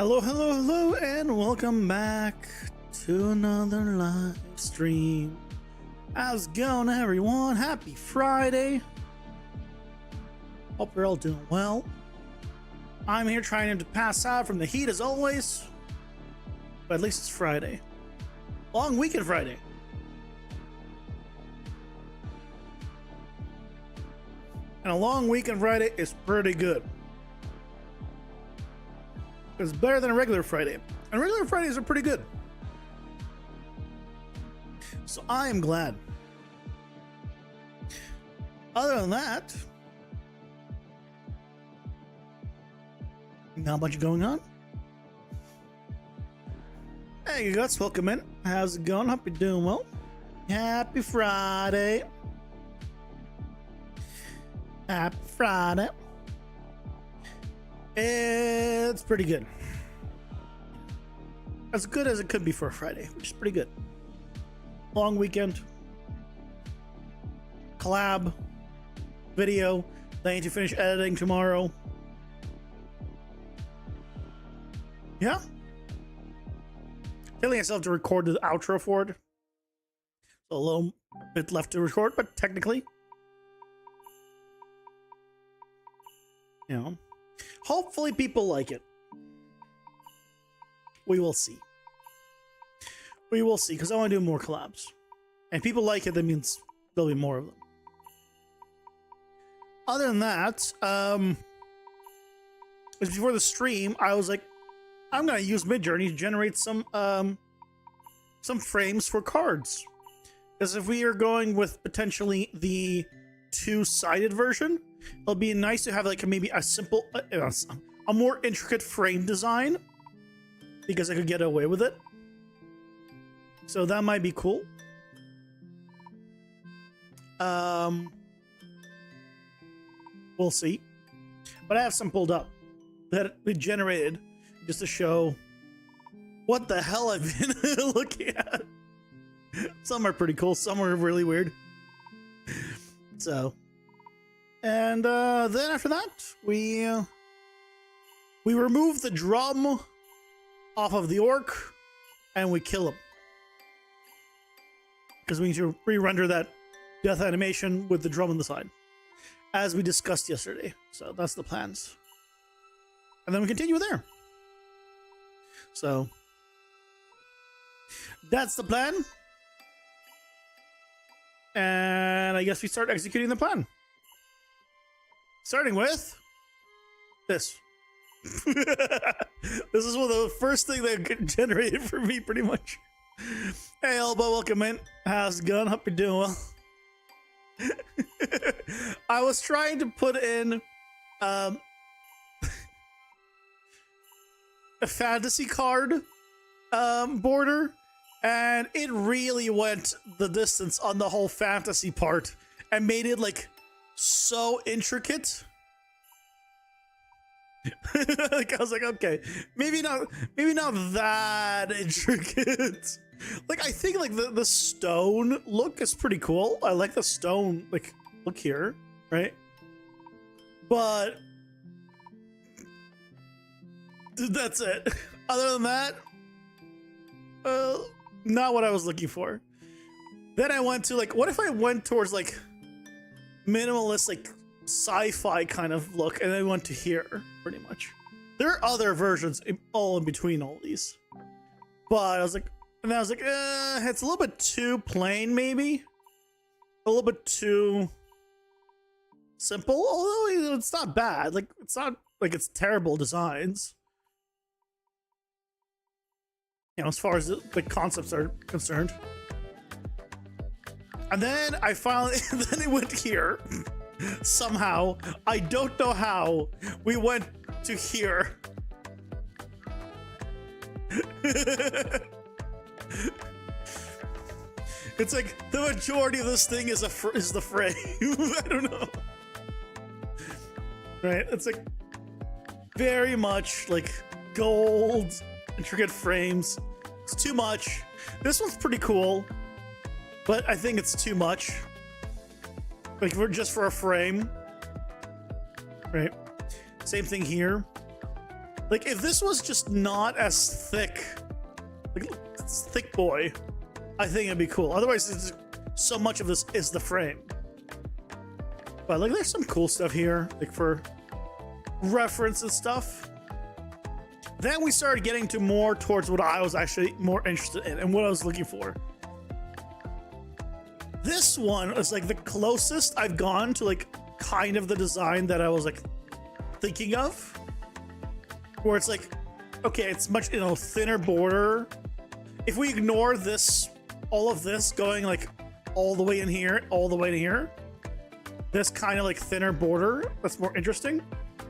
Hello, hello, hello, and welcome back to another live stream. How's it going, everyone? Happy Friday. Hope you're all doing well. I'm here trying to pass out from the heat as always, but at least it's Friday. Long weekend Friday. And a long weekend Friday is pretty good. It's better than a regular Friday. And regular Fridays are pretty good. So I am glad. Other than that, not much going on. Hey, you guys, welcome in. How's it going? Hope you're doing well. Happy Friday. Happy Friday. It's pretty good. As good as it could be for a Friday, which is pretty good. Long weekend. Collab. Video. I need to finish editing tomorrow. Yeah. Telling myself to record the outro for it. So a little bit left to record, but technically, you know, hopefully people like it. We will see. We will see, because I want to do more collabs. And people like it, that means there'll be more of them. Other than that, before the stream, I was like, I'm going to use Midjourney to generate some frames for cards. Because if we are going with potentially the two-sided version, it'll be nice to have like maybe a simple, a more intricate frame design, because I could get away with it. So that might be cool. We'll see. But I have some pulled up that we generated just to show what the hell I've been looking at. Some are pretty cool, some are really weird. So, and then after that, we remove the drum off of the orc and we kill him, because we need to re-render that death animation with the drum on the side, as we discussed yesterday. So that's the plans, and then we continue there. So that's the plan, and I guess we start executing the plan, starting with this. This is one of the first things that generated for me, pretty much. Hey, Elbow, welcome in. How's it going? Hope you're doing well. I was trying to put in a fantasy card border, and it really went the distance on the whole fantasy part and made it like so intricate. Like, I was like, okay, maybe not that intricate. Like, I think like the stone look is pretty cool. I like the stone like look here, right? But that's it. Other than that, not what I was looking for. Then I went to like, what if I went towards like minimalist, like sci-fi kind of look, and then went to here, pretty much. There are other versions all in between all these, but I was like, it's a little bit too plain, maybe a little bit too simple, although it's not bad. Like, it's not like it's terrible designs, you know, as far as the concepts are concerned. And then I finally then it went here. Somehow, I don't know how, we went to here. It's like the majority of this thing is the frame. I don't know. Right? It's like very much like gold, intricate frames. It's too much. This one's pretty cool, but I think it's too much. Like, we're just for a frame, right? Same thing here. Like if this was just not as thick, like it's thick boy, I think it'd be cool. Otherwise, it's so much of this is the frame. But like, there's some cool stuff here, like for reference and stuff. Then we started getting to more towards what I was actually more interested in and what I was looking for. This one is like the closest I've gone to like kind of the design that I was like thinking of, where it's like, okay, it's much, you know, thinner border. If we ignore this, all of this going like all the way in here, all the way to here, this kind of like thinner border, that's more interesting.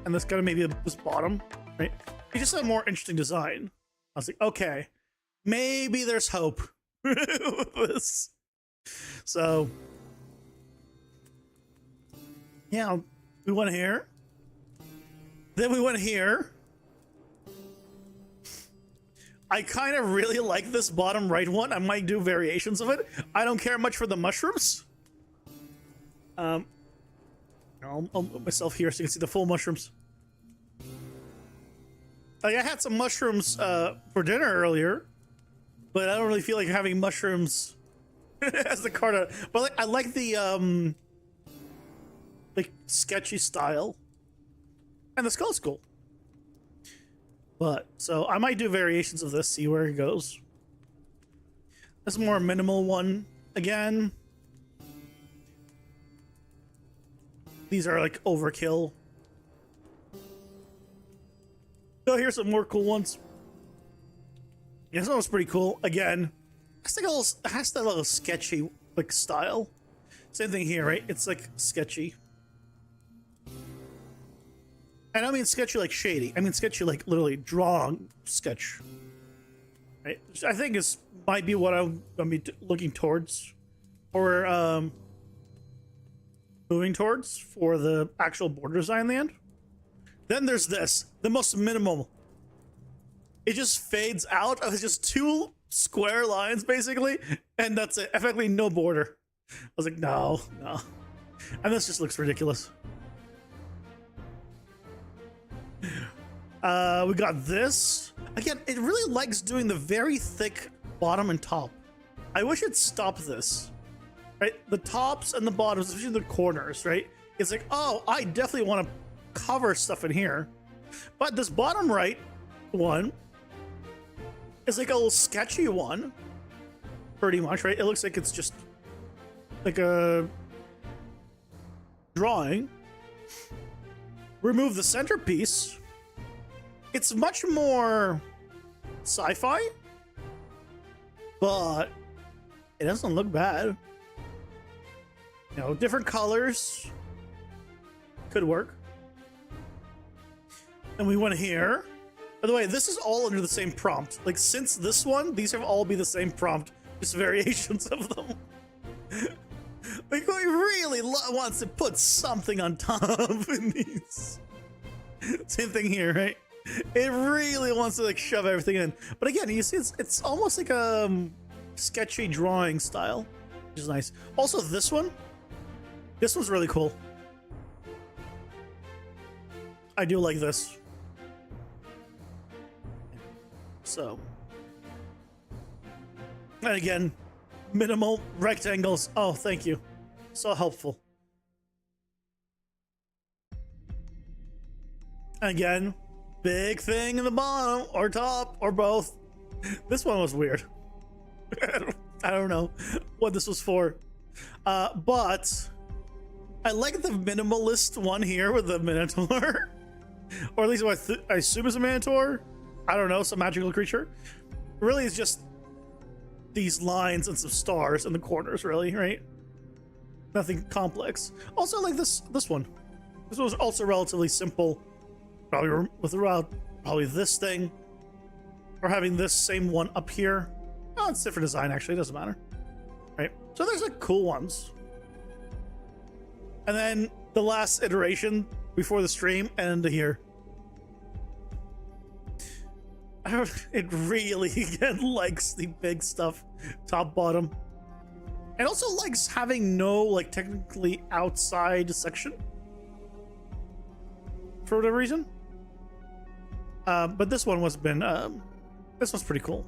And this kind of maybe this bottom, right? It's just a more interesting design. I was like, okay, maybe there's hope with this. So, yeah, we went here. Then we went here. I kind of really like this bottom right one. I might do variations of it. I don't care much for the mushrooms. I'll put myself here so you can see the full mushrooms. Like I had some mushrooms for dinner earlier, but I don't really feel like having mushrooms as the card. But like, I like the like sketchy style, and the skull's cool. But so I might do variations of this, see where it goes. This is more minimal one again. These are like overkill. So here's some more cool ones. Yeah, this one was pretty cool. Again, it's like it has that little sketchy like style. Same thing here, right? It's like sketchy. And I don't mean sketchy like shady. I mean sketchy like literally drawn sketch. Right? Which I think is might be what I'm gonna be looking towards, or moving towards for the actual border design in the end. Then there's this, the most minimal. It just fades out of just two square lines basically, and that's it. Effectively no border. I was like, no. And this just looks ridiculous. We got this. Again, it really likes doing the very thick bottom and top. I wish it stopped this. Right? The tops and the bottoms, especially the corners, right? It's like, oh, I definitely want to cover stuff in here. But this bottom right one is like a little sketchy one. Pretty much, right? It looks like it's just like a drawing. Remove the centerpiece. It's much more sci-fi, but it doesn't look bad. You know, different colors could work. And we went here. By the way, this is all under the same prompt. Like, since this one, these have all be the same prompt, just variations of them. Like, we really wants to put something on top in these. Same thing here, right? It really wants to like shove everything in. But again, you see, it's almost like a sketchy drawing style, which is nice. Also, this one's really cool. I do like this. So, and again, minimal rectangles. Oh, thank you. So helpful. Again, big thing in the bottom or top or both. This one was weird. I don't know what this was for. But I like the minimalist one here with the Minotaur. Or at least what I assume is a Minotaur. I don't know, some magical creature. Really, it's just these lines and some stars in the corners, really, right? Nothing complex. Also, I like this one. This was also relatively simple. Probably without probably this thing, or having this same one up here. Oh, it's different design actually. It doesn't matter, right? So there's like cool ones. And then the last iteration before the stream and here. It really again likes the big stuff, top, bottom. It also likes having no like technically outside section for whatever reason. But this one was been this one's pretty cool.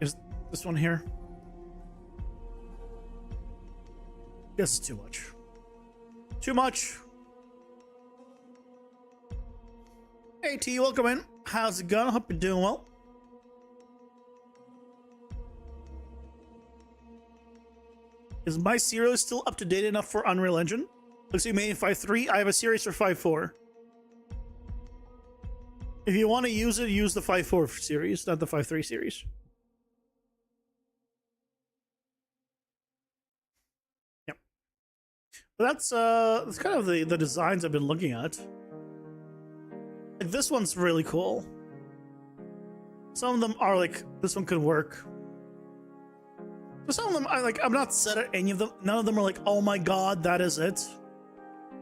Is this one here? Guess it's too much. Too much. Hey T, welcome in. How's it going? Hope you're doing well. Is my series still up to date enough for Unreal Engine? Looks like you made in 5.3. I have a series for 5.4. If you want to use it, use the 5.4 series, not the 5.3 series. Yep. But that's kind of the designs I've been looking at. Like, this one's really cool. Some of them are like, this one could work. But some of them, I'm not set at any of them. None of them are like, oh my god, that is it.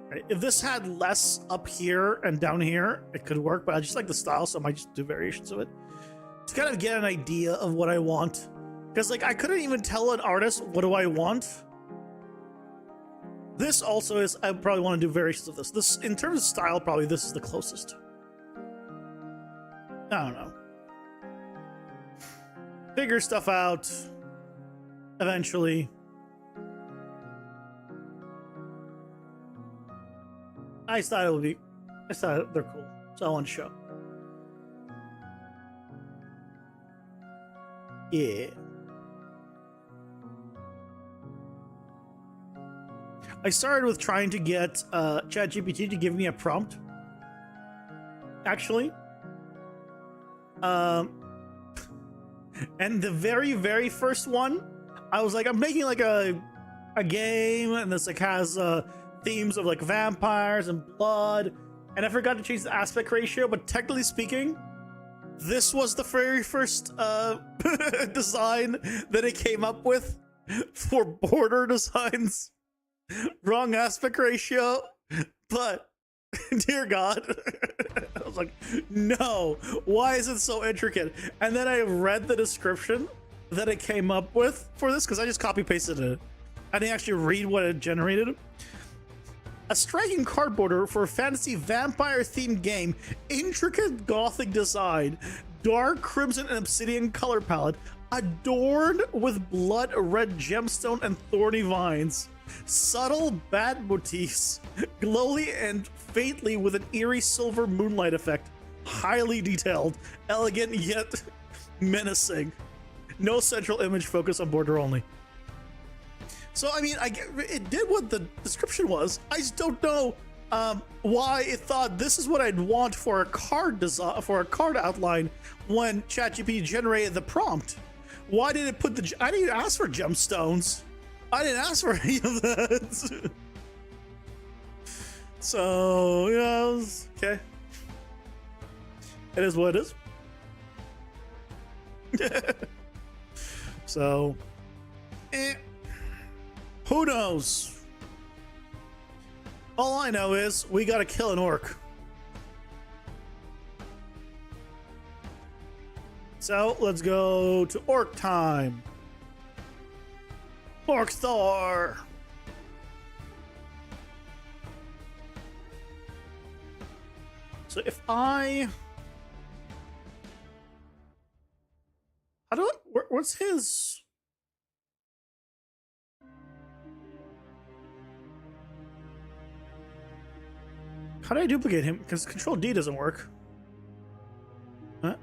Right? If this had less up here and down here, it could work, but I just like the style, so I might just do variations of it. To kind of get an idea of what I want. Because, like, I couldn't even tell an artist, what do I want? This also is, I probably want to do variations of this. This, in terms of style, probably this is the closest. I don't know. Figure stuff out. Eventually. I thought it would be. I thought they're cool, so I want to show. Yeah. I started with trying to get ChatGPT to give me a prompt. Actually. And the very first one, I was like, I'm making like a game, and this like has themes of like vampires and blood, and I forgot to change the aspect ratio, but technically speaking, this was the very first design that it came up with for border designs. Wrong aspect ratio, but dear God, I was like, no, why is it so intricate? And then I read the description that it came up with for this, because I just copy pasted it. I didn't actually read what it generated. A striking card border for a fantasy vampire themed game, intricate gothic design, dark crimson and obsidian color palette, adorned with blood red gemstone and thorny vines, subtle bat motifs, glowly and faintly with an eerie silver moonlight effect, highly detailed, elegant yet menacing. No central image, focus on border only. So I mean, it did what the description was. I just don't know why it thought this is what I'd want for a card design, for a card outline, when ChatGPT generated the prompt. Why did it put the? I didn't ask for gemstones. I didn't ask for any of that. So yeah, okay. It is what it is. So, who knows? All I know is we gotta kill an orc. So let's go to orc time. Orc Thor. So if I, how do I, what's his? How do I duplicate him? Because Control D doesn't work. Huh?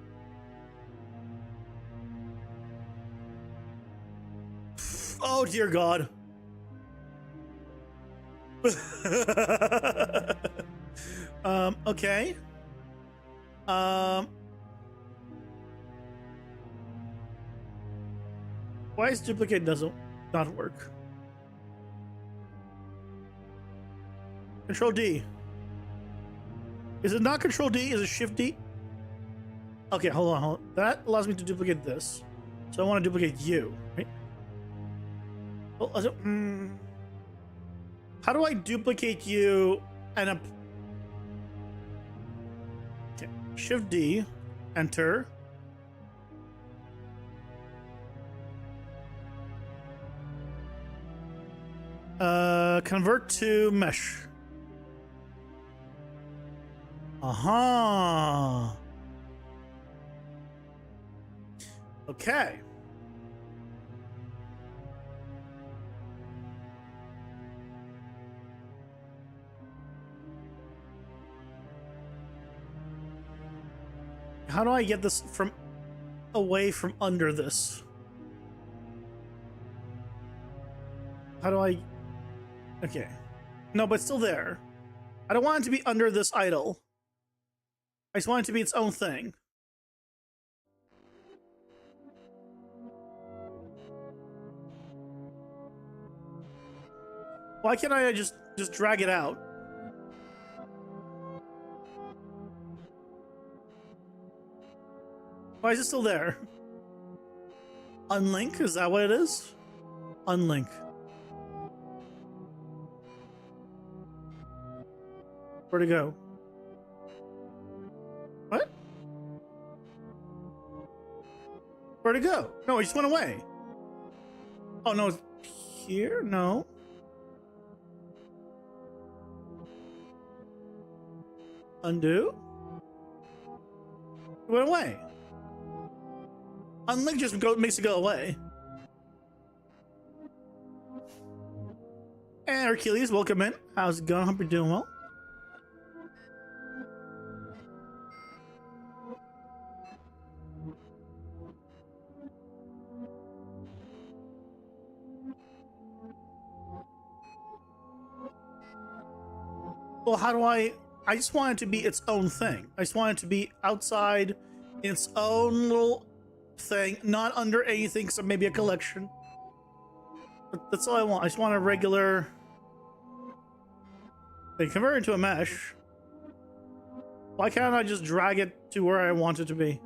Oh dear God. Okay. Why is duplicate doesn't not work? Control D. Is it not Control D? Is it Shift D? Okay, hold on, hold on. That allows me to duplicate this. So I want to duplicate you, right? Well, how do I duplicate you and a... Okay, Shift D, enter. Convert to mesh. Uh-huh. Okay. How do I get this from away from under this? How do I... Okay. No, but it's still there. I don't want it to be under this idol. I just want it to be its own thing. Why can't I just drag it out? Why is it still there? Unlink? Is that what it is? Unlink. Where'd it go? What? Where'd it go? No, it just went away. Oh, no, it's here? No. Undo? It went away. Unlink just makes it go away. And Hercules, welcome in. How's it going? Hope you're doing well. Well, how do I just want it to be its own thing. I just want it to be outside in its own little thing, not under anything, so maybe a collection. But that's all I want. I just want a regular... They convert it into a mesh. Why can't I just drag it to where I want it to be?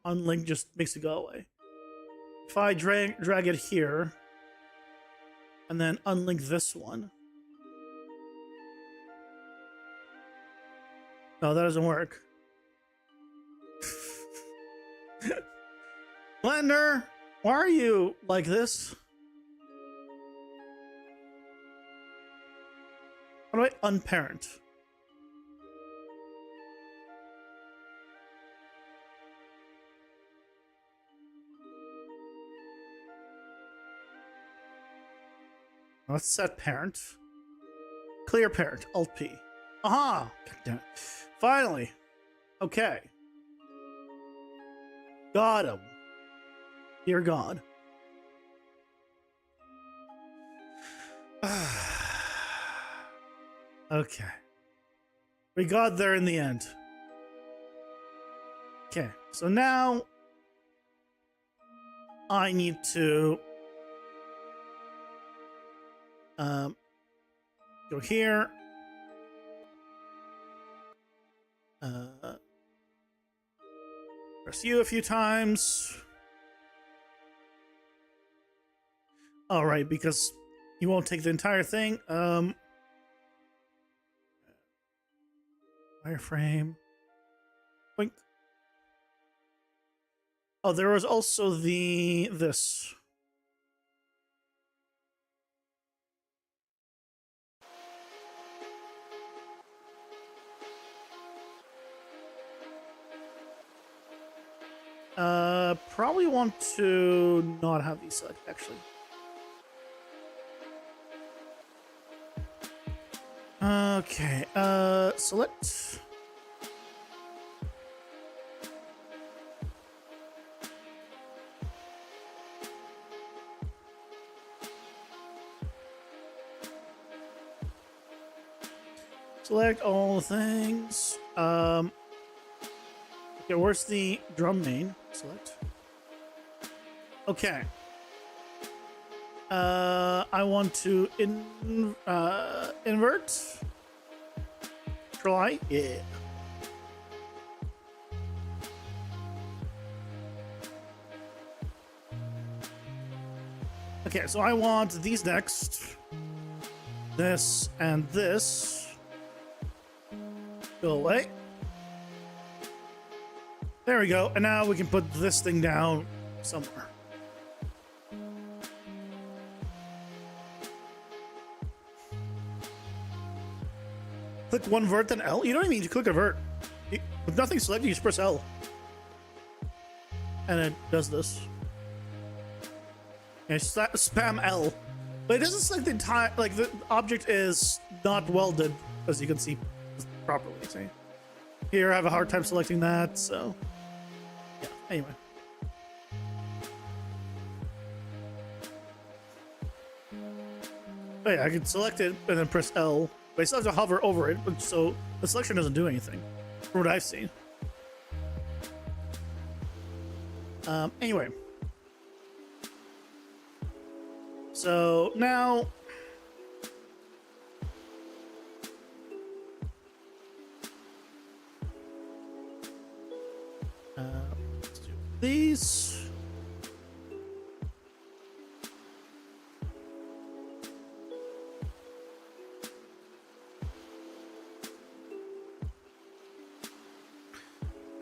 Unlink just makes it go away. If I drag it here, and then unlink this one. No, that doesn't work. Blender, why are you like this? How do I unparent? Let's set parent. Clear parent. Alt P. Aha! God damn it. Finally. Okay. Got him. Dear God. Okay. We got there in the end. Okay. So now I need to go here. Press U a few times. All right, because you won't take the entire thing. Wireframe. Boink. Oh, there was also this. Probably want to not have these select, actually. Okay, select. Select all the things. Okay, where's the drum main? Select. Okay. I want to invert. Try. Yeah. Okay, so I want these next. This and this. Go away. There we go. And now we can put this thing down somewhere. click one vert then L? You don't even need to click a vert. With nothing selected, you just press L. And it does this. Yeah, spam L. But it doesn't select the entire, like the object is not welded, as you can see properly. See? Here, I have a hard time selecting that, so yeah, anyway. Oh yeah, I can select it and then press L, but I still have to hover over it, so the selection doesn't do anything, from what I've seen. Anyway. So now let's do these.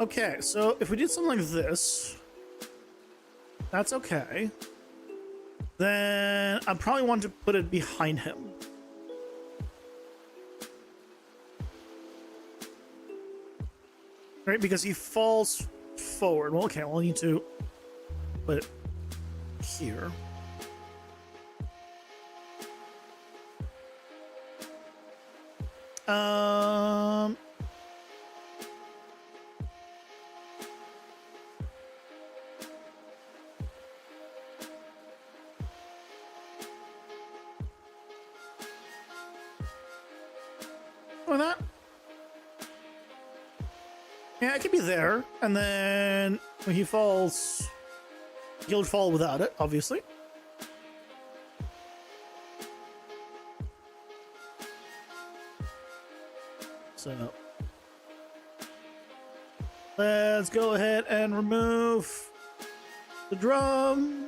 Okay, so if we did something like this, that's okay. Then I probably want to put it behind him. Right, because he falls forward. Well, okay, we'll need to put it here. Or that. Yeah, it could be there, and then when he falls, he'll fall without it, obviously. So let's go ahead and remove the drum.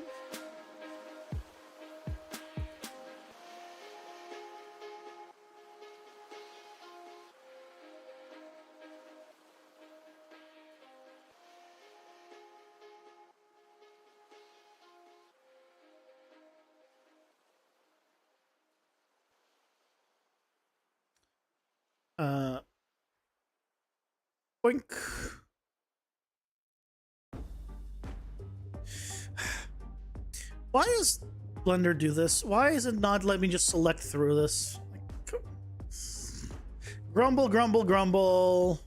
Boink. Why does Blender do this? Why is it not let me just select through this? Grumble, grumble, grumble.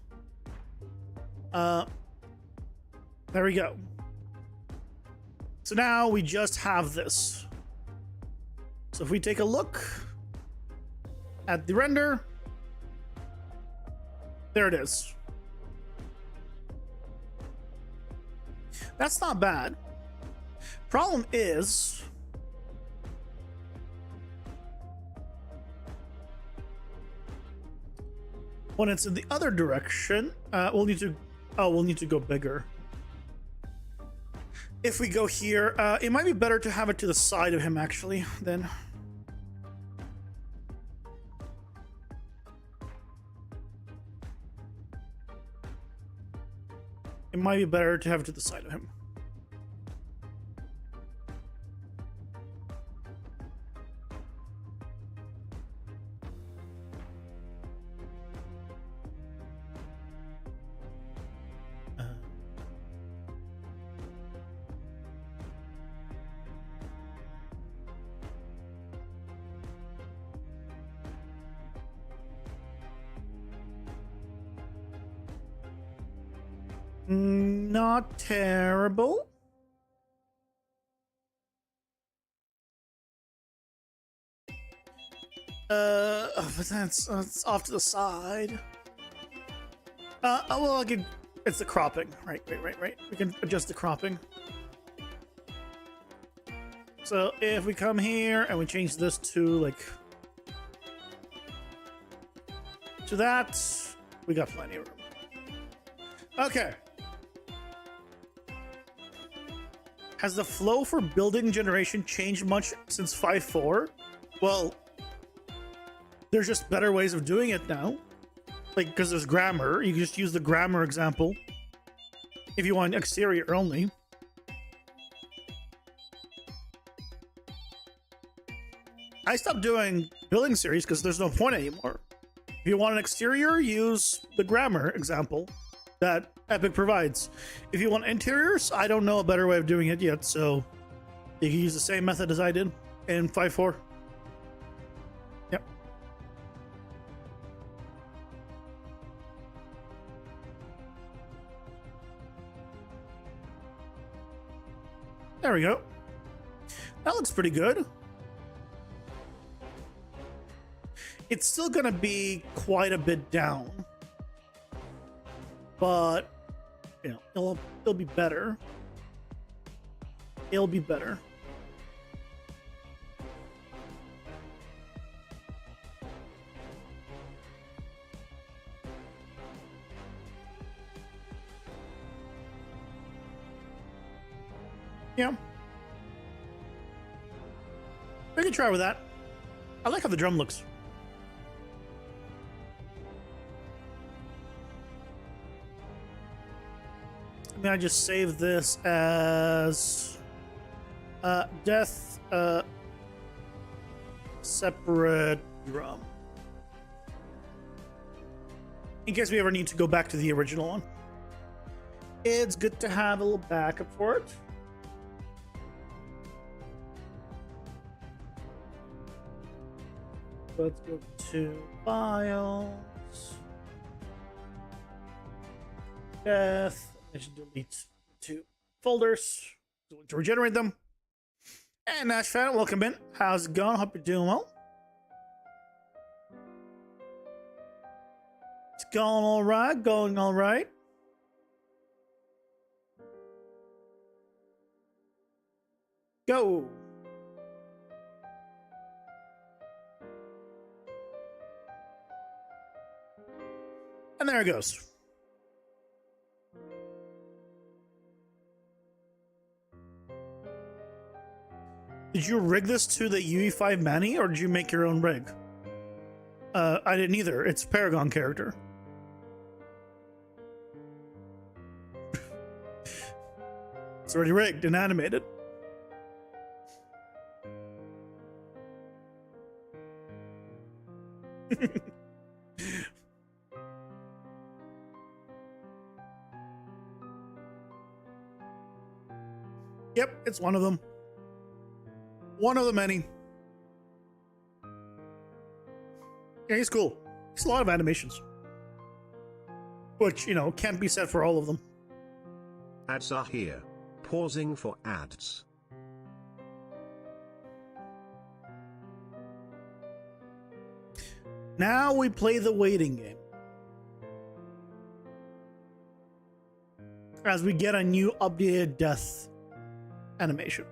There we go. So now we just have this. So if we take a look at the render, there it is. That's not bad. Problem is, when it's in the other direction, we'll need to go bigger. If we go here, it might be better to have it to the side of him actually, then. It might be better to have it to the side of him. Not terrible. But that's off to the side. Well, it's the cropping. Right. We can adjust the cropping. So if we come here and we change this to like to that, we got plenty of room. Okay. Has the flow for building generation changed much since 5.4? Well, there's just better ways of doing it now. Like, because there's grammar. You can just use the grammar example if you want exterior only. I stopped doing building series because there's no point anymore. If you want an exterior, use the grammar example that Epic provides. If you want interiors, I don't know a better way of doing it yet, so you can use the same method as I did in 5.4. Yep. There we go. That looks pretty good. It's still gonna be quite a bit down, but you know, it'll be better. It'll be better. Yeah. We can try with that. I like how the drum looks. I'm gonna just save this as death separate drum in case we ever need to go back to the original one. It's good to have a little backup for it. Let's go to files, death. I should delete 2 folders to regenerate them. And Nash Fan, welcome in. How's it going? Hope you're doing well. It's going all right. Going all right. Go. And there it goes. Did you rig this to the UE5 Manny, or did you make your own rig? I didn't either. It's Paragon character. It's already rigged and animated. Yep, it's one of them. One of the many. Yeah, he's cool. He's a lot of animations. Which, you know, can't be said for all of them. Ads are here. Pausing for ads. Now we play the waiting game. As we get a new updated death animation.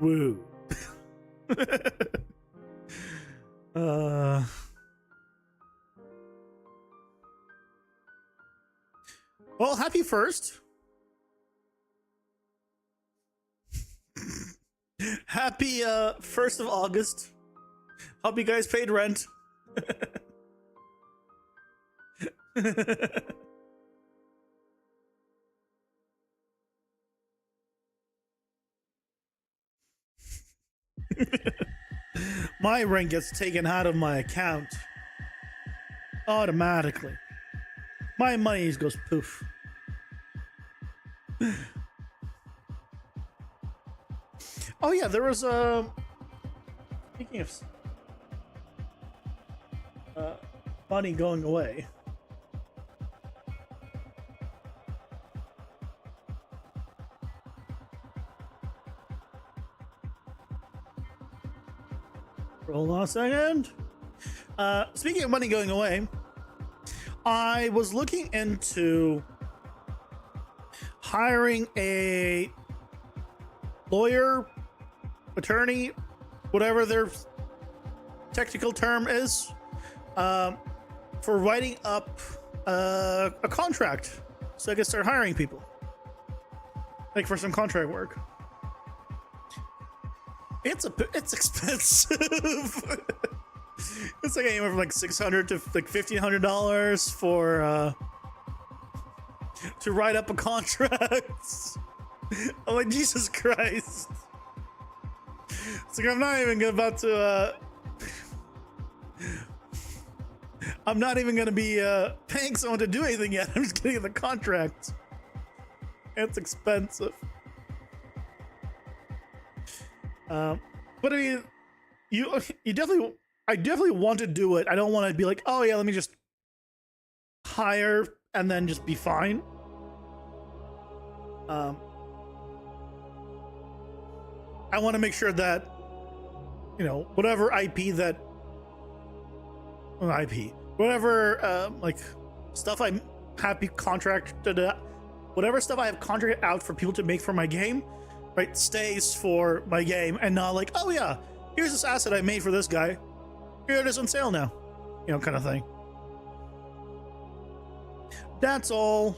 Woo. Well, happy first. Happy 1st of August. Hope you guys paid rent. My rent gets taken out of my account automatically. My money just goes poof. Oh yeah, there was speaking of money going away. Hold on a second. Speaking of money going away, I was looking into hiring a lawyer, attorney, whatever their technical term is, for writing up a contract so I can start hiring people, like for some contract work. It's expensive. It's like anywhere from like $600 to like $1,500 for to write up a contract. I'm like, Jesus Christ. It's like I'm not even about to. I'm not even gonna be paying someone to do anything yet. I'm just getting the contract. It's expensive. But I mean, you definitely. I definitely want to do it. I don't want to be like, oh yeah, let me just hire and then just be fine. I want to make sure that, you know, whatever IP that, whatever like stuff I'm happy contracted, whatever stuff I have contracted out for people to make for my game, right, stays for my game and not like, oh yeah, here's this asset I made for this guy. Here it is on sale now, you know, kind of thing. That's all.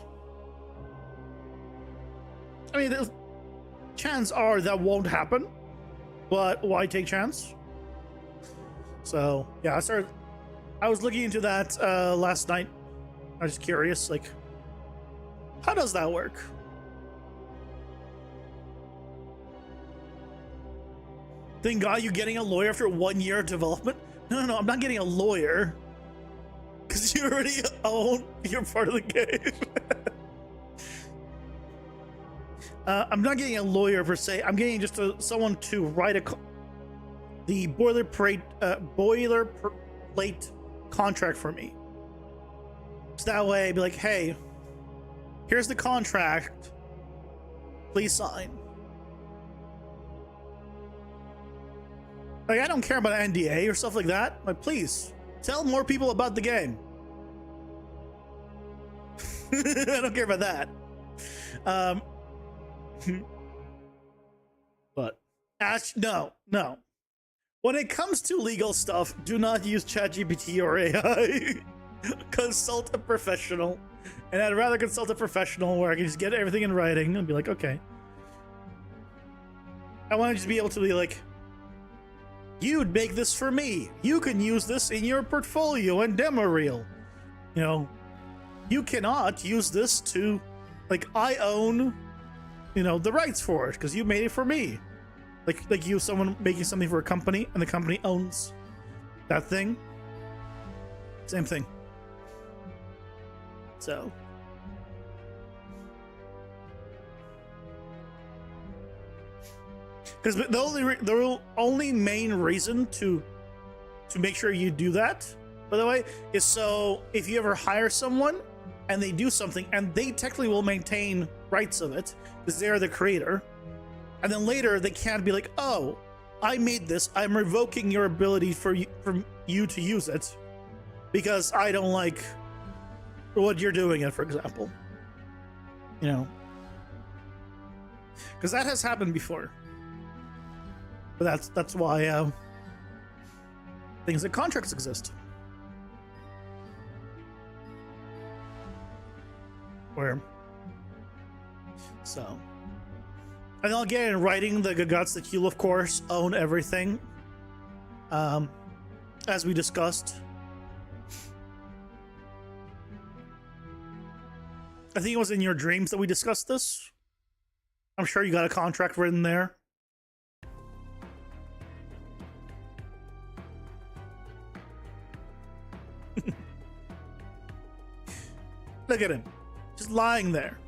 I mean, the chances are that won't happen, but why take chance? So yeah, I was looking into that last night. I was curious, like, how does that work? Thank God you getting a lawyer after 1 year of development? No, I'm not getting a lawyer. Because you already own your part of the game. I'm not getting a lawyer per se. I'm getting just someone to write the boilerplate contract for me. So that way I'd be like, hey, here's the contract. Please sign. Like, I don't care about an NDA or stuff like that. Like, please tell more people about the game. I don't care about that. But no. When it comes to legal stuff, do not use ChatGPT or AI. Consult a professional. And I'd rather consult a professional where I can just get everything in writing and be like, okay. I want to just be able to be like, you'd make this for me. You can use this in your portfolio and demo reel. You know, you cannot use this to, like, I own, you know, the rights for it because you made it for me. Like you, someone making something for a company and the company owns that thing. Same thing. So. Because the only main reason to make sure you do that, by the way, is so if you ever hire someone and they do something and they technically will maintain rights of it because they're the creator, and then later they can't be like, oh, I made this, I'm revoking your ability for you to use it because I don't like what you're doing it, for example. You know, because that has happened before. But that's why things like contracts exist. Where so, and I'll get in writing the guts that you'll of course own everything, as we discussed. I think it was in your dreams that we discussed this. I'm sure you got a contract written there. Look at him, just lying there,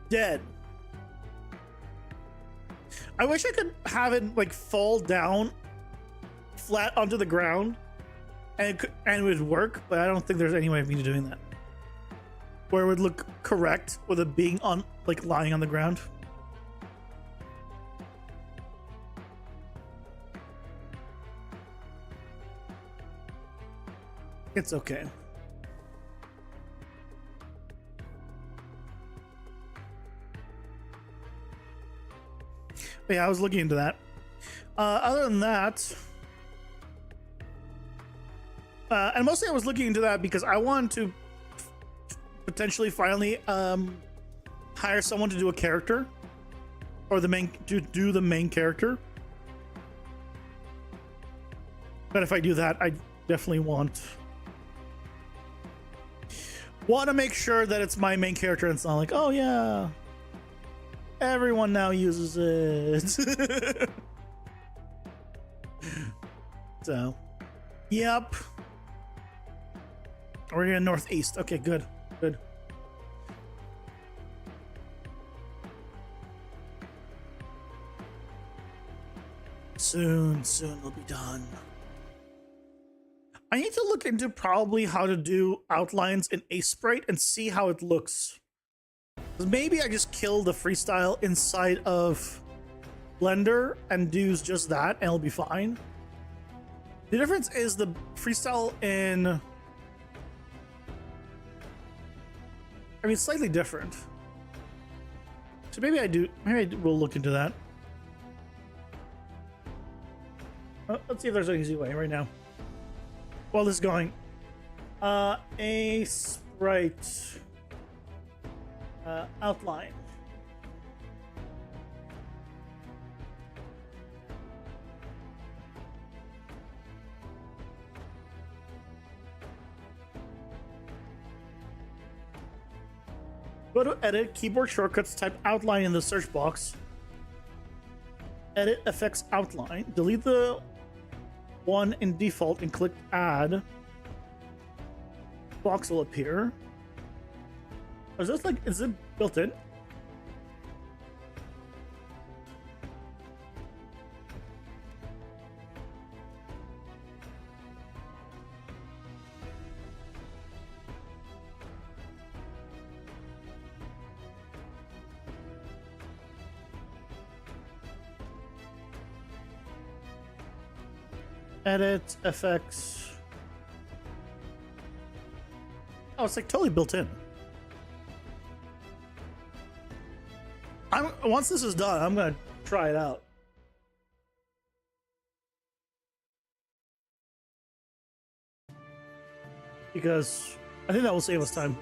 dead. I wish I could have it like fall down flat onto the ground and it would work, but I don't think there's any way of me doing that where it would look correct with it being on, like, lying on the ground. It's okay. But yeah, I was looking into that. Other than that, and mostly I was looking into that because I wanted to potentially finally hire someone to do a character, or to do the main character. But if I do that, I definitely want to make sure that it's my main character and it's not like, oh yeah, Everyone now uses it. So, yep. We're in northeast. Okay, good. Good. Soon we'll be done. I need to look into probably how to do outlines in a sprite and see how it looks. 'Cause maybe I just kill the freestyle inside of Blender and do just that and it'll be fine. The difference is the freestyle in... I mean, it's slightly different. So maybe I will look into that. Let's see if there's an easy way right now. While this is going. A sprite outline. Go to edit, keyboard shortcuts, type outline in the search box. Edit effects outline. Delete the one in default and click add. Box will appear. Is this like, is it built in? Edit effects. Oh, it's like totally built in. Once this is done, I'm gonna try it out. Because I think that will save us time.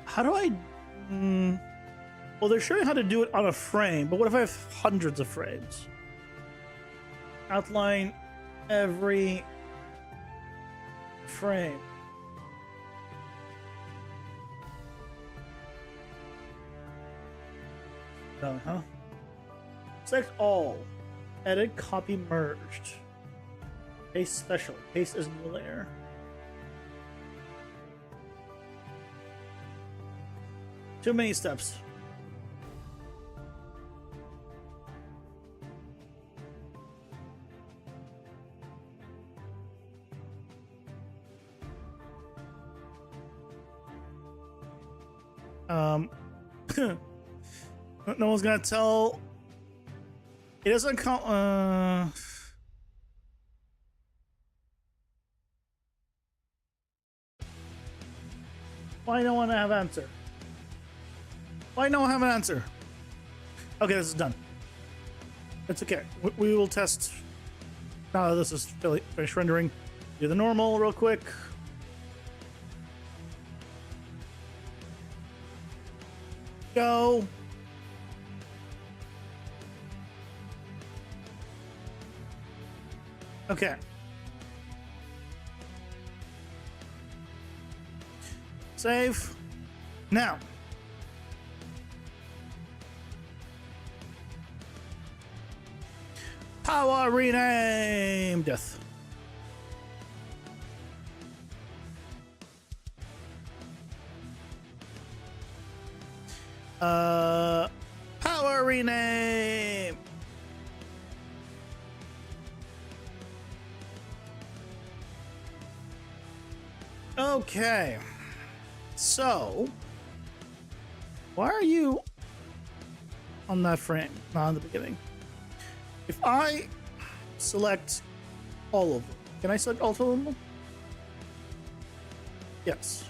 How do I... well, they're showing how to do it on a frame, but what if I have hundreds of frames? Outline every frame. Done, huh? Select all. Edit, copy, merged. Paste special. Paste as new layer. Too many steps. No one's gonna tell. It doesn't count. Why don't want to have answer? Why don't have an answer? Okay, this is done. It's okay. We will test. Now that this is finished rendering, do the normal real quick. Go. Okay. Save. Now. Power rename death. Power rename. Okay. So, why are you on that frame? Not in the beginning. If I select all of them, can I select all of them? Yes.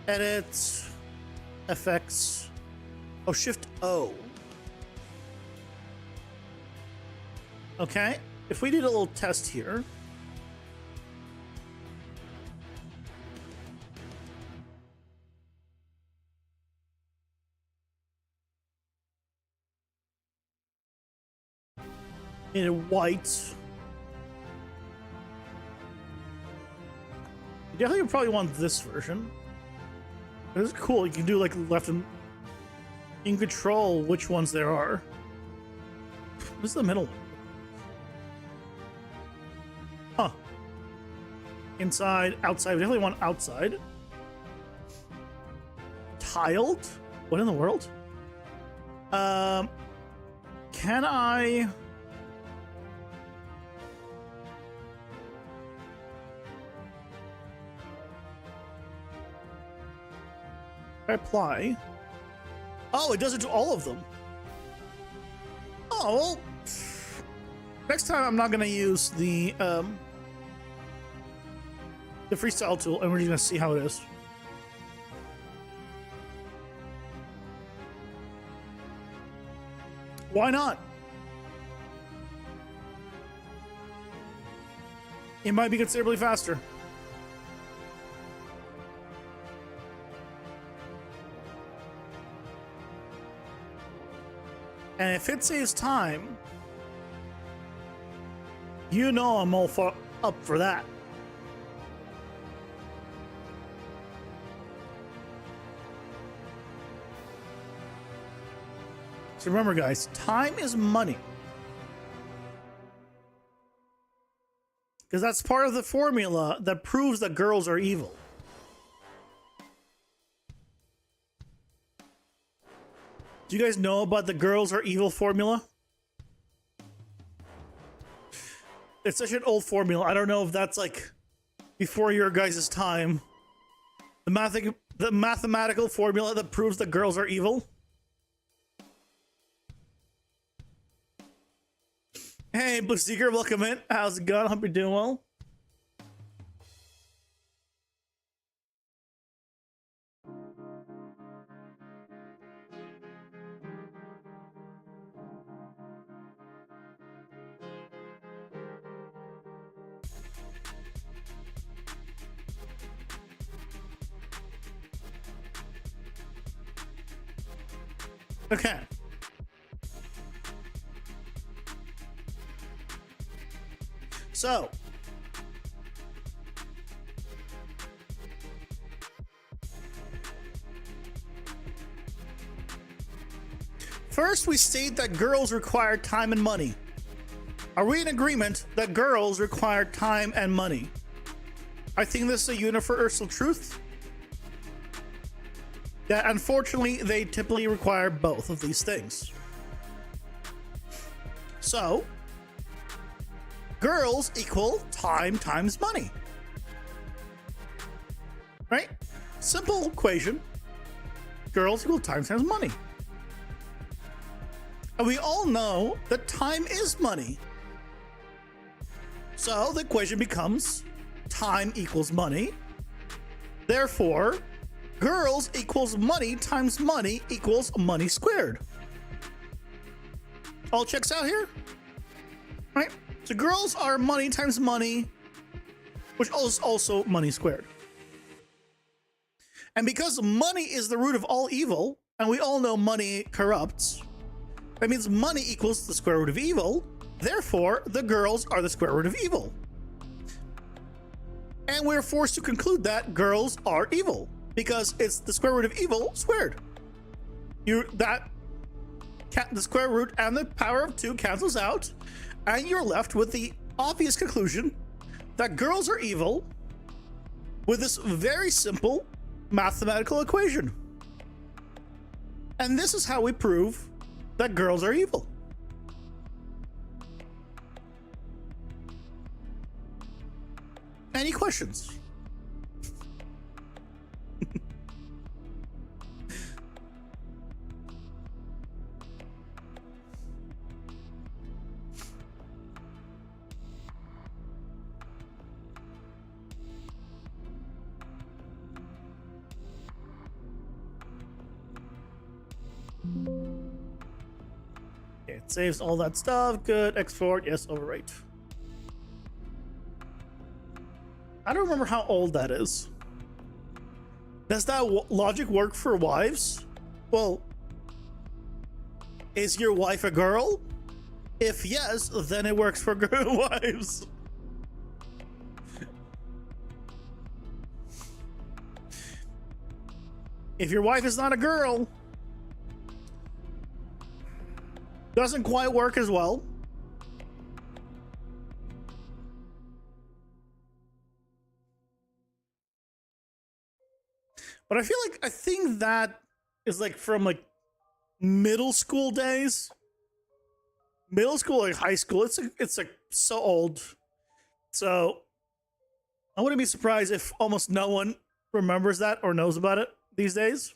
Edit. FX. Oh, Shift O. Okay. If we did a little test here. In white. You definitely probably want this version. It is cool. You can do like left and you can control which ones there are. This is the middle one. Huh. Inside, outside. We definitely want outside. Tiled? What in the world? Can I... apply? Oh, it does it to all of them. Oh, well, next time I'm not gonna use the freestyle tool, and we're just gonna see how it is. Why not? It might be considerably faster. And if it saves time, you know I'm all up for that. So remember, guys, time is money. Because that's part of the formula that proves that girls are evil. Do you guys know about the girls are evil formula? It's such an old formula. I don't know if that's like before your guys' time. The mathematical formula that proves that girls are evil. Hey, Blue Seeker, welcome in. How's it going? Hope you're doing well. Okay. So, first we state that girls require time and money. Are we in agreement that girls require time and money? I think this is a universal truth. That unfortunately they typically require both of these things. So, girls equal time times money. Right? Simple equation. Girls equal time times money. And we all know that time is money. So the equation becomes time equals money. Therefore, girls equals money times money equals money squared. All checks out here? Right? So girls are money times money, which is also money squared. And because money is the root of all evil, and we all know money corrupts, that means money equals the square root of evil. Therefore, the girls are the square root of evil. And we're forced to conclude that girls are evil because it's the square root of evil squared. The square root and the power of 2 cancels out, and you're left with the obvious conclusion that girls are evil with this very simple mathematical equation. And this is how we prove that girls are evil. Any questions? Okay, it saves all that stuff. Good. Export. Yes, overwrite. I don't remember how old that is. Does that logic work for wives? Well, is your wife a girl? If yes, then it works for girl wives. If your wife is not a girl, doesn't quite work as well. But I feel like I think that is like from like middle school days. Middle school, like high school. It's like so old. So I wouldn't be surprised if almost no one remembers that or knows about it these days.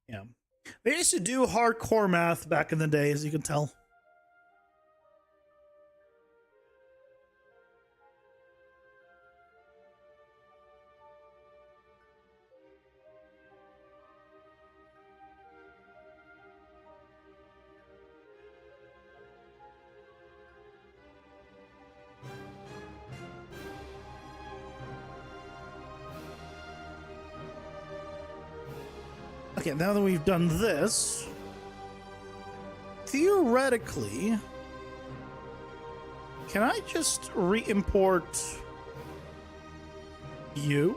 Yeah. They used to do hardcore math back in the day, as you can tell. Okay, now that we've done this, theoretically, can I just re-import you?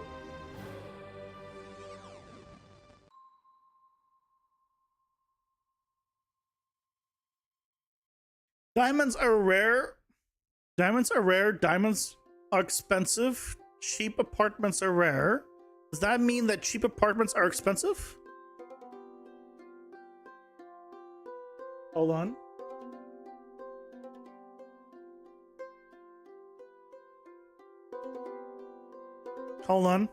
Diamonds are rare. Diamonds are rare. Diamonds are expensive. Cheap apartments are rare. Does that mean that cheap apartments are expensive? Hold on. Hold on.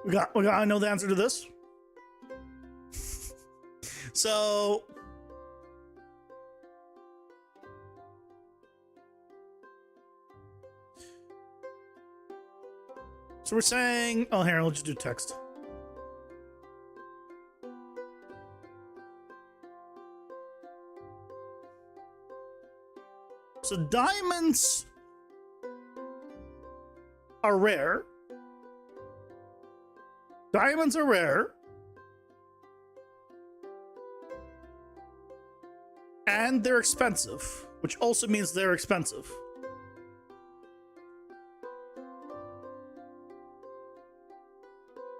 We gotta know the answer to this. So we're saying, oh, here, I'll just do text. So diamonds are rare. Diamonds are rare. And they're expensive, which also means they're expensive.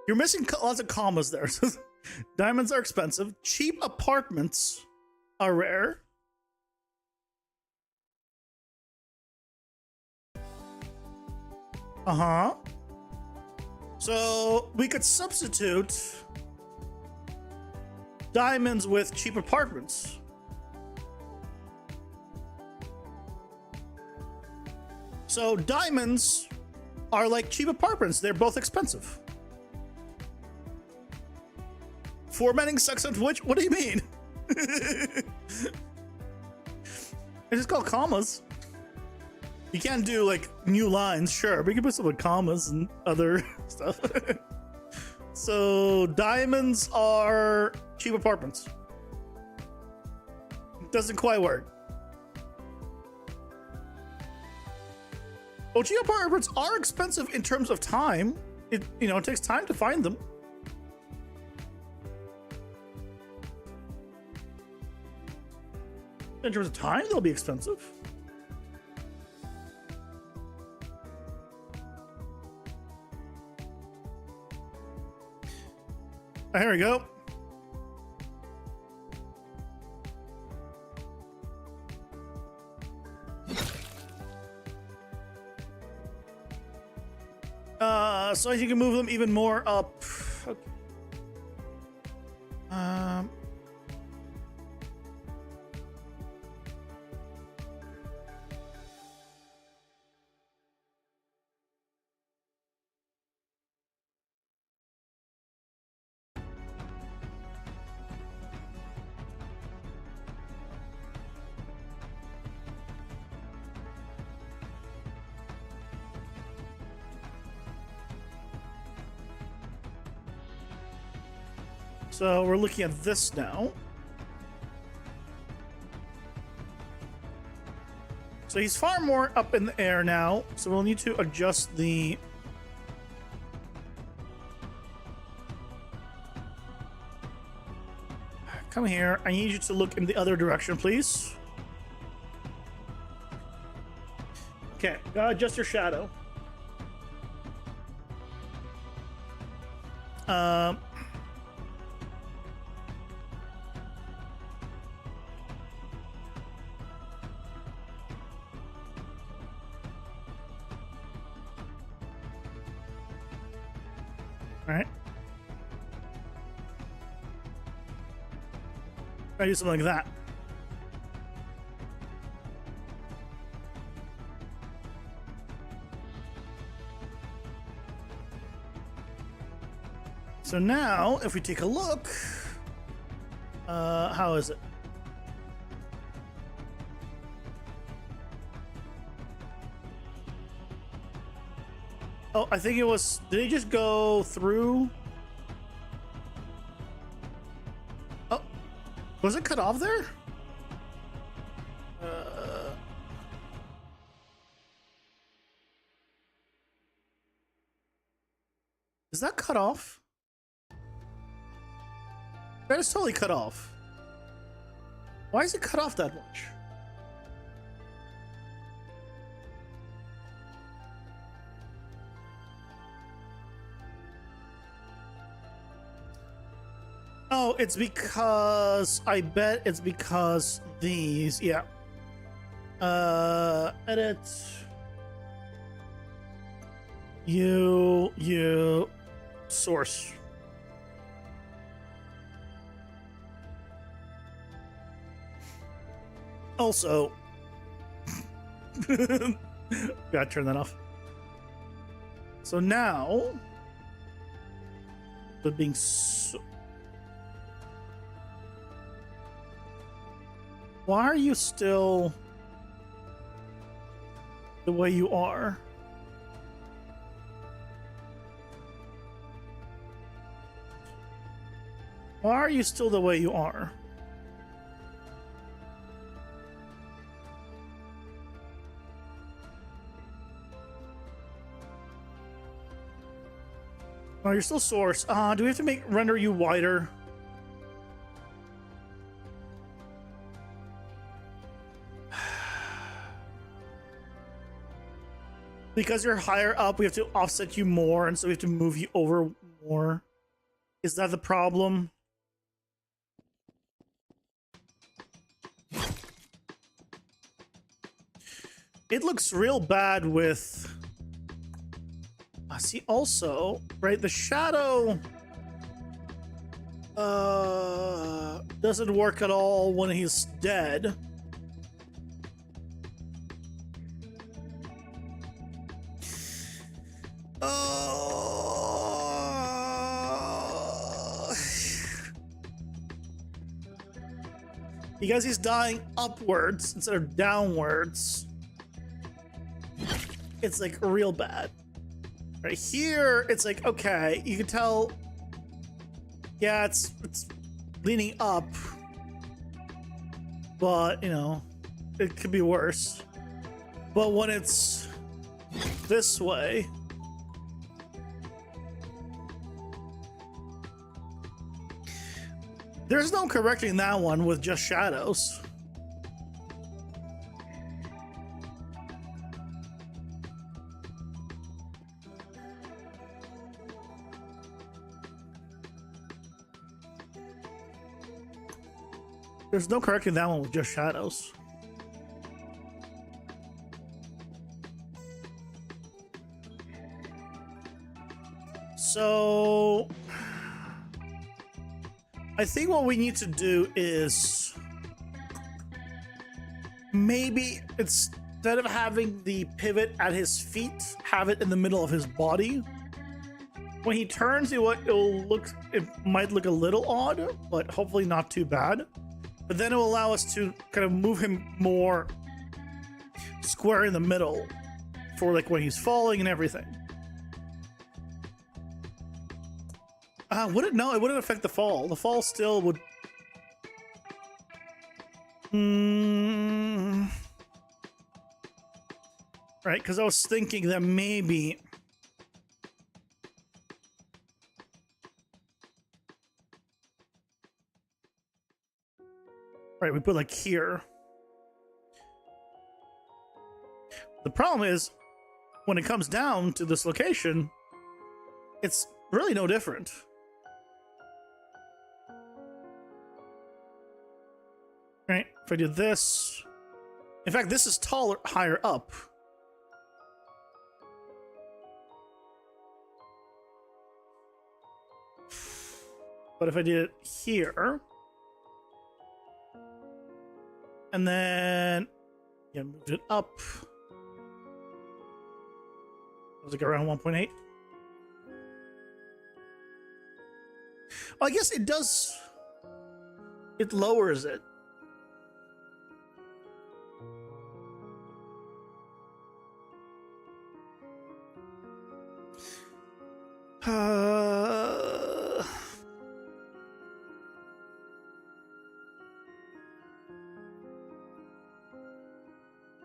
You're missing lots of commas there. Diamonds are expensive. Cheap apartments are rare. Uh-huh. So we could substitute diamonds with cheap apartments. So diamonds are like cheap apartments. They're both expensive. Formatting sucks on Twitch? What do you mean? It's just called commas. You can't do like new lines, sure, but you can put some with commas and other stuff. So diamonds are cheap apartments. It doesn't quite work. Well, cheap apartments are expensive in terms of time. It takes time to find them. In terms of time, they'll be expensive. Here we go. So you can move them even more up. Okay. So we're looking at this now. So he's far more up in the air now, so we'll need to adjust the... Come here. I need you to look in the other direction, please. Okay, gotta adjust your shadow. All right. Try to do something like that. So now, if we take a look, how is it? Oh, I think it was, did he just go through? Oh, was it cut off there? Is that cut off? That is totally cut off. Why is it cut off that much? Oh, it's because, I bet it's because these, yeah. Edit. You, source. Also, gotta turn that off. So now, but being so, why are you still the way you are? Why are you still the way you are? Oh, you're still source. Do we have to render you wider? Because you're higher up, we have to offset you more, and so we have to move you over more. Is that the problem? It looks real bad with... see, also, right, the shadow doesn't work at all when he's dead. Because he's dying upwards instead of downwards. It's like real bad. Right here, it's like, okay, you can tell, yeah, it's leaning up, but you know, it could be worse. But when it's this way, there's no correcting that one with just shadows. There's no correcting that one with just shadows. So I think what we need to do is maybe instead of having the pivot at his feet, have it in the middle of his body. When he turns, it might look a little odd, but hopefully not too bad. But then it will allow us to kind of move him more square in the middle for like when he's falling and everything. Would it? No, it wouldn't affect the fall. The fall still would. Right, because I was thinking that maybe. Right, we put like here. The problem is, when it comes down to this location, it's really no different. Right, if I do this, in fact, this is taller, higher up. But if I did it here, and then yeah, moved it up. Was it around 1.8? I guess it does. It lowers it.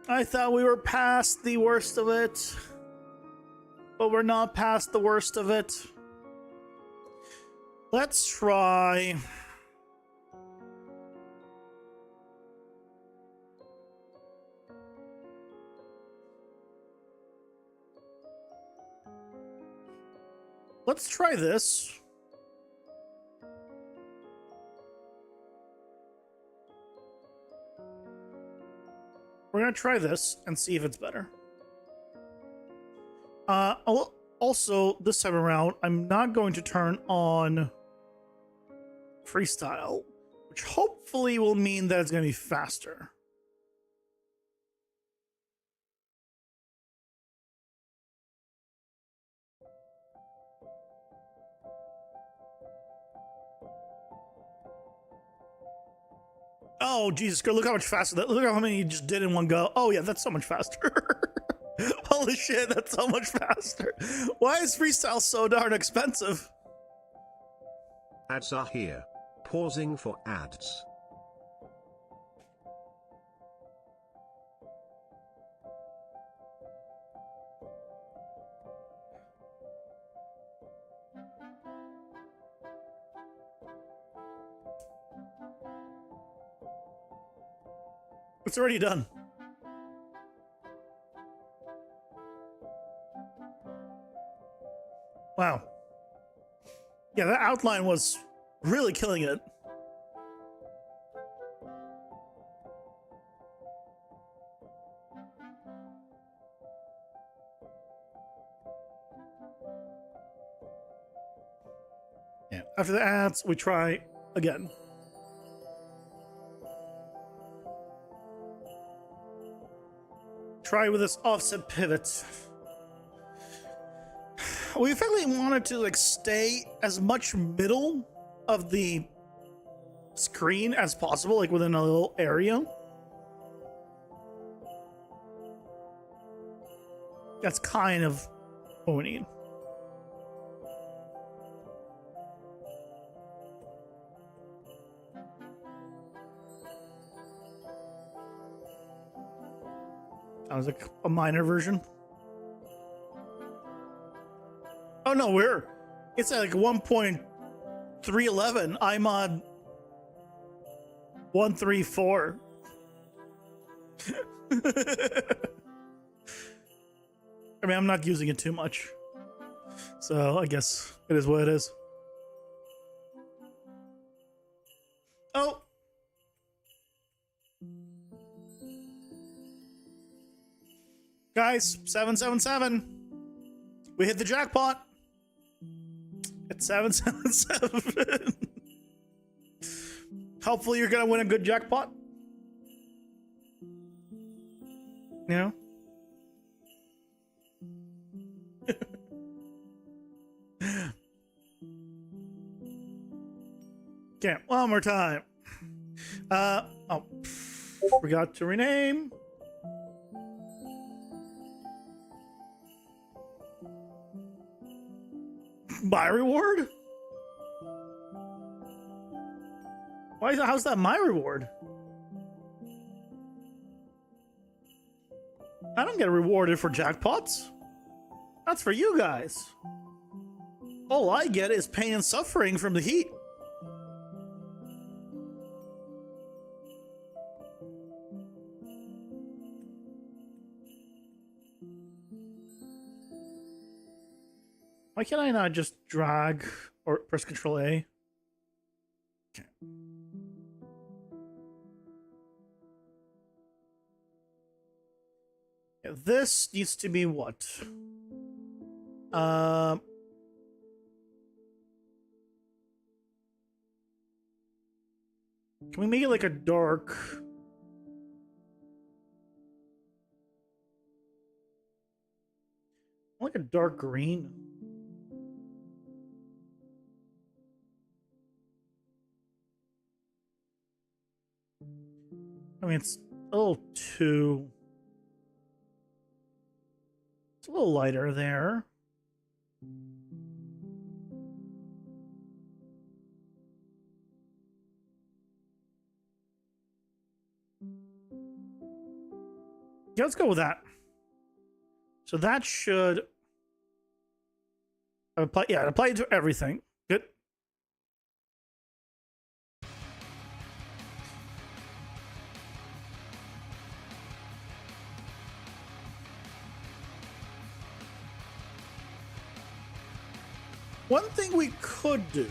I thought we were past the worst of it, but we're not past the worst of it. Let's try. Let's try this. We're gonna try this and see if it's better. Also, this time around, I'm not going to turn on freestyle, which hopefully will mean that it's gonna be faster. Oh, Jesus, look how much faster that. Look how many you just did in one go. Oh, yeah, that's so much faster. Holy shit, that's so much faster. Why is freestyle so darn expensive? Ads are here. Pausing for ads. It's already done. Wow. Yeah, that outline was really killing it. Yeah. After the ads, we try again. Try with this offset pivot. We effectively wanted to like stay as much middle of the screen as possible, like within a little area. That's kind of what we need. That was like a minor version. Oh no, it's at like 1.311. I'm on 134. I mean, I'm not using it too much, so I guess it is what it is. Oh. Guys, 777. We hit the jackpot. It's 777. Hopefully you're gonna win a good jackpot. You know? Okay, one more time. Forgot to rename. Buy reward? How's that my reward? I don't get rewarded for jackpots. That's for you guys. All I get is pain and suffering from the heat. Why can't I not just drag or press Control A? Okay. Yeah, this needs to be what? Can we make it like a dark? Like a dark green. I mean, it's a little too... It's a little lighter there. Yeah, let's go with that. So that should apply. Yeah, apply to everything. Good. One thing we could do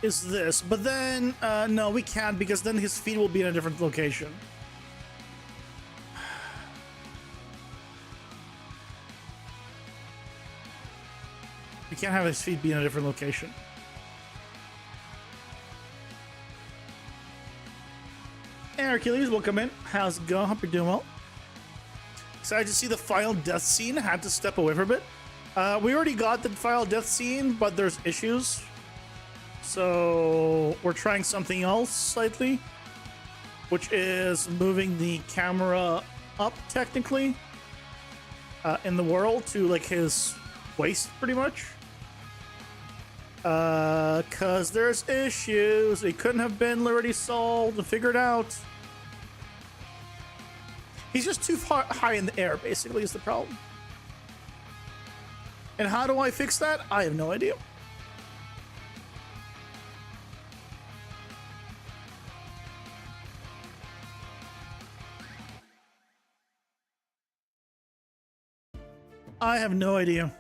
is this, but then no, we can't, because then his feet will be in a different location. We can't have his feet be in a different location. Hey, Hercules, welcome in. How's it going? Hope you're doing well. Excited to see the final death scene. Had to step away for a bit. We already got the final death scene, but there's issues. So we're trying something else slightly, which is moving the camera up technically in the world to like his waist pretty much. Cause there's issues. It couldn't have been already solved and figured out. He's just too far high in the air, basically, is the problem. And how do I fix that? I have no idea. I have no idea.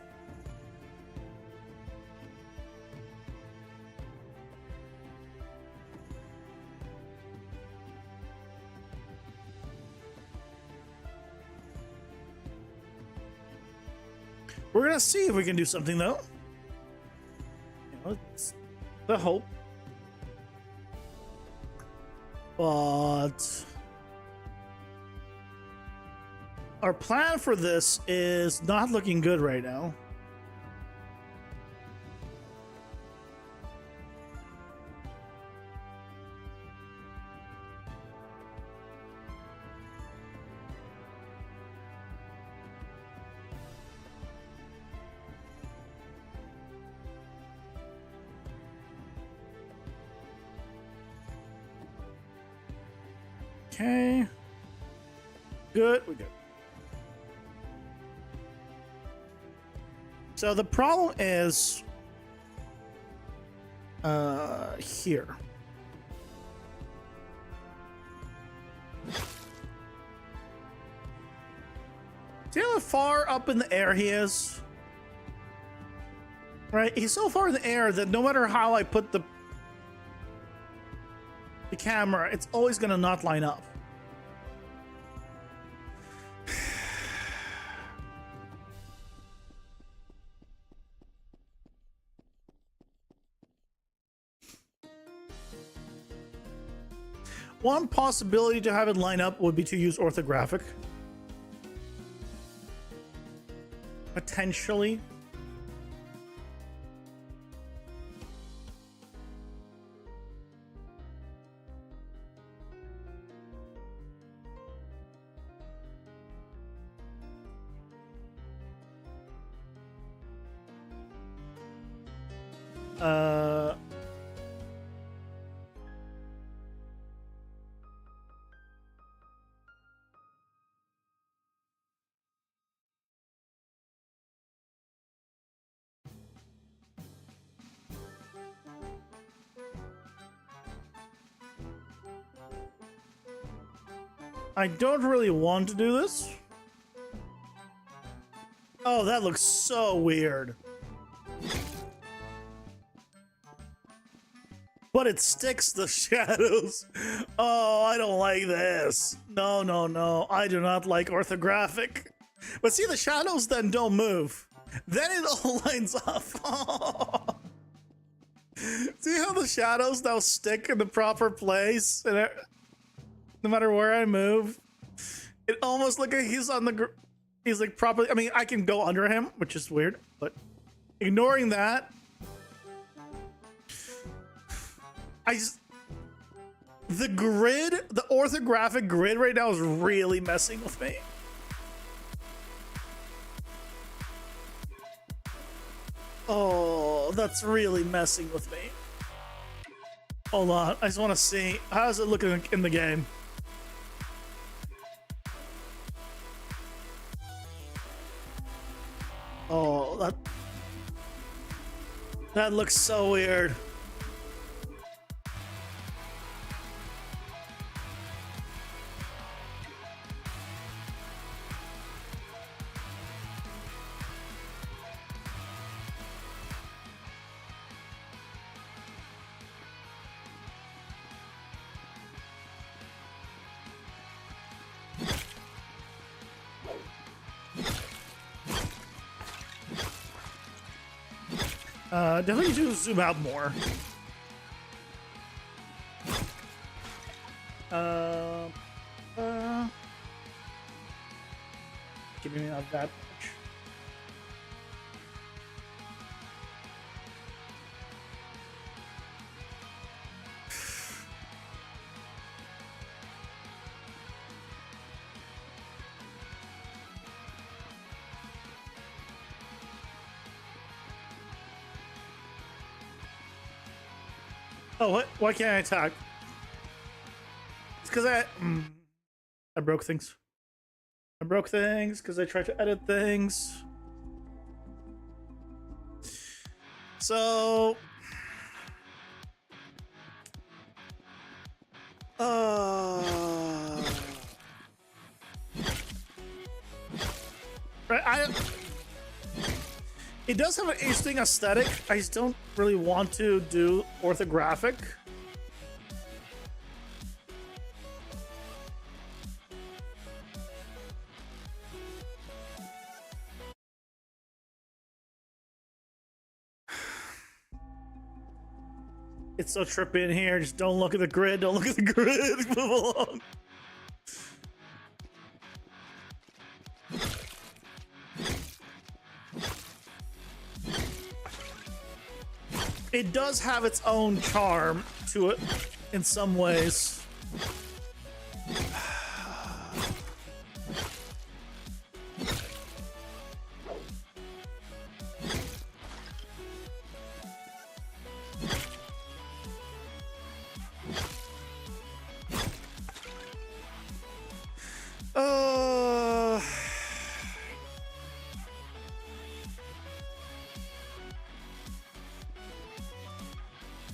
We're gonna see if we can do something, though. You know, it's the hope. But our plan for this is not looking good right now. Okay. Good. We good. So the problem is here. See how far up in the air he is? Right? He's so far in the air that no matter how I put the camera, it's always gonna not line up. One possibility to have it line up would be to use orthographic. Potentially. Uh, I don't really want to do this. Oh, that looks so weird. But it sticks the shadows. Oh, I don't like this. No, no, no. I do not like orthographic. But see, the shadows then don't move. Then it all lines up. See how the shadows now stick in the proper place? And no matter where I move, it almost like he's on the... He's like properly... I mean, I can go under him, which is weird. But ignoring that... The grid, the orthographic grid right now is really messing with me. Oh, that's really messing with me. Hold on, I just want to see, how's it looking in the game? Oh, that looks so weird. Definitely do zoom out more. Give me not that much. Oh, what? Why can't I attack? It's because I broke things. I broke things because I tried to edit things. So... Right, it does have an interesting aesthetic. I just don't really want to do orthographic. It's so trippy in here. Just don't look at the grid. Don't look at the grid. Move along. It does have its own charm to it in some ways.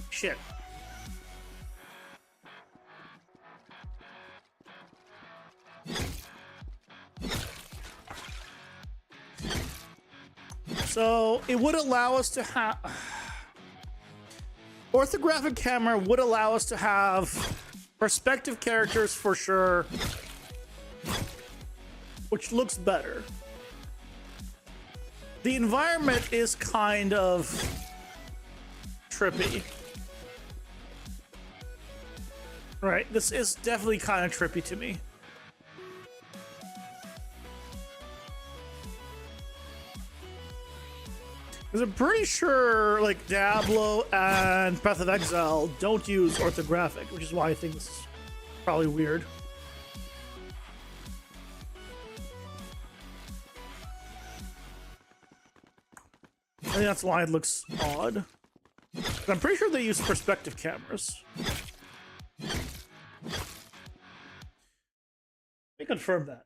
Shit. So it would allow us to have orthographic camera would allow us to have perspective characters for sure, which looks better. The environment is kind of trippy. Right, this is definitely kind of trippy to me. Because I'm pretty sure, like, Diablo and Path of Exile don't use orthographic, which is why I think this is probably weird. I think that's why it looks odd. I'm pretty sure they use perspective cameras. Let me confirm that.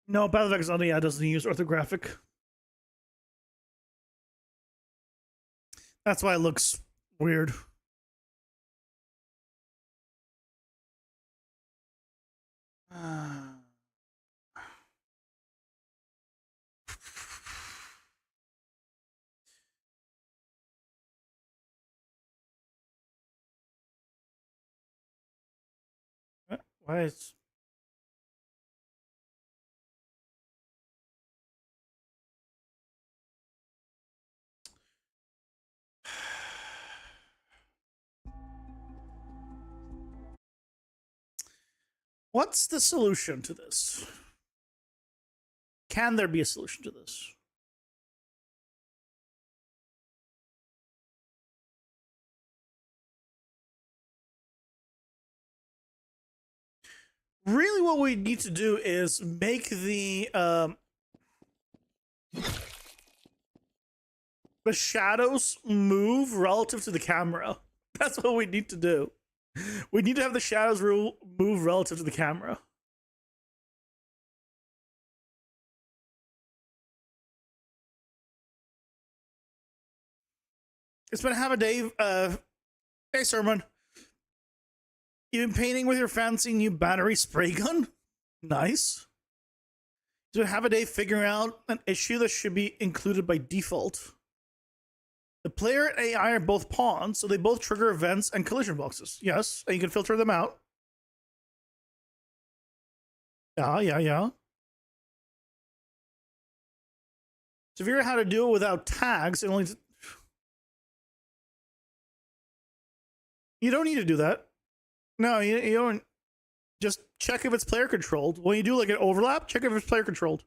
No, Path of Exile doesn't use orthographic. That's why it looks weird. Why is... What's the solution to this? Can there be a solution to this? Really, what we need to do is make the shadows move relative to the camera. That's what we need to do. We need to have the shadows move relative to the camera. It's been half a day. Hey, Sermon. You've been painting with your fancy new battery spray gun? Nice. So have a day figuring out an issue that should be included by default. The player and AI are both pawns, so they both trigger events and collision boxes. Yes, and you can filter them out. Yeah. To figure out how to do it without tags, it only... You don't need to do that. No, you don't. Just check if it's player controlled. When you do like an overlap, check if it's player controlled.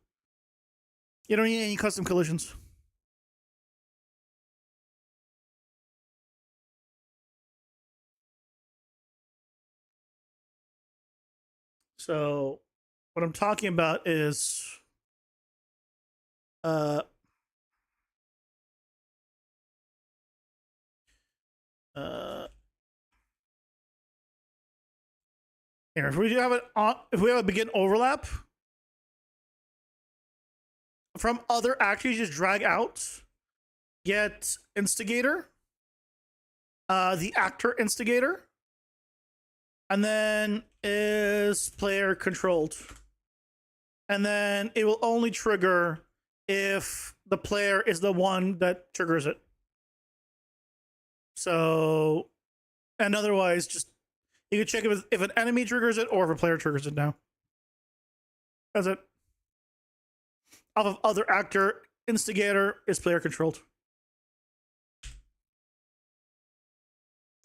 You don't need any custom collisions. So what I'm talking about is here, if we have a begin overlap from other actions, just drag out, get instigator, the actor instigator, and then is player controlled. And then it will only trigger if the player is the one that triggers it. So, and otherwise, just you can check if an enemy triggers it or if a player triggers it now. That's it. Off of other actor, instigator is player controlled.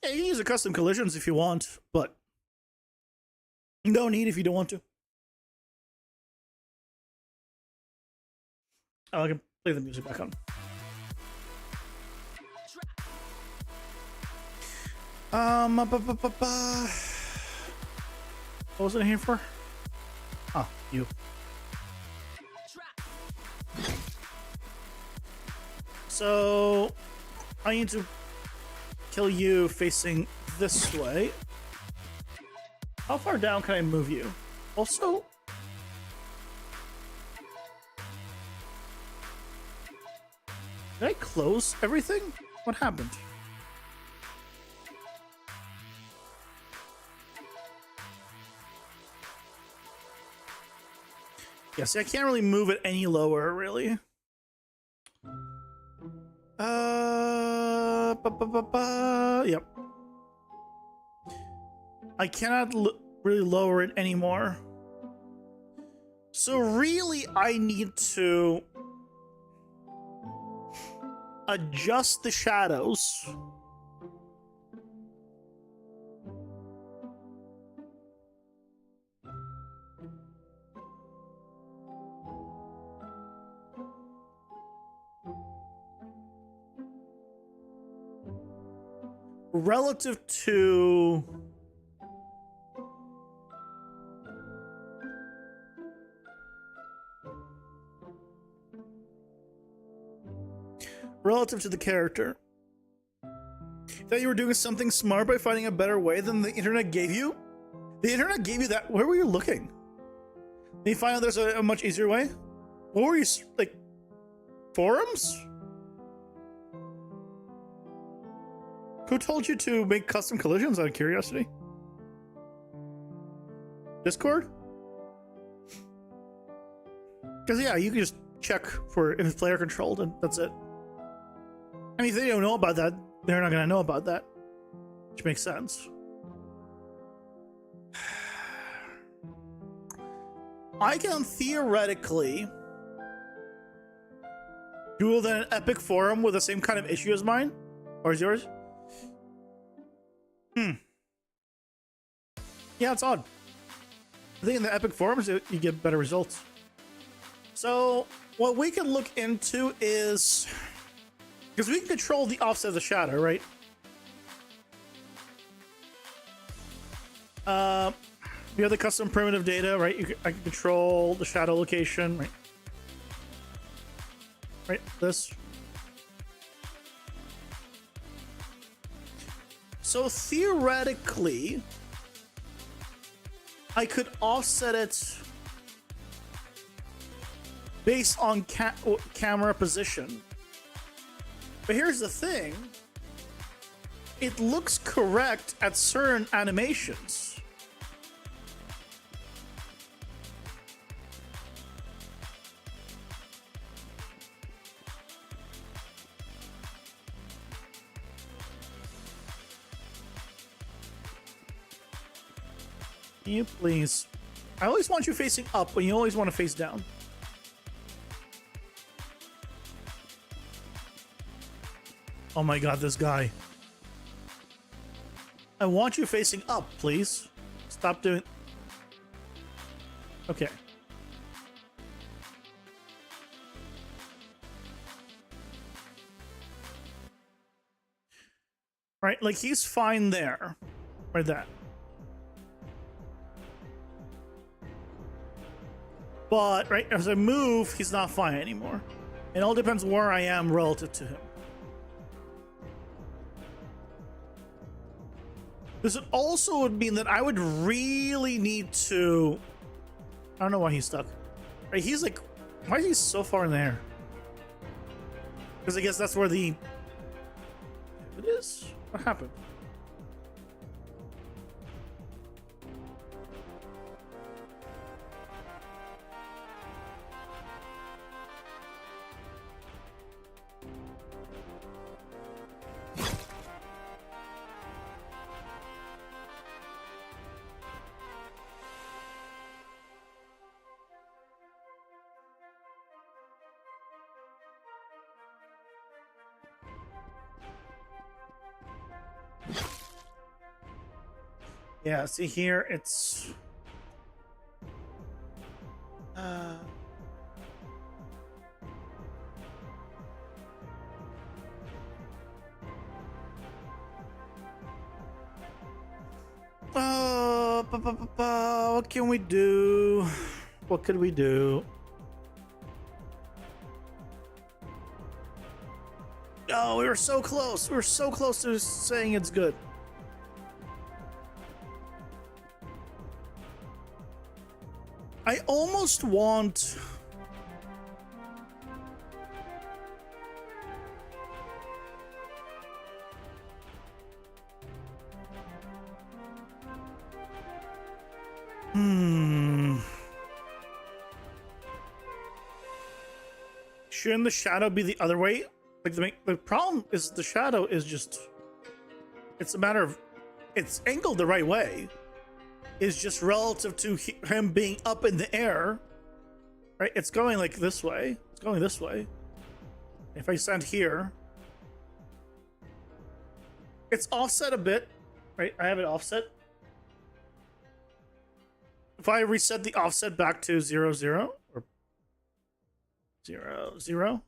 Yeah, you can use the custom collisions if you want, but no need if you don't want to. Oh, I can play the music back on. What was it here for? Oh, you. So I need to kill you facing this way. How far down can I move you? Also, did I close everything? What happened? Yeah, see, I can't really move it any lower, really. Yep. I cannot really lower it anymore. So really, I need to adjust the shadows. Relative to the character. That you were doing something smart by finding a better way than the internet gave you? The internet gave you that? Where were you looking? Did you find out there's a much easier way? What were you, like, forums? Who told you to make custom collisions out of curiosity? Discord? Because yeah, you can just check for if it's player controlled and that's it. I mean, if they don't know about that, they're not gonna know about that. Which makes sense. I can theoretically do an epic forum with the same kind of issue as mine. Or is yours? Yeah, it's odd. I think in the epic forums, you get better results. So what we can look into is, because we can control the offset of the shadow, right? We have the custom primitive data, right? I can control the shadow location, right? Right, this. So theoretically, I could offset it based on camera position. But here's the thing. It looks correct at certain animations. Can you please? I always want you facing up when you always want to face down. Oh my god, this guy. I want you facing up, please. Stop doing... Okay. Right, like he's fine there. Right there. But, right, as I move, he's not fine anymore. It all depends where I am relative to him. This also would mean that I would really need to... I don't know why he's stuck. Right, he's like... Why is he so far in the air? Because I guess that's where the... It is? What happened? Yeah, see here, it's... What can we do? What could we do? Oh, we were so close. We were so close to saying it's good. I almost want... Shouldn't the shadow be the other way? Like the problem is the shadow is just... It's a matter of... It's angled the right way. is just relative to him being up in the air, right? It's going like this way. It's going this way. If I stand here, it's offset a bit, right? I have it offset. If I reset the offset back to 0, 0 or 0, 0,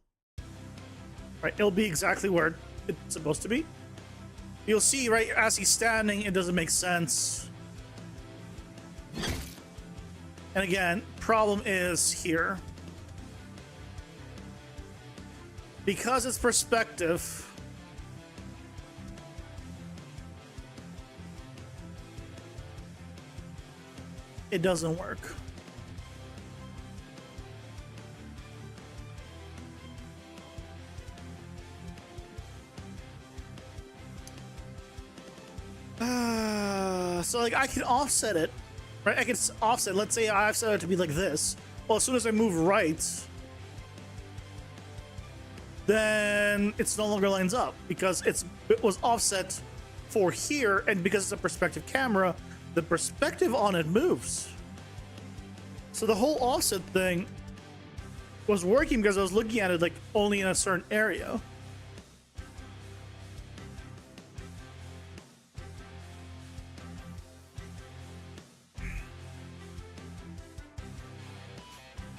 right? It'll be exactly where it's supposed to be. You'll see, right, as he's standing, it doesn't make sense. And again, problem is here. Because it's perspective, it doesn't work. So like I can offset it, right? I can offset, let's say I set it to be like this. Well, as soon as I move right, then it's no longer lines up because it was offset for here, and because it's a perspective camera, the perspective on it moves. So the whole offset thing was working because I was looking at it like only in a certain area.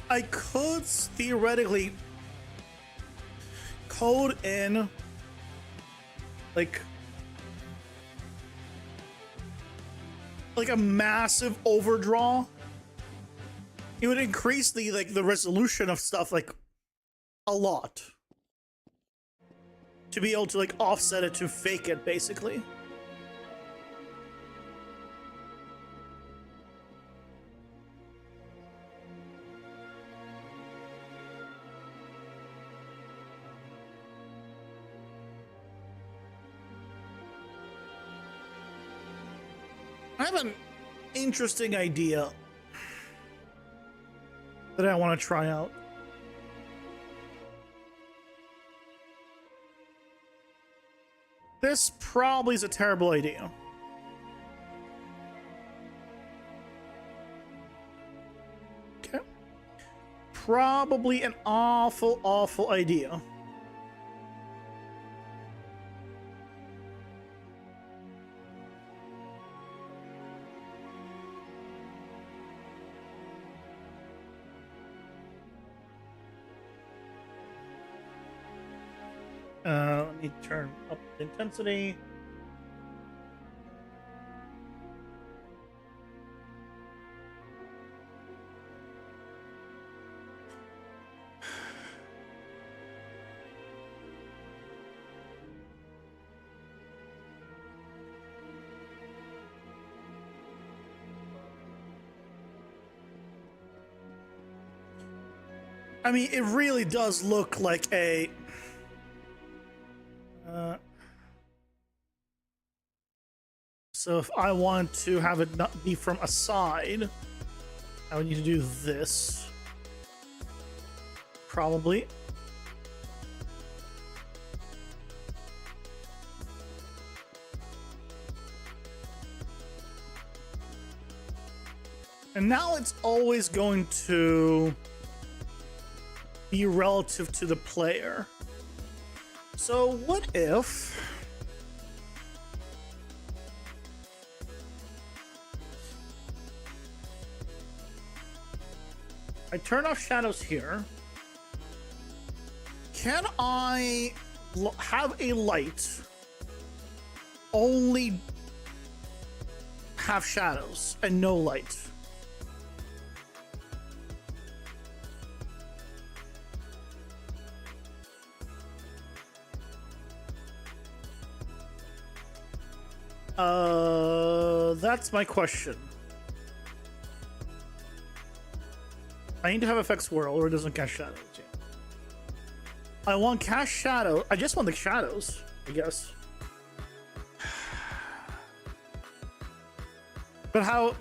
I could theoretically code in like a massive overdraw. It would increase the resolution of stuff like a lot to be able to like offset it to fake it basically. I have an interesting idea that I want to try out. This probably is a terrible idea. Okay. Probably an awful idea. Let me turn up the intensity. I mean, it really does look like a so if I want to have it not be from a side, I would need to do this. Probably. And now it's always going to be relative to the player. So what if I turn off shadows here? Can I have a light only have shadows and no light? That's my question. I need to have effects swirl or it doesn't cast shadows. Yeah. I want cast shadow. I just want the shadows, I guess. But how?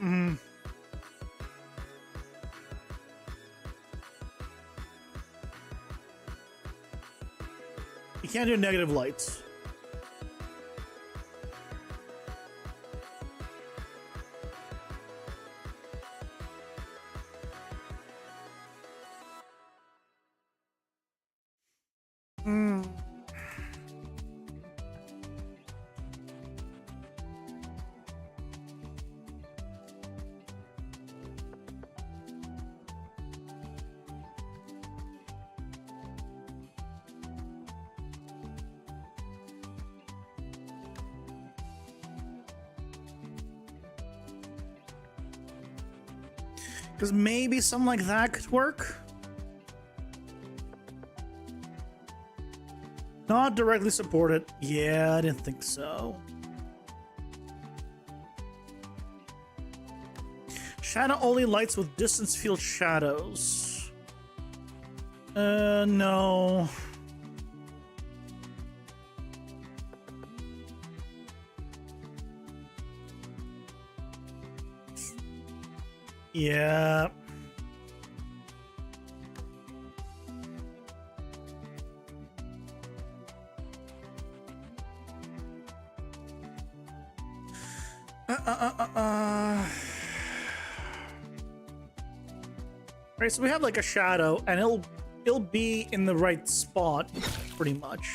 You can't do negative lights. Hmm. Because maybe something like that could work. Not directly supported. Yeah, I didn't think so. Shadow only lights with distance field shadows. No. Yeah. Right, so we have like a shadow, and it'll be in the right spot, pretty much.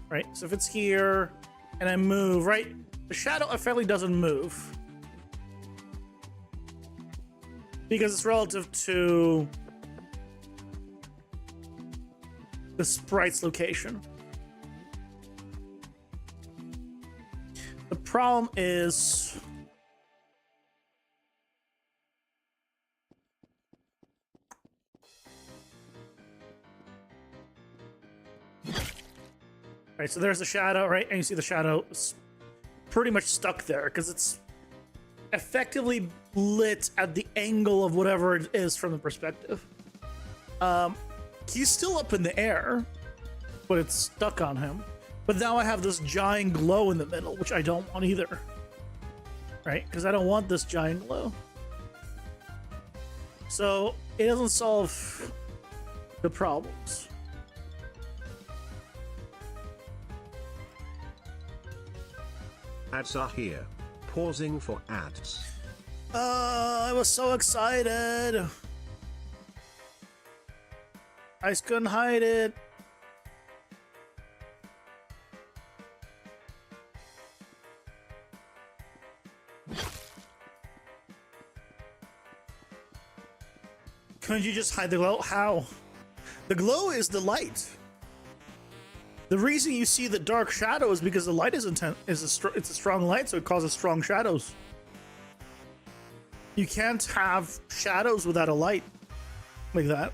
Right, so if it's here, and I move, right, the shadow effectively doesn't move. Because it's relative to the sprite's location. The problem is right, so there's the shadow, right? And you see the shadow is pretty much stuck there because it's effectively lit at the angle of whatever it is from the perspective. He's still up in the air, but it's stuck on him. But now I have this giant glow in the middle, which I don't want either. Right? Because I don't want this giant glow. So it doesn't solve the problems. Ads are here. Pausing for ads. I was so excited. I just couldn't hide it. Couldn't you just hide the glow? How? The glow is the light. The reason you see the dark shadow is because the light is intense. It's a strong light, so it causes strong shadows. You can't have shadows without a light like that.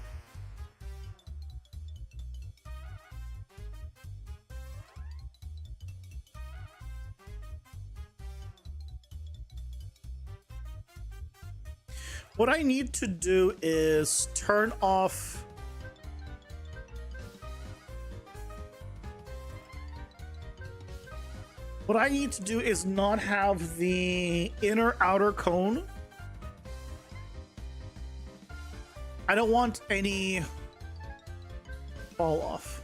What I need to do is turn off what I need to do is not have the inner outer cone. I don't want any fall off.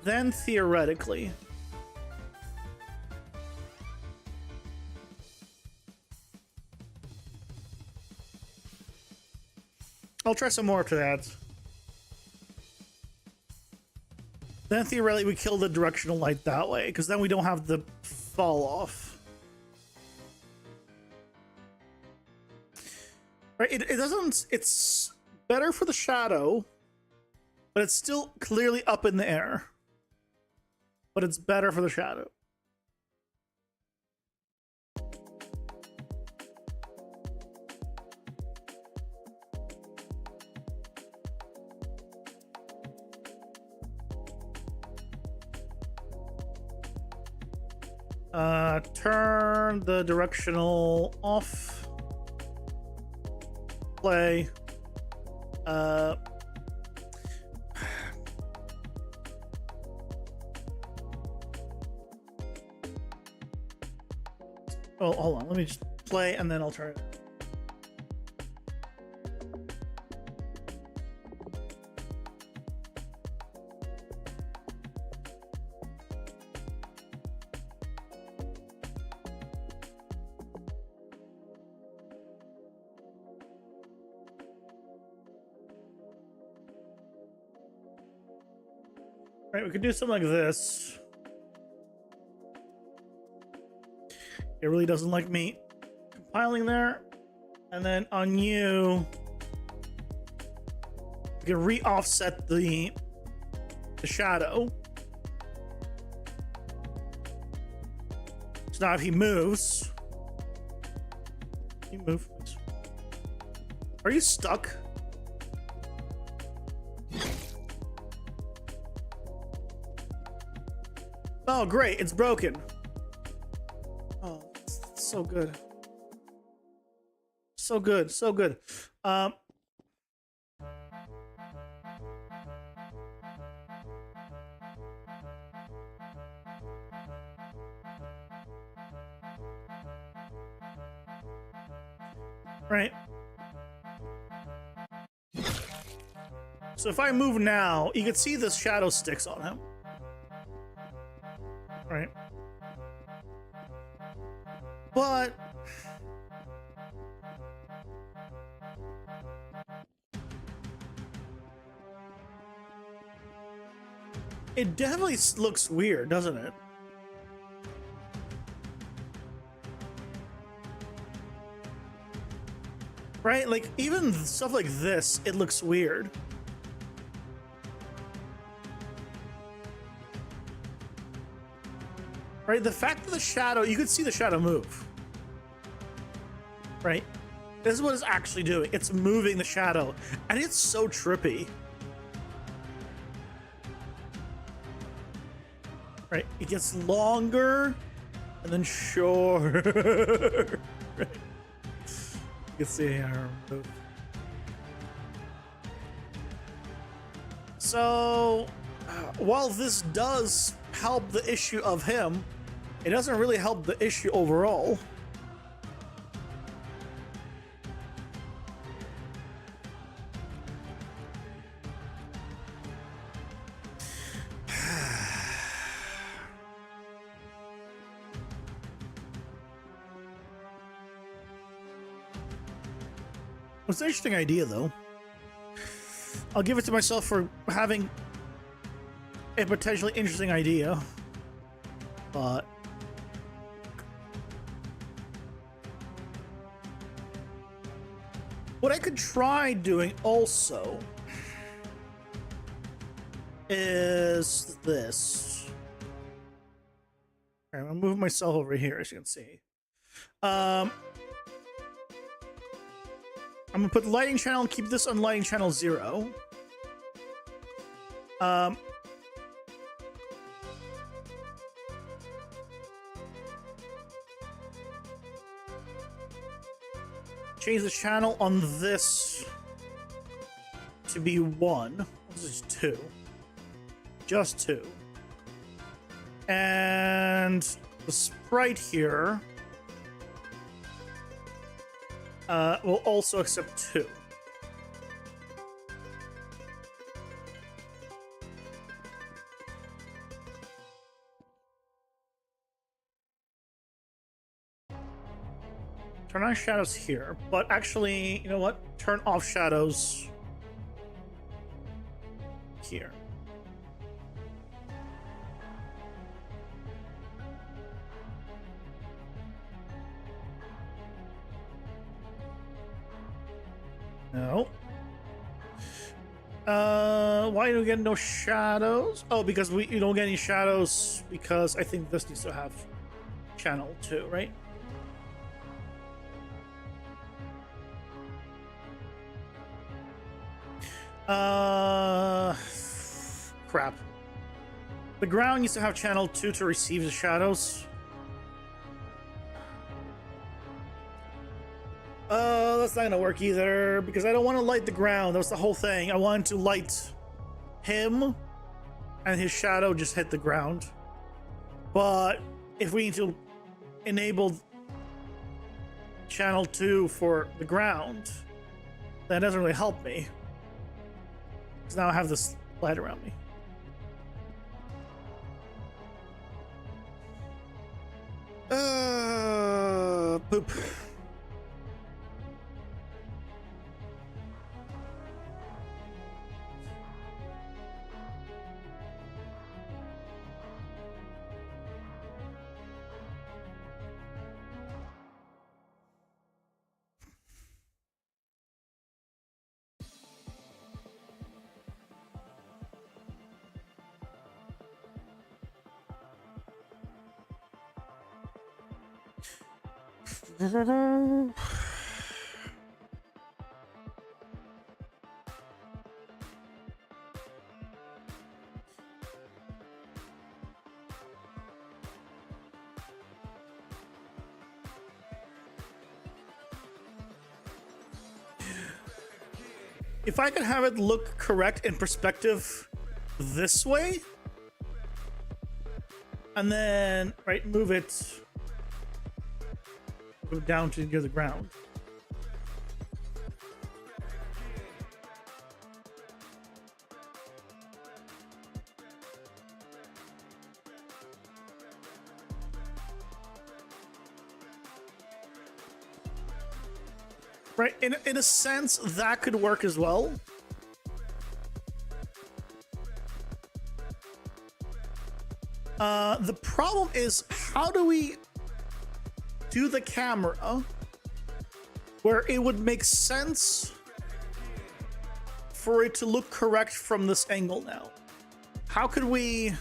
Then theoretically, I'll try some more to that. Then theoretically we kill the directional light that way, because then we don't have the fall off. Right, it doesn't, it's better for the shadow, but it's still clearly up in the air. But it's better for the shadow. Turn the directional off. Play. Oh, hold on. Let me just play and then I'll turn it. Right, we could do something like this. It really doesn't like me compiling there. And then on you, we can re-offset the shadow. So now if he moves, you move. Are you stuck? Oh, great, it's broken. Oh, it's so good. So good, so good. Right. So if I move now, you can see the shadow sticks on him. Right. But it definitely looks weird, doesn't it? Right? Like, even stuff like this, it looks weird. Right? The fact that the shadow, you could see the shadow move. Right? This is what it's actually doing. It's moving the shadow. And it's so trippy. Right? It gets longer and then shorter. Right? You can see here. So, while this does help the issue of him, it doesn't really help the issue overall. It's an interesting idea, though. I'll give it to myself for having a potentially interesting idea. But what I could try doing also is this. All right, I'm moving myself over here, as you can see. I'm gonna put the lighting channel and keep this on lighting channel 0. Change the channel on this to be 1. This is 2. Just 2. And the sprite here will also accept 2. Turn on shadows here, but actually, you know what? Turn off shadows here. No. Why do we get no shadows? Oh, because you don't get any shadows because I think this needs to have channel 2, right? Crap. The ground needs to have channel 2 to receive the shadows. That's not gonna work either because I don't want to light the ground. That was the whole thing. I wanted to light him and his shadow just hit the ground. But if we need to enable channel 2 for the ground, that doesn't really help me. Because now I have this light around me. Poop. If I could have it look correct in perspective this way, and then move it down to near the ground. Right, in a sense, that could work as well. The problem is, how do we do the camera where it would make sense for it to look correct from this angle now? How could we...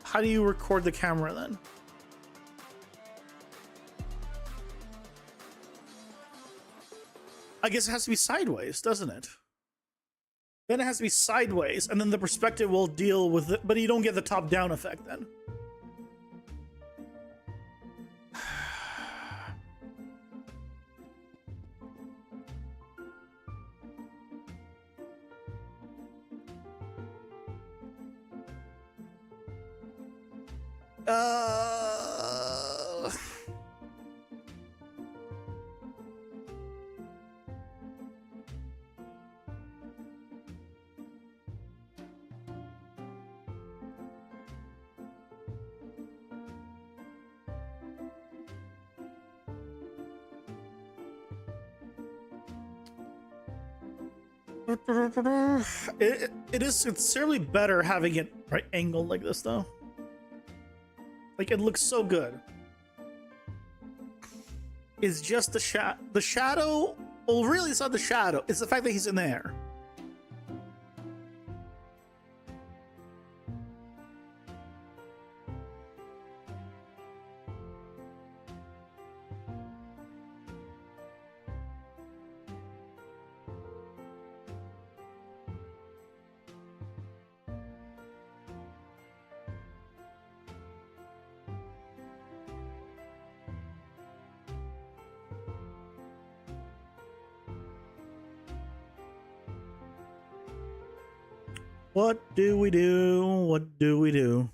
How do you record the camera then? I guess it has to be sideways, doesn't it? Then it has to be sideways, and then the perspective will deal with it, but you don't get the top-down effect then. It's certainly better having it angled like this though. Like, it looks so good. It's just the shadow. Well, really, it's not the shadow. It's the fact that he's in there. What do we do? What do we do?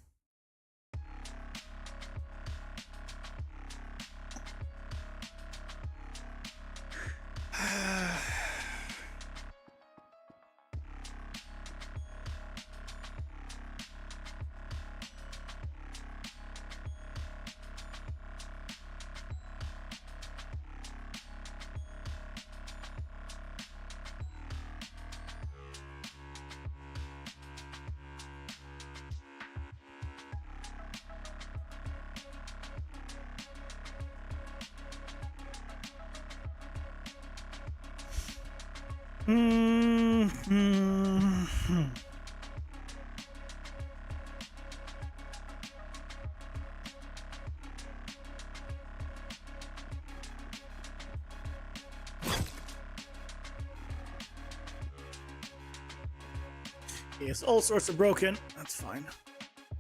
Yes, all sorts of broken. That's fine.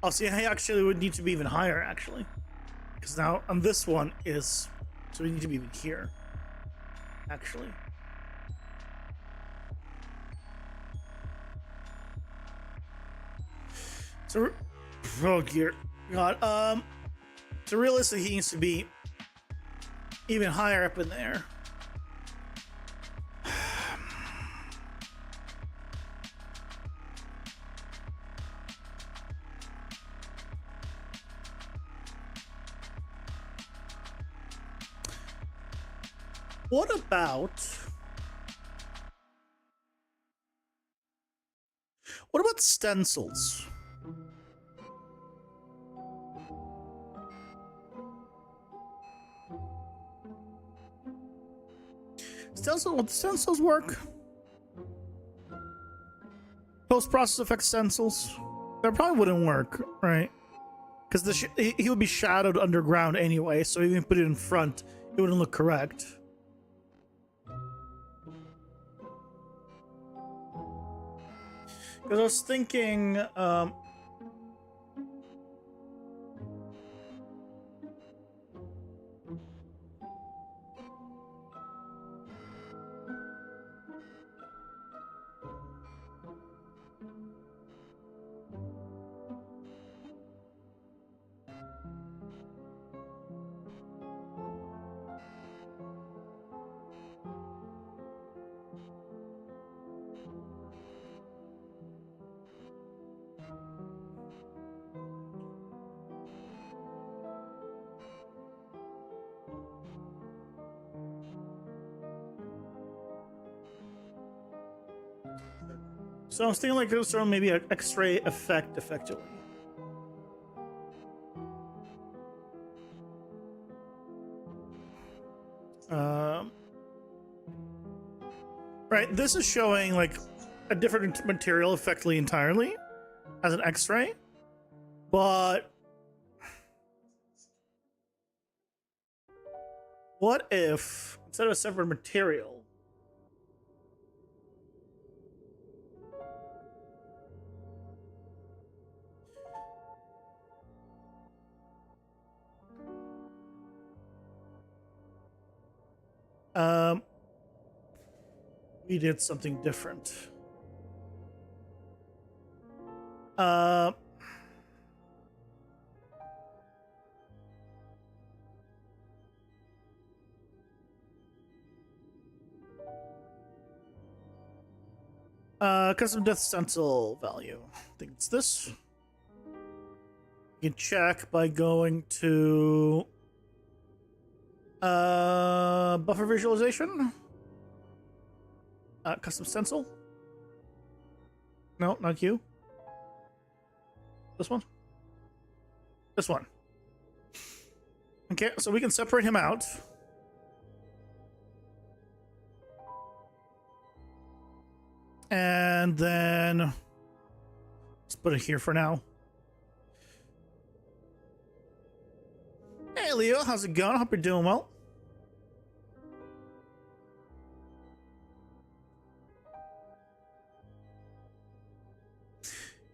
Oh, see, I actually would need to be even higher, actually. Because now on this one is... So we need to be even here. Actually. So... Oh, dear God. So realistically, he needs to be even higher up in there. What about stencils? Would stencils work? Post-process effect stencils? That probably wouldn't work, right? because he would be shadowed underground anyway, so even put it in front, it wouldn't look correct. Because I was thinking, so I was thinking like sort of maybe an X-ray effect, effectively. Right, this is showing like a different material effectively entirely as an X-ray, but what if instead of a separate material, we did something different. Custom death stencil value. I think it's this. You can check by going to buffer visualization. Custom stencil. No, not you. This one. This one. Okay, so we can separate him out. And then let's put it here for now. Hey Leo, how's it going? Hope you're doing well.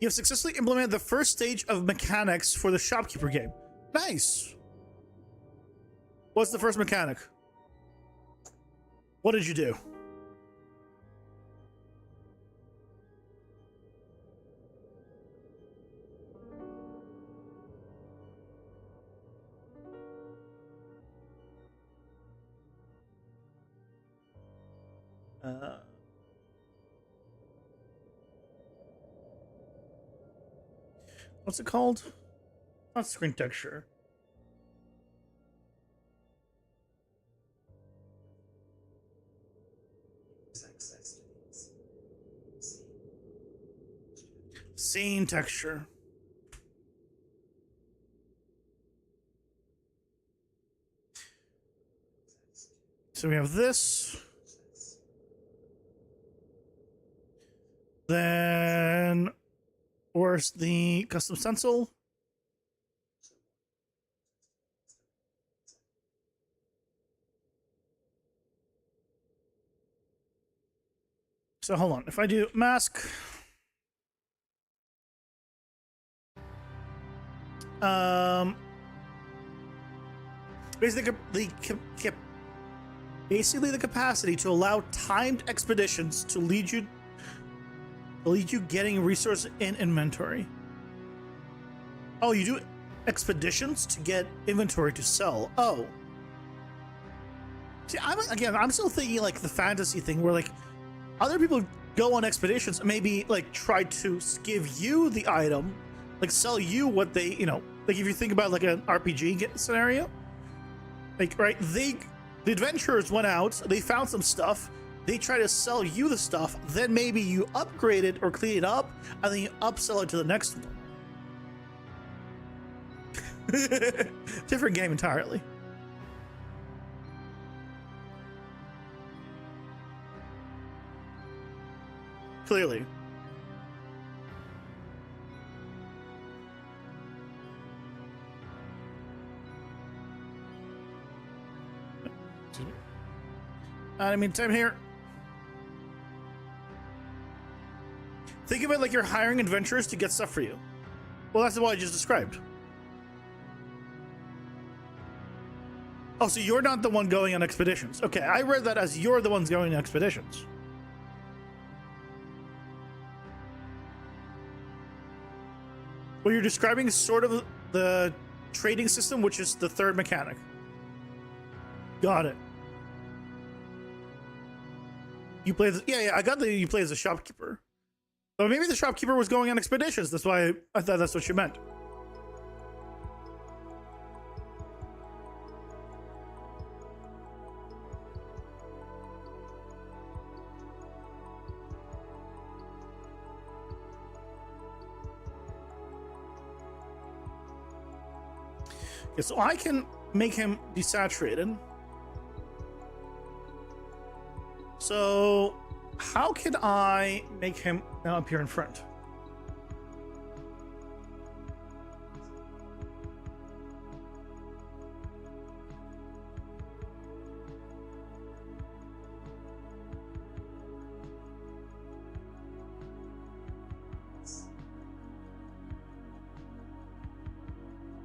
You have successfully implemented the first stage of mechanics for the shopkeeper game. Nice. What's the first mechanic? What did you do? What's it called? Not screen texture. Scene texture. So we have this. Then where's the custom stencil? So hold on. If I do mask, basically the capacity to allow timed expeditions to lead you getting resources in inventory. Oh, you do expeditions to get inventory to sell. Oh. See, I'm still thinking like the fantasy thing where like other people go on expeditions and maybe like try to give you the item, like sell you what they, like if you think about like an RPG scenario, like, right, the adventurers went out, they found some stuff, they try to sell you the stuff, then maybe you upgrade it or clean it up, and then you upsell it to the next one. Different game entirely. Clearly. I mean, time here. Think of it like you're hiring adventurers to get stuff for you. Well, that's what I just described. Oh, so you're not the one going on expeditions. Okay, I read that as you're the ones going on expeditions. Well, you're describing sort of the trading system, which is the third mechanic. Got it. You play the, yeah, I got that you play as a shopkeeper. But maybe the shopkeeper was going on expeditions. That's why I thought that's what you meant. Okay, so I can make him desaturated. So how can I make him now appear in front?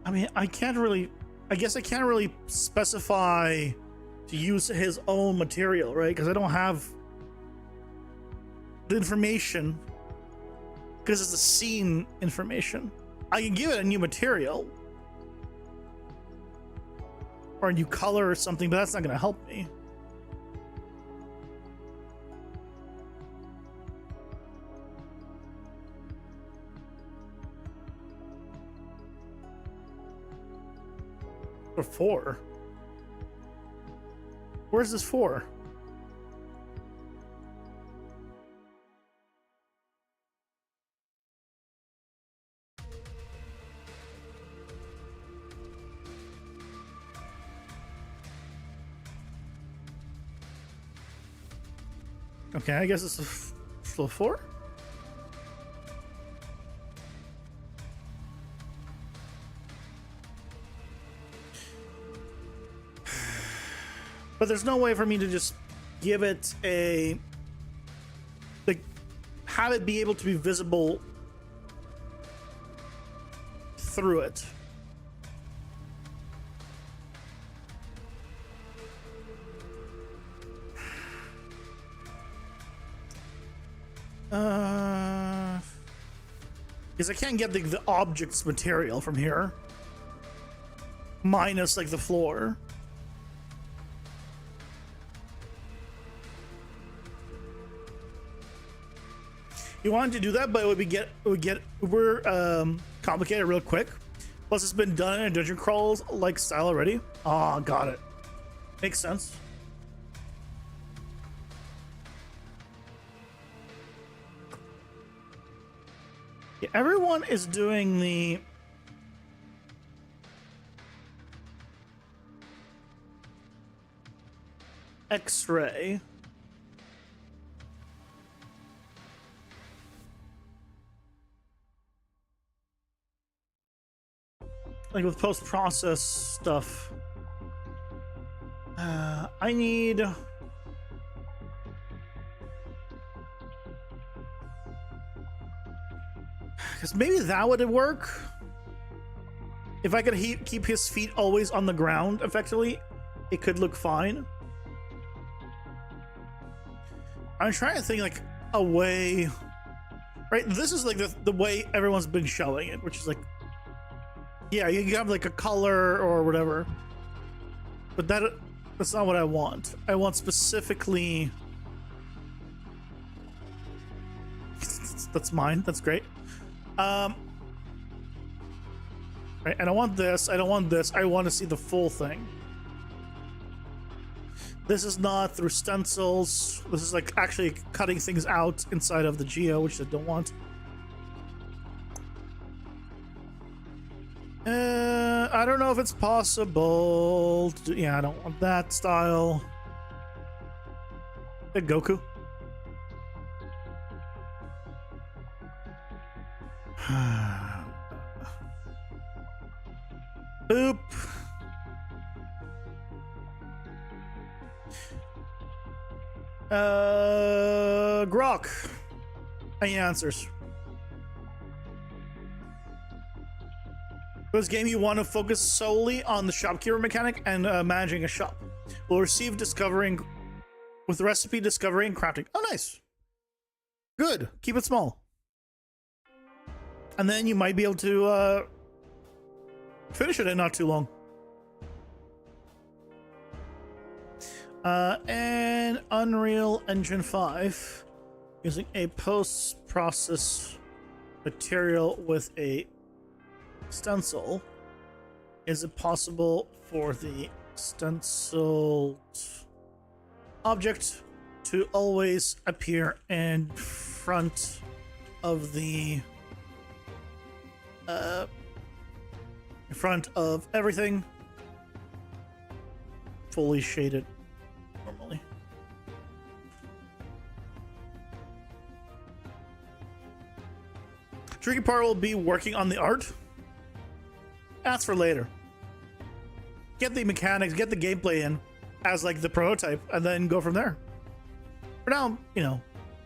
I mean, I guess I can't really specify to use his own material, right? Because I don't have the information, because it's the scene information. I can give it a new material or a new color or something, but that's not going to help me. Or 4? Where's this 4? Okay, I guess it's still 4. But there's no way for me to just give it a, like, have it be able to be visible through it. Because I can't get the object's material from here. Minus, like, the floor. You wanted to do that, but it would get uber complicated real quick. Plus, it's been done in a dungeon crawls like style already. Ah, got it. Makes sense. Yeah, everyone is doing the X-ray. Like with post-process stuff. I need... Because maybe that would work. If I could keep his feet always on the ground, effectively, it could look fine. I'm trying to think, like, a way... Right, this is like the way everyone's been showing it, which is like... Yeah, you have like a color or whatever. But that's not what I want. I want specifically... That's mine, that's great. Right, and I want this, I don't want this, I want to see the full thing. This is not through stencils. This is like actually cutting things out inside of the geo, which I don't want. I don't know if it's possible to do, yeah, I don't want that style. Hey, Goku. Boop. Grok. Any answers? For this game, you want to focus solely on the shopkeeper mechanic and managing a shop. Will receive discovering with recipe discovery and crafting. Oh, nice. Good. Keep it small. And then you might be able to finish it in not too long. And Unreal Engine 5 using a post-process material with a stencil. Is it possible for the stenciled object to always appear in front of the in front of everything, fully shaded normally? Tricky part will be working on the art. Ask for later. Get the mechanics, get the gameplay in as like the prototype, and then go from there. For now, you know,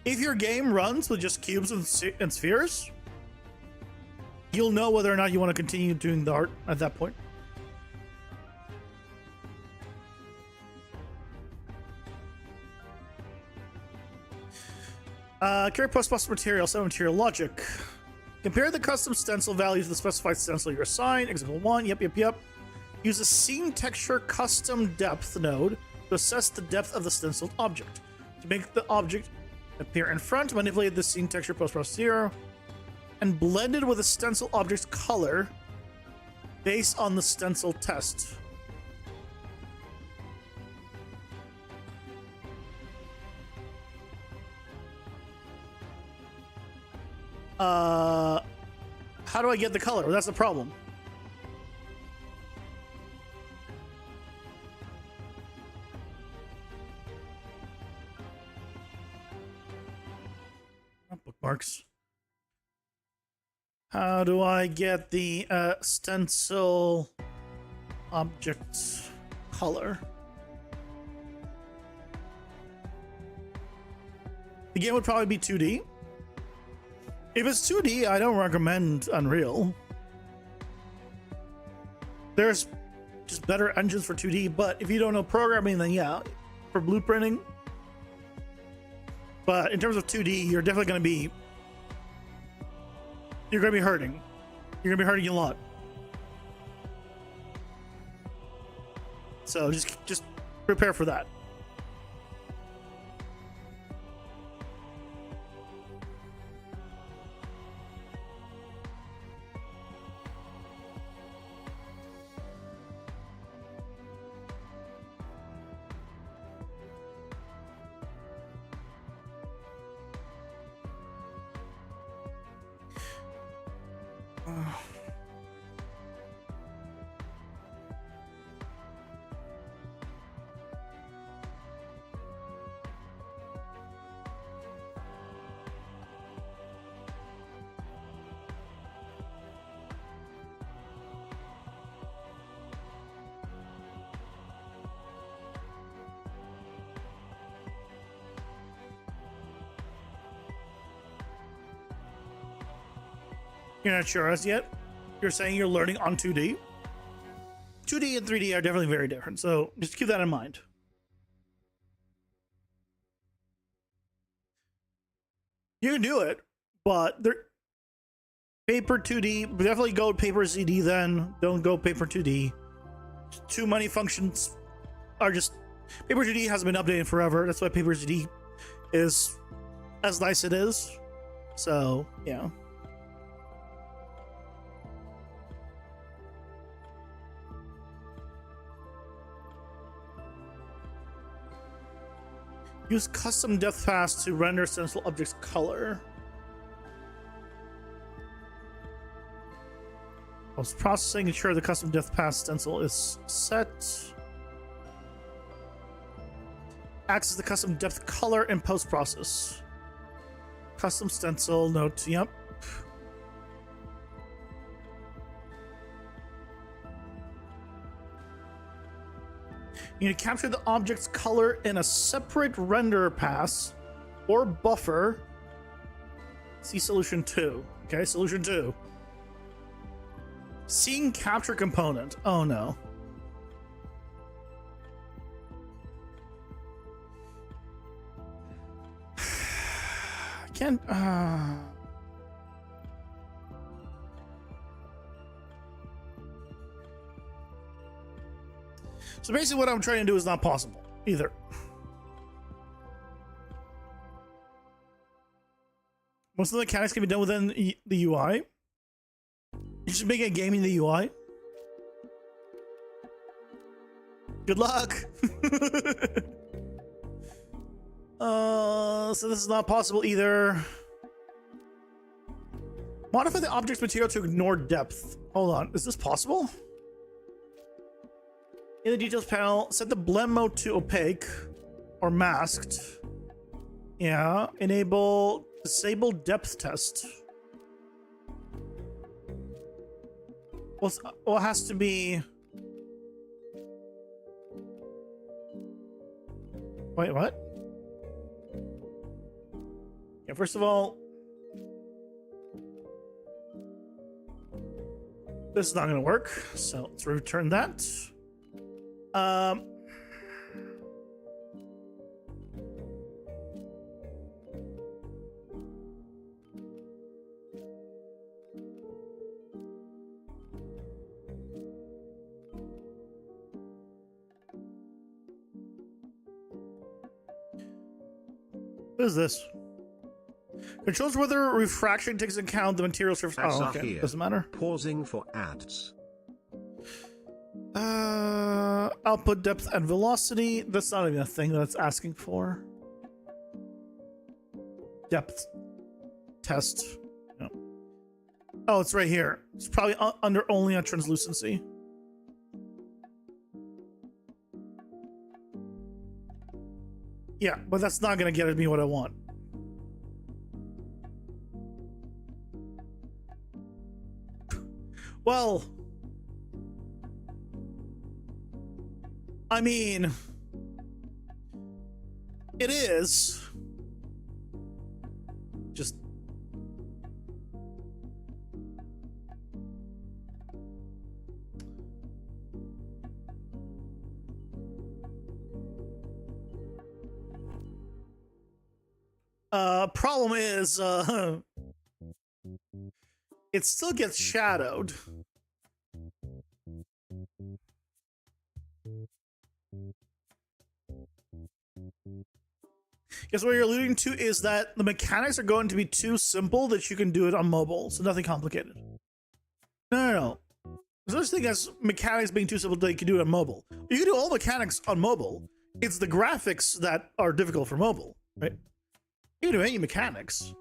if your game runs with just cubes and spheres, you'll know whether or not you want to continue doing the art at that point. Carry post-process material, set material logic. Compare the custom stencil value to the specified stencil you're assigned. Example 1, yep. Use a scene texture custom depth node to assess the depth of the stenciled object. To make the object appear in front, manipulate the scene texture post-process 0 and blend it with the stencil object's color based on the stencil test. How do I get the color? That's the problem. Bookmarks. How do I get the stencil object color? The game would probably be 2D. If it's 2D, I don't recommend Unreal. There's just better engines for 2D, but if you don't know programming, then yeah, for blueprinting. But in terms of 2D, you're definitely going to be... You're going to be hurting. You're going to be hurting a lot. So just prepare for that. You're not sure as yet? You're saying you're learning on 2D? 2D and 3D are definitely very different, so just keep that in mind. You can do it, but paper 2D, definitely go paper ZD then. Don't go paper 2D. Too many functions are just... Paper 2D hasn't been updated forever. That's why paper ZD is as nice as it is. So, yeah. Use custom depth paths to render stencil objects color. Post processing, ensure the custom depth path stencil is set. Access the custom depth color in post process. Custom stencil note, yep. You need to capture the object's color in a separate render pass or buffer. See solution 2. Okay, solution 2. Scene capture component. Oh no. I can't. So basically what I'm trying to do is not possible either. Most of the mechanics can be done within the UI. You should make a game in the UI. Good luck. So this is not possible either. Modify the object's material to ignore depth. Hold on, is this possible? In the details panel, set the blend mode to opaque or masked. Yeah, disable depth test. Well, it has to be. Wait, what? Yeah, first of all, this is not going to work, so let's return that. What is this? Controls whether refraction takes into account the material surface. Oh, okay. Here. Doesn't matter. Pausing for ads. Output depth and velocity. That's not even a thing that's asking for. Depth test. No. Oh, it's right here. It's probably under only on translucency. Yeah, but that's not gonna get me what I want. Well, I mean, it is. Just problem is it still gets shadowed. Guess what you're alluding to is that the mechanics are going to be too simple that you can do it on mobile, so nothing complicated. No. There's such thing as mechanics being too simple that you can do it on mobile. You can do all mechanics on mobile. It's the graphics that are difficult for mobile, right? You can do any mechanics.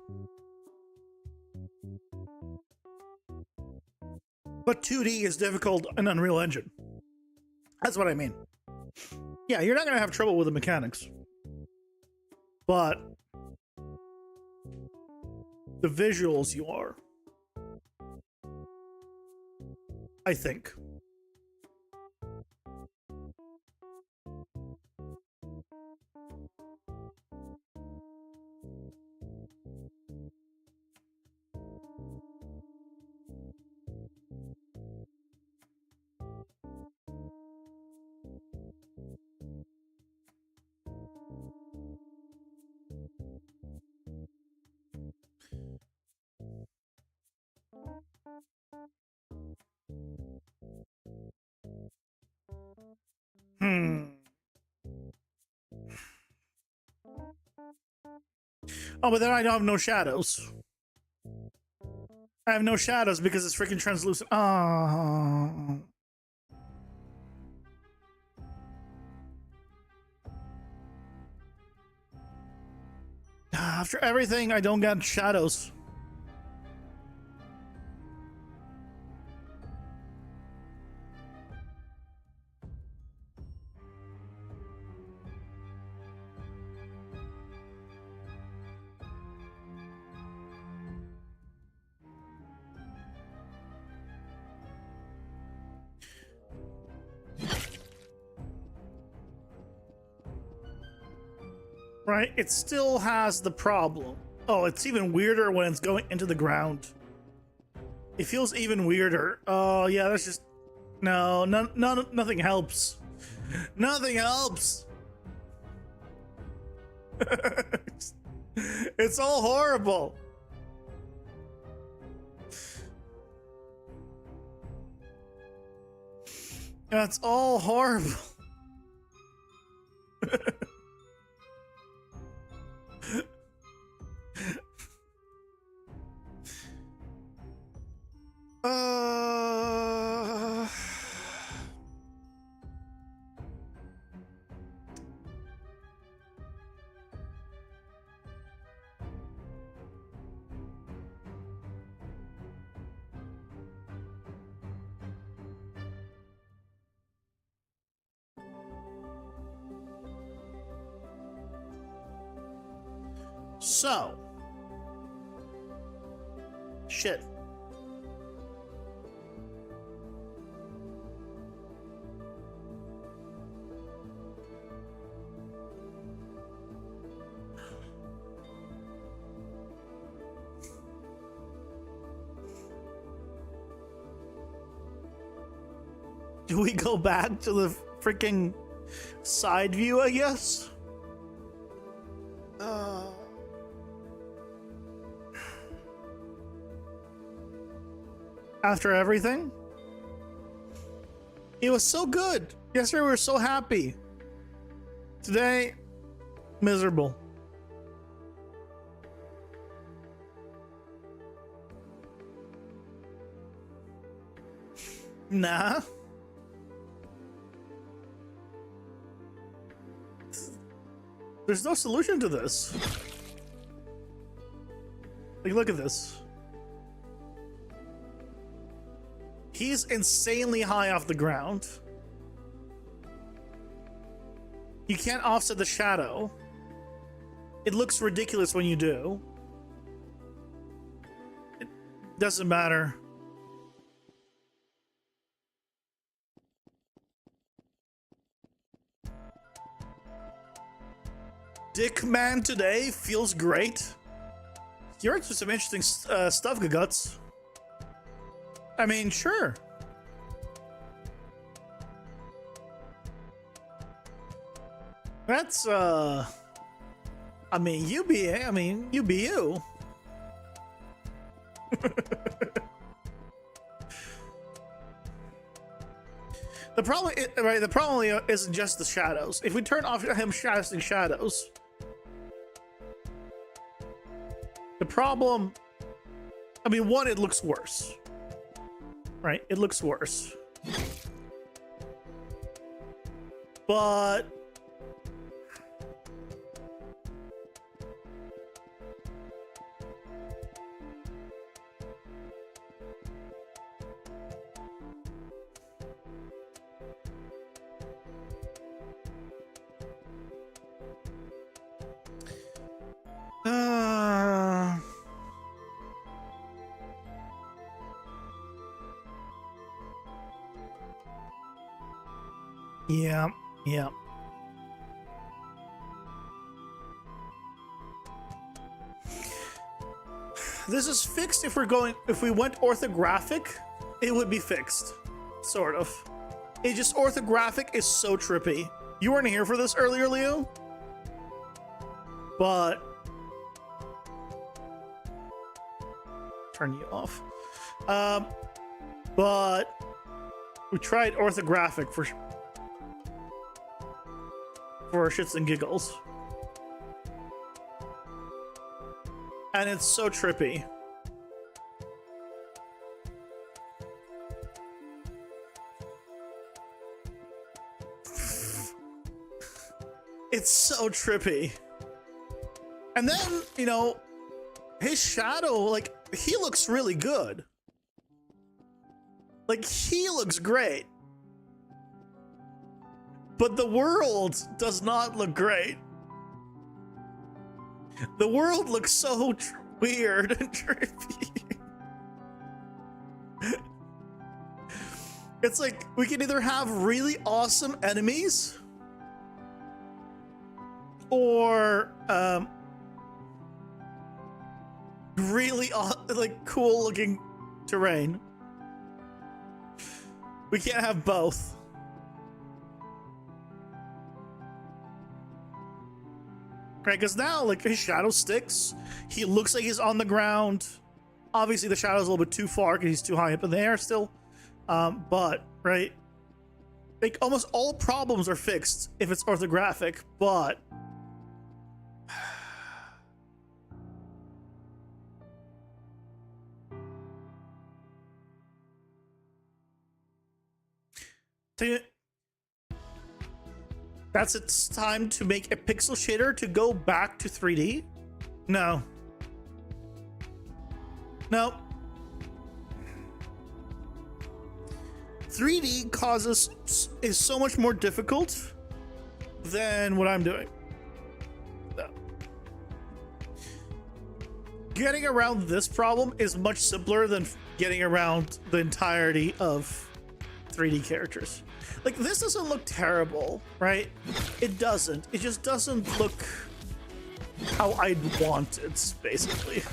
But 2D is difficult in Unreal Engine. That's what I mean. Yeah, you're not going to have trouble with the mechanics. But the visuals you are. I think. Oh, but then I don't have no shadows. I have no shadows because it's freaking translucent. Oh. After everything, I don't get shadows. right? It still has the problem. Oh, it's even weirder when it's going into the ground. It feels even weirder. Oh, yeah, that's just... No, nothing helps. Nothing helps. It's all horrible. That's all horrible. uh... So, shit. Do we go back to the freaking side view, I guess? After everything? It was so good. Yesterday we were so happy. Today, miserable. Nah. There's no solution to this. Like, look at this. He's insanely high off the ground. You can't offset the shadow. It looks ridiculous when you do. It doesn't matter. Dick Man today feels great. You're into some interesting stuff, Guts. I mean, sure. That's, I mean, you be you. The problem, right? The problem isn't just the shadows. If we turn off him casting shadows, the problem, I mean, one, it looks worse. Right, it looks worse. But yeah. This is fixed if we went orthographic, it would be fixed. Sort of. It just, orthographic is so trippy. You weren't here for this earlier, Leo? But turn you off. But we tried orthographic for shits and giggles. And it's so trippy. It's so trippy. And then, you know, his shadow, like, he looks really good. Like, he looks great. But the world does not look great. The world looks so weird and trippy. It's like, we can either have really awesome enemies, or really like cool looking terrain. We can't have both. Right, because now like his shadow sticks. He looks like he's on the ground. Obviously the shadow's a little bit too far because he's too high up in the air still. But right, like almost all problems are fixed if it's orthographic, but that's it's time to make a pixel shader to go back to 3D? No. No. 3D is so much more difficult than what I'm doing. No. Getting around this problem is much simpler than getting around the entirety of 3D characters. Like, this doesn't look terrible, right? It doesn't. It just doesn't look how I'd want it, basically.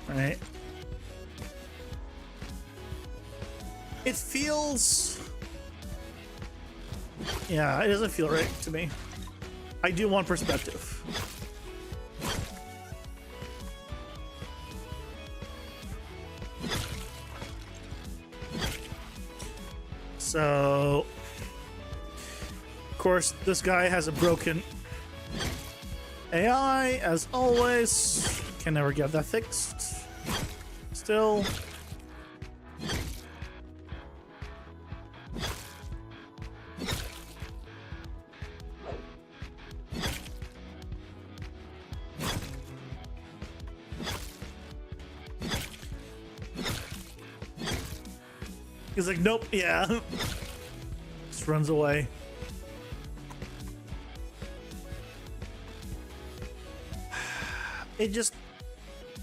Right? It feels... yeah, it doesn't feel right to me. I do want perspective. So, of course, this guy has a broken AI, as always. Can never get that fixed. Still. He's like, nope, yeah. Just runs away. It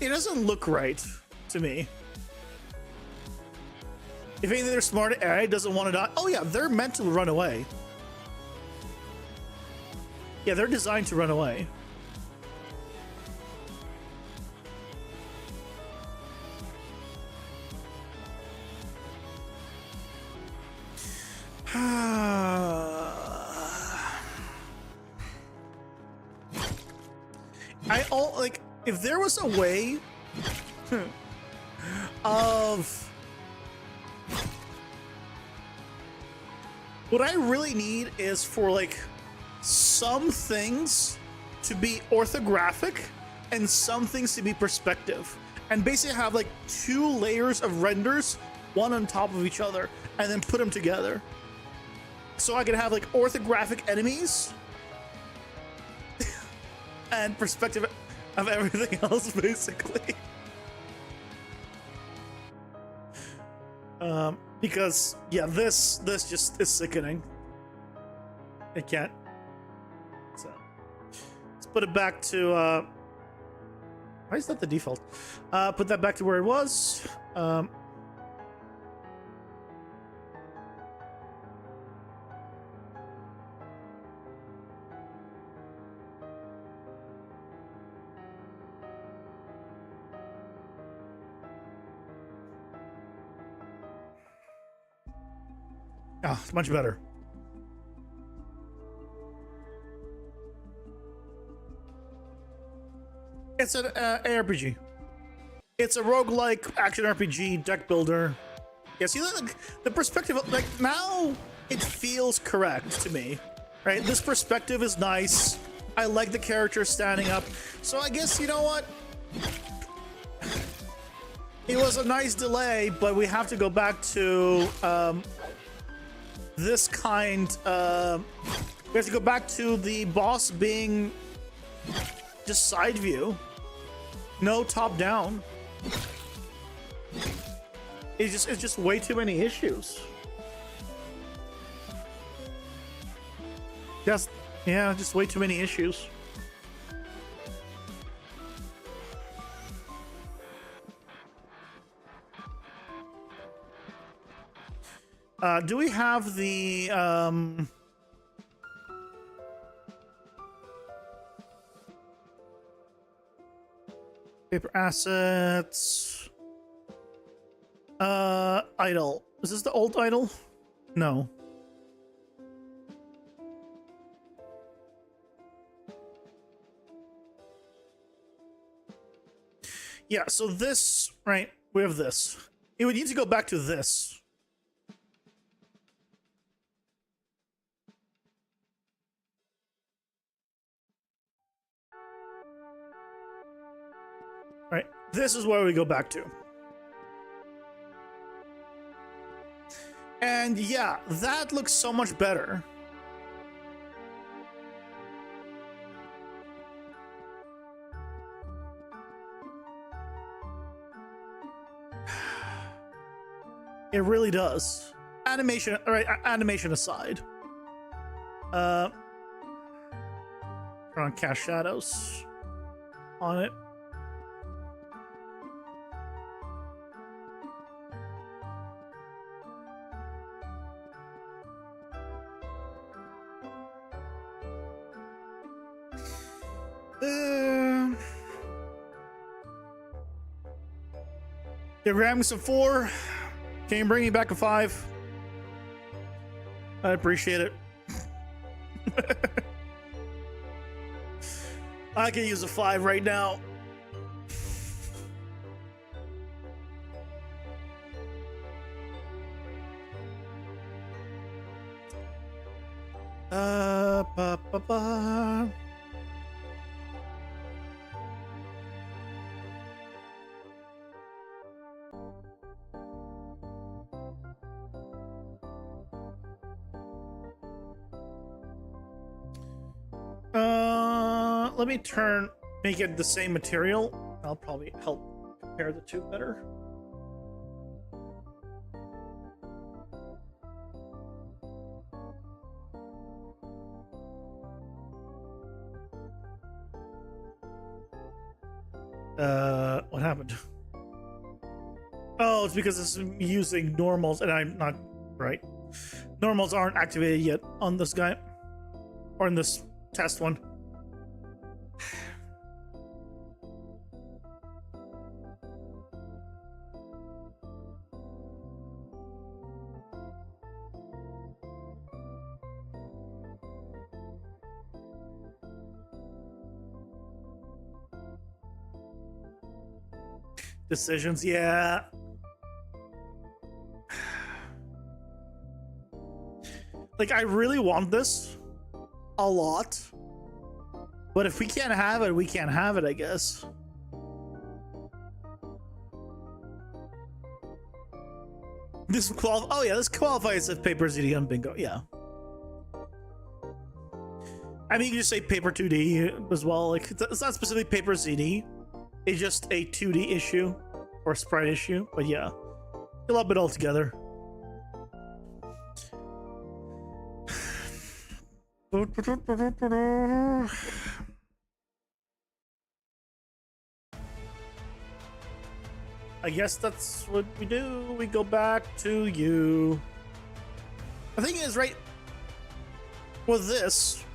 doesn't look right to me. If anything, their smart AI doesn't want to die. Oh yeah, they're meant to run away. Yeah, they're designed to run away. If there was a way of what I really need is for like some things to be orthographic and some things to be perspective, and basically have like 2 layers of renders, one on top of each other, and then put them together. So I could have like orthographic enemies and perspective of everything else, basically. Because yeah, this just is sickening. I can't. So let's put it back to why is that the default? Put that back to where it was. Oh, it's much better. It's an ARPG. It's a roguelike action RPG deck builder. Yeah, see, the perspective, like, now it feels correct to me, right? This perspective is nice. I like the character standing up. So I guess, you know what? It was a nice delay, but we have to go back to this kind. We have to go back to the boss being just side view, no top down. It's just way too many issues. Just way too many issues. Do we have the Paper assets. Idle. Is this the old idle? No. Yeah, so this, right? We have this. It would need to go back to this. Right, this is where we go back to. And yeah, that looks so much better. It really does. Animation, all right, animation aside. Turn on cast shadows on it. They're grabbing some 4. Can you bring me back a 5? I appreciate it. I can use a 5 right now. Ba, ba, ba. Let me make it the same material. I'll probably help compare the two better. What happened? Oh, it's because it's using normals and I'm not right. Normals aren't activated yet on this guy. Or in this test one. Decisions, yeah. Like, I really want this a lot, but if we can't have it, we can't have it, I guess. This oh yeah, this qualifies as paper ZD on bingo, yeah. I mean, you can just say paper 2D as well. Like, it's not specifically paper ZD. It's just a 2D issue or sprite issue, but yeah, a little bit all together. I guess that's what we do. We go back to you. The thing is, right, with this,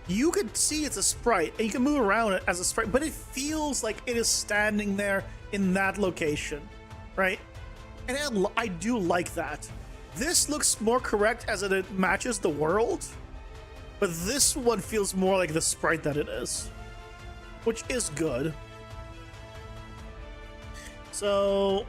you could see it's a sprite and you can move around it as a sprite, but it feels like it is standing there in that location, right? And I do like that. This looks more correct as it matches the world, but this one feels more like the sprite that it is, which is good. So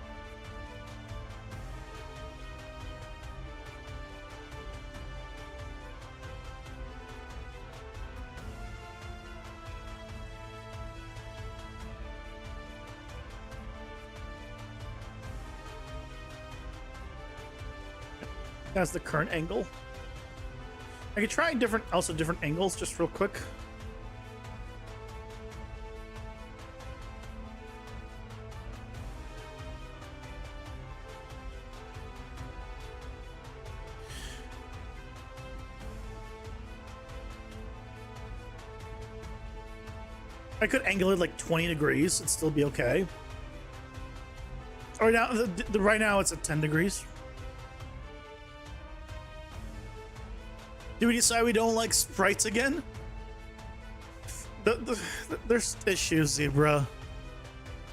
that's the current angle. I could try different angles just real quick. I could angle it like 20 degrees and still be okay. Right now, right now it's at 10 degrees. Do we decide we don't like sprites again? There's issues, Zebra.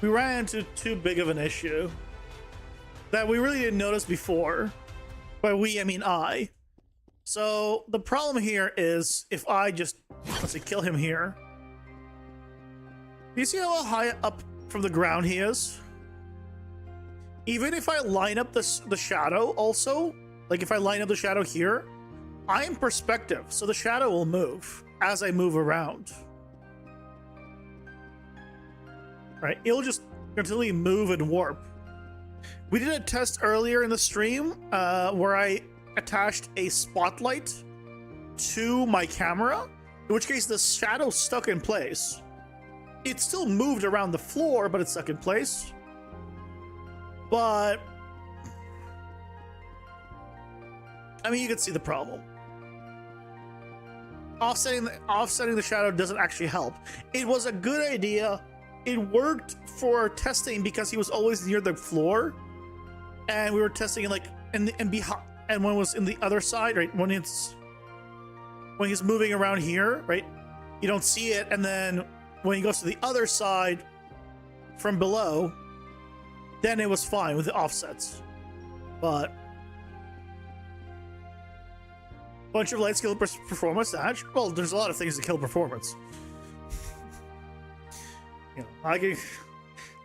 we ran into too big of an issue that we really didn't notice before. By we, I mean I. So the problem here is if I just, let's say, kill him here. Do you see how high up from the ground he is? Even if I line up the shadow also, like if I line up the shadow here, I am perspective, so the shadow will move as I move around. Right, it'll just continually move and warp. We did a test earlier in the stream where I attached a spotlight to my camera, in which case the shadow stuck in place. It still moved around the floor, but it's stuck in place. But I mean, you can see the problem. Offsetting the shadow doesn't actually help. It was a good idea. It worked for testing because he was always near the floor, and we were testing like and behind, and when it was in the other side, right? When he's moving around here, right? You don't see it, and then when he goes to the other side from below, then it was fine with the offsets. But bunch of lights kill performance. Well, there's a lot of things that kill performance. You know, I can,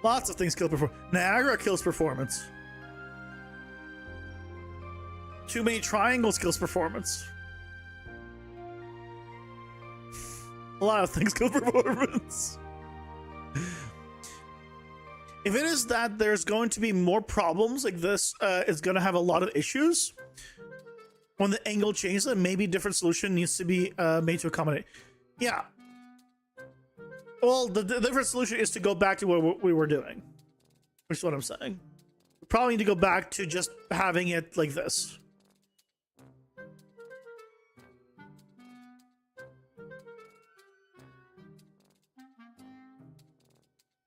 lots of things kill performance. Niagara kills performance. Too many triangles kills performance. A lot of things kill performance. If it is that there's going to be more problems like this, is going to have a lot of issues. When the angle changes, then maybe different solution needs to be made to accommodate. Yeah. Well, the different solution is to go back to what we were doing, which is what I'm saying. We probably need to go back to just having it like this.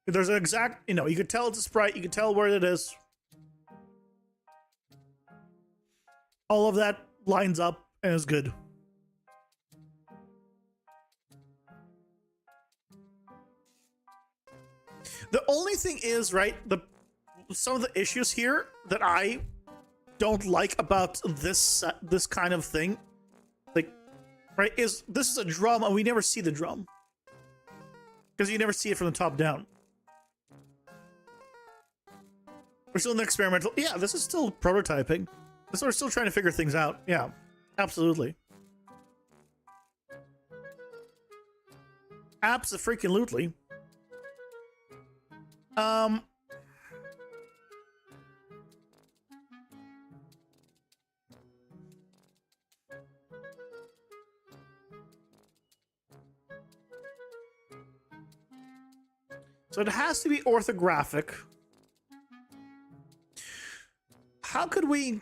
There's an exact, you know, you could tell it's a sprite, you can tell where it is. All of that lines up and is good. The only thing is, right, some of the issues here that I don't like about this kind of thing, like, right, is this is a drum and we never see the drum because you never see it from the top down. We're still in the experimental. Yeah, this is still prototyping. We're still trying to figure things out. Yeah, absolutely. Abso-freaking-lutely. So it has to be orthographic. How could we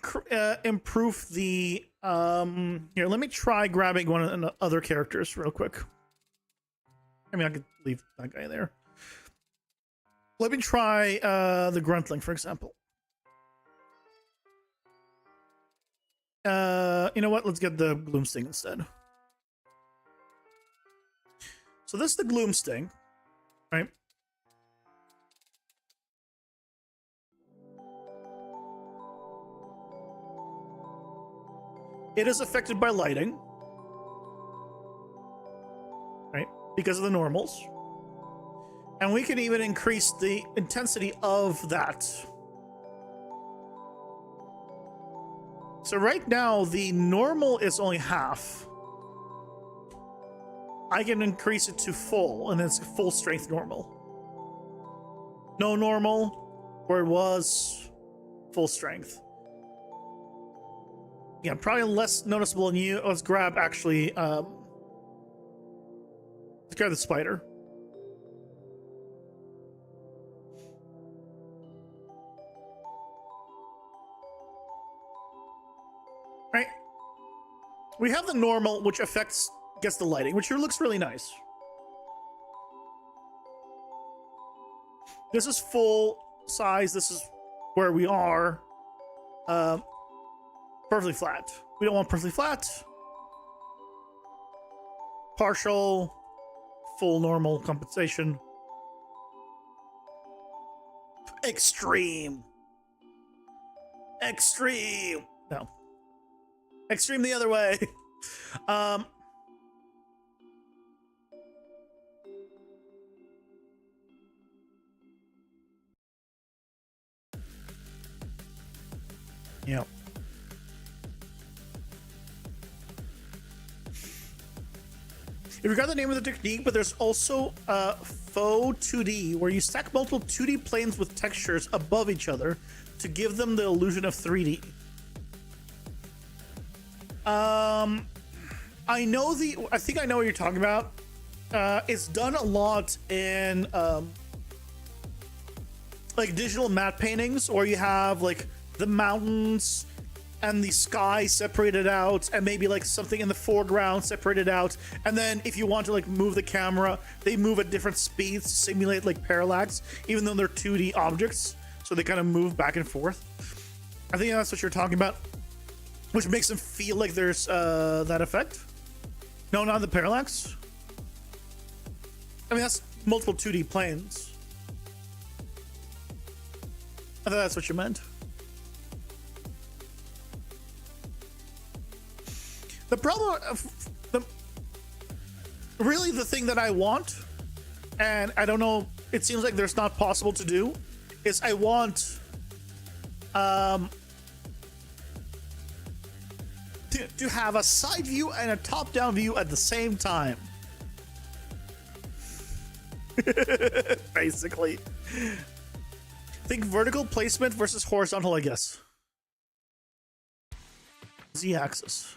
improve the here, let me try grabbing one of the other characters real quick. I mean, I could leave that guy there. Let me try the Gruntling, for example. You know what? Let's get the Gloomsting instead. So this is the Gloomsting, right? It is affected by lighting, right? Because of the normals. And we can even increase the intensity of that. So right now, the normal is only half. I can increase it to full, and it's full strength normal. No normal, where it was full strength. Yeah, probably less noticeable in you. Let's grab, actually, let's grab the spider. Right? We have the normal, which gets the lighting, which here looks really nice. This is full size. This is where we are. Perfectly flat. We don't want perfectly flat. Partial, full normal compensation. Extreme. Extreme. No. Extreme the other way. Yeah. You forgot the name of the technique, but there's also faux 2D, where you stack multiple 2D planes with textures above each other to give them the illusion of 3D. I think I know what you're talking about. It's done a lot in like digital matte paintings, where you have like the mountains and the sky separated out, and maybe like something in the foreground separated out, and then if you want to like move the camera, they move at different speeds to simulate like parallax, even though they're 2D objects, so they kind of move back and forth. I think that's what you're talking about, which makes them feel like there's that effect. No, not the parallax. I mean, that's multiple 2D planes. I thought that's what you meant. The problem, really the thing that I want, and I don't know, it seems like there's not possible to do, is I want to have a side view and a top-down view at the same time. Basically. Think vertical placement versus horizontal, I guess. Z-axis.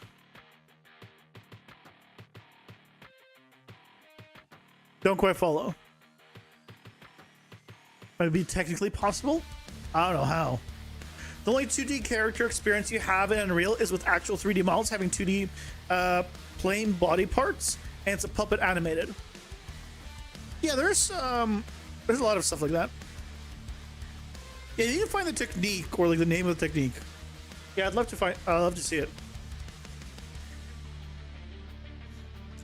Don't quite follow. Might it be technically possible? I don't know how. The only 2D character experience you have in Unreal is with actual 3D models having 2D plain body parts, and it's a puppet animated. Yeah, there's a lot of stuff like that. Yeah, you need to find the technique, or like the name of the technique. Yeah, I'd love to see it.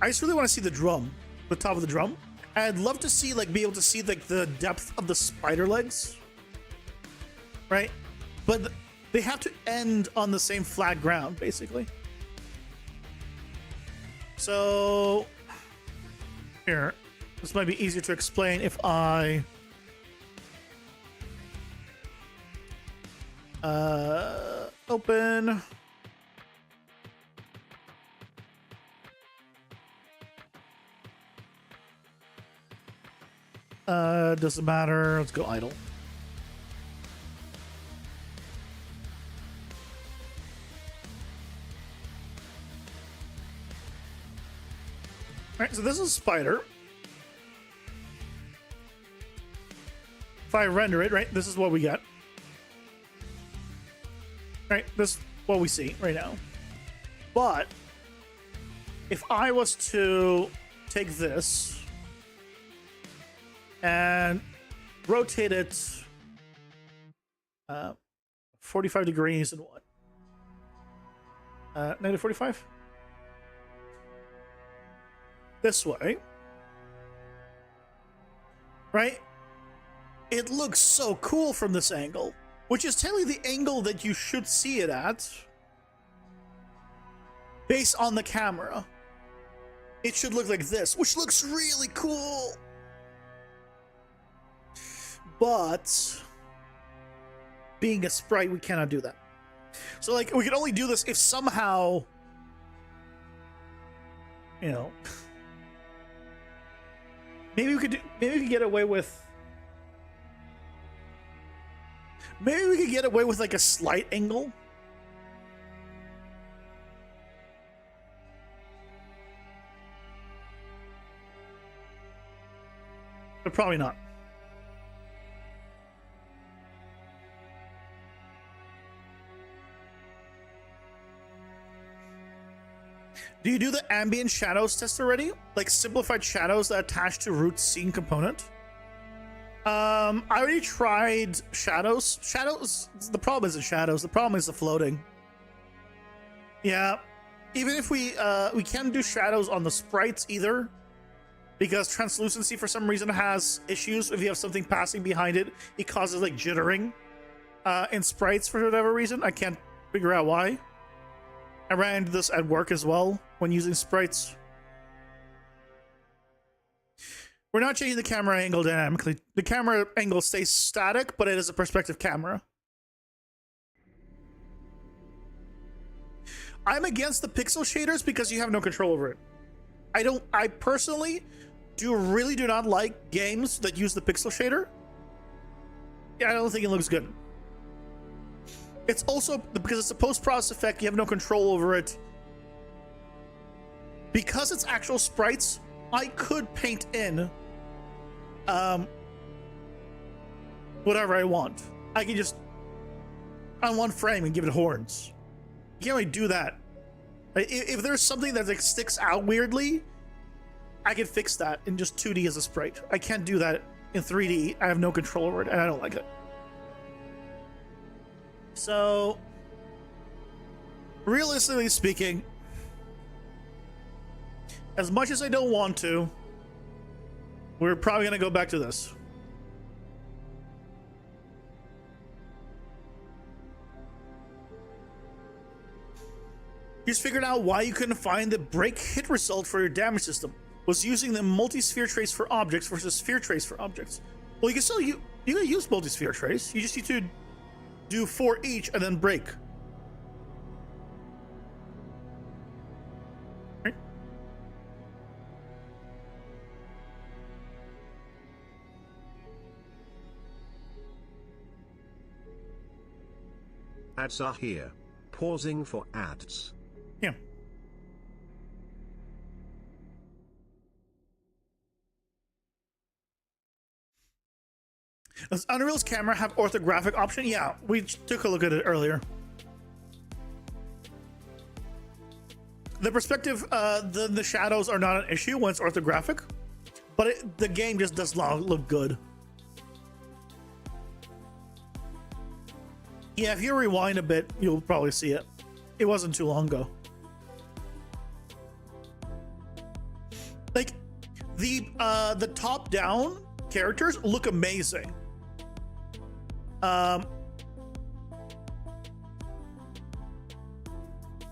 I just really want to see the drum, the top of the drum. I'd love to see, like, be able to see like the depth of the spider legs, right? But they have to end on the same flat ground, basically. So here, this might be easier to explain if I open doesn't matter, let's go idle. Alright, so this is spider. If I render it, right, this is what we get. Right, this is what we see right now. But if I was to take this and rotate it 45 degrees and what? Negative 45? This way. Right? It looks so cool from this angle, which is technically the angle that you should see it at based on the camera. It should look like this, which looks really cool. But being a sprite, we cannot do that. So like, we can only do this if somehow, you know, maybe we could get away with, maybe we could get away with like a slight angle. But probably not. Do you do the ambient shadows test already? Like simplified shadows that attach to root scene component? I already tried shadows. Shadows, the problem isn't shadows, the problem is the floating. Yeah, even if we can do shadows on the sprites either. because translucency for some reason has issues. If you have something passing behind it, it causes like jittering in sprites for whatever reason. I can't figure out why. I ran into this at work as well when using sprites. We're not changing the camera angle dynamically. The camera angle stays static, but it is a perspective camera. I'm against the pixel shaders because you have no control over it. I personally really do not like games that use the pixel shader. Yeah, I don't think it looks good. It's also because it's a post-process effect, you have no control over it. Because it's actual sprites, I could paint in whatever I want. I can just on one frame and give it horns. You can't really do that. If there's something that like sticks out weirdly, I can fix that in just 2D as a sprite. I can't do that in 3D. I have no control over it, and I don't like it. So, realistically speaking, as much as I don't want to, we're probably gonna go back to this. You just figured out why you couldn't find the break hit result for your damage system. Was using the multi-sphere trace for objects versus sphere trace for objects. Well, you can still you can use multi-sphere trace. You just need to do 4 each and then break. Right? Ads are here. Pausing for ads. Yeah. Does Unreal's camera have orthographic option? Yeah, we took a look at it earlier. The perspective, the shadows are not an issue when it's orthographic, but the game just does not look good. Yeah, if you rewind a bit, you'll probably see it. It wasn't too long ago. Like, the top-down characters look amazing.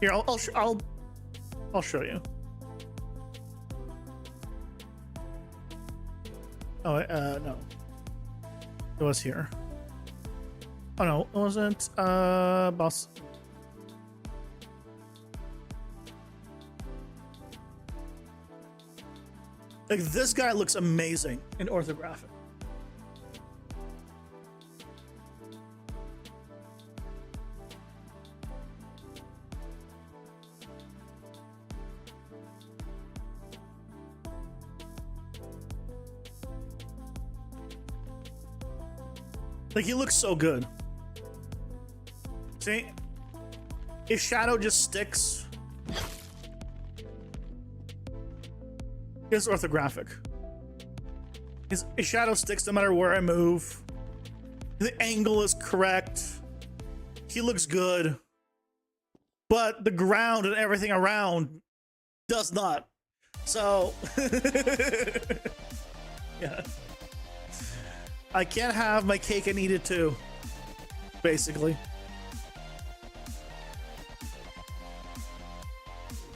Here, I'll show you. Oh, no. It was here. Oh no, it wasn't. Boss. Like, this guy looks amazing in orthographic. Like, he looks so good. See? His shadow just sticks. It's orthographic. His shadow sticks no matter where I move. The angle is correct. He looks good. But the ground and everything around does not. So, yeah. I can't have my cake and eat it too, basically.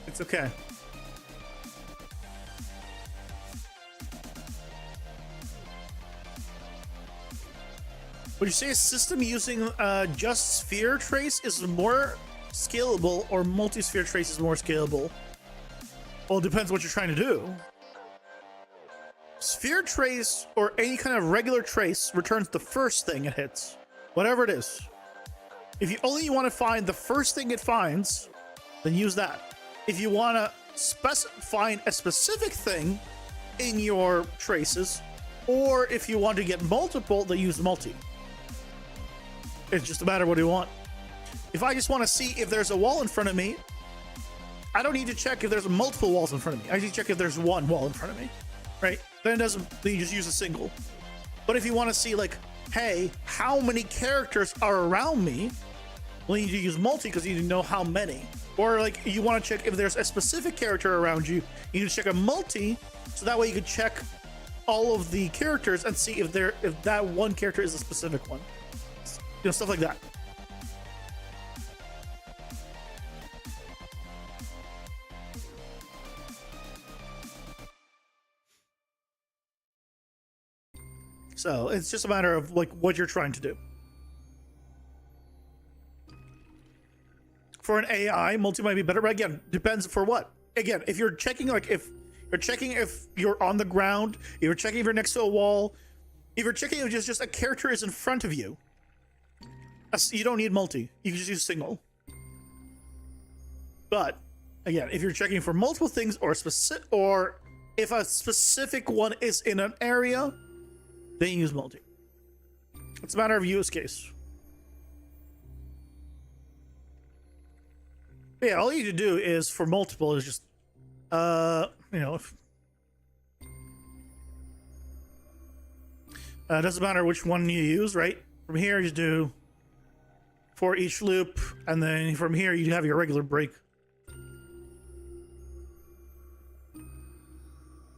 It's okay. Would you say a system using just sphere trace is more scalable, or multi-sphere trace is more scalable? Well, it depends what you're trying to do. Sphere trace, or any kind of regular trace, returns the first thing it hits, whatever it is. If you only want to find the first thing it finds, then use that. If you want to find a specific thing in your traces, or if you want to get multiple, then use multi. It's just a matter of what you want. If I just want to see if there's a wall in front of me, I don't need to check if there's multiple walls in front of me. I need to check if there's one wall in front of me, right? Then you just use a single. But if you want to see, like, hey, how many characters are around me, well, you need to use multi because you need to know how many. Or like you want to check if there's a specific character around you, you can check a multi, so that way you can check all of the characters and see if that one character is a specific one. You know, stuff like that. So it's just a matter of like what you're trying to do. For an AI, multi might be better, but again, depends for what. Again, if you're checking, like if you're checking if you're on the ground, if you're checking if you're next to a wall, if you're checking if just a character is in front of you, you don't need multi. You can just use single. But again, if you're checking for multiple things or if a specific one is in an area, then you use multi. It's a matter of use case. But yeah, all you need to do is for multiple is just, you know, doesn't matter which one you use, right? From here, you do for each loop, and then from here, you have your regular break.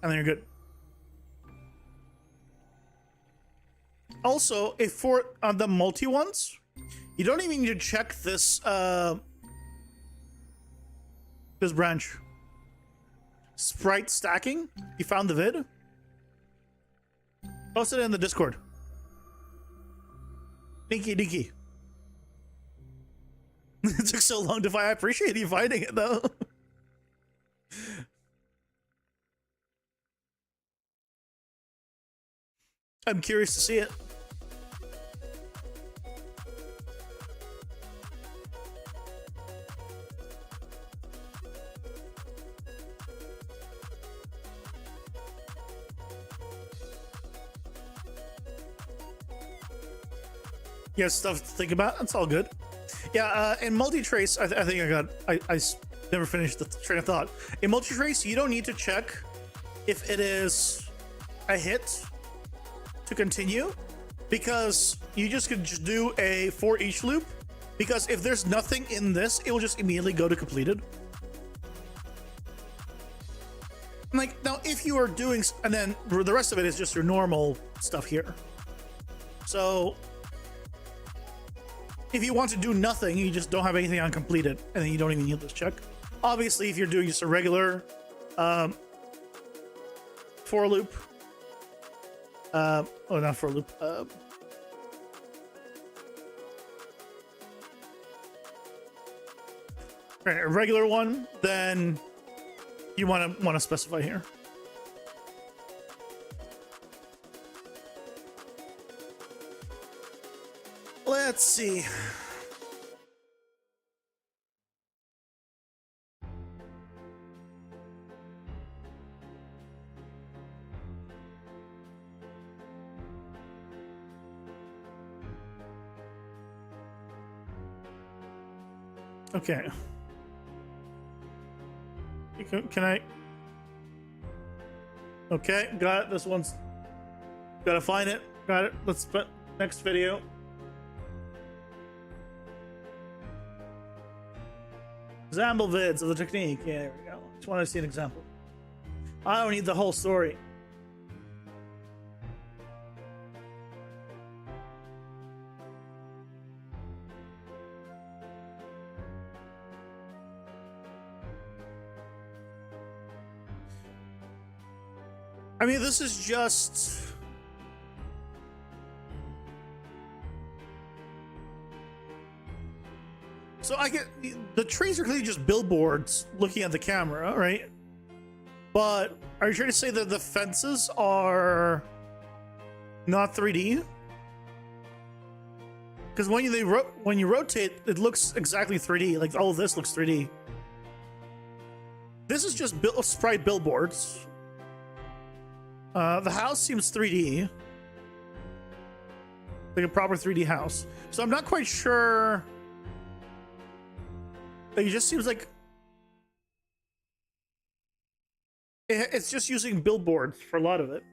And then you're good. Also, if for the multi ones, you don't even need to check this this branch. Sprite stacking. You found the vid? Post it in the Discord. Dinky dinky. It took so long to find. I appreciate you finding it though. I'm curious to see it. Yeah, stuff to think about. That's all good. Yeah, in multi-trace, I think I never finished the train of thought. In multi-trace, you don't need to check if it is a hit to continue, because you just could just do a for each loop, because if there's nothing in this, it will just immediately go to completed. Like, now if you are doing, and then the rest of it is just your normal stuff here. So if you want to do nothing, you just don't have anything uncompleted, and then you don't even need this check. Obviously, if you're doing just a regular for loop, oh, not for loop, right, a regular one, then you want to specify here. Let's see. Okay. Can I? Okay, got it. This one's gotta find it. Got it. Let's put next video. Example vids of the technique. Yeah, there we go. Just want to see an example. I don't need the whole story. I mean, this is just... So I get the trees are clearly just billboards looking at the camera, right? But are you trying to say that the fences are not 3D? Because when you rotate, it looks exactly 3D. Like all of this looks 3D. This is just sprite billboards. The house seems 3D, like a proper 3D house. So I'm not quite sure. Like, it just seems like it's just using billboards for a lot of it,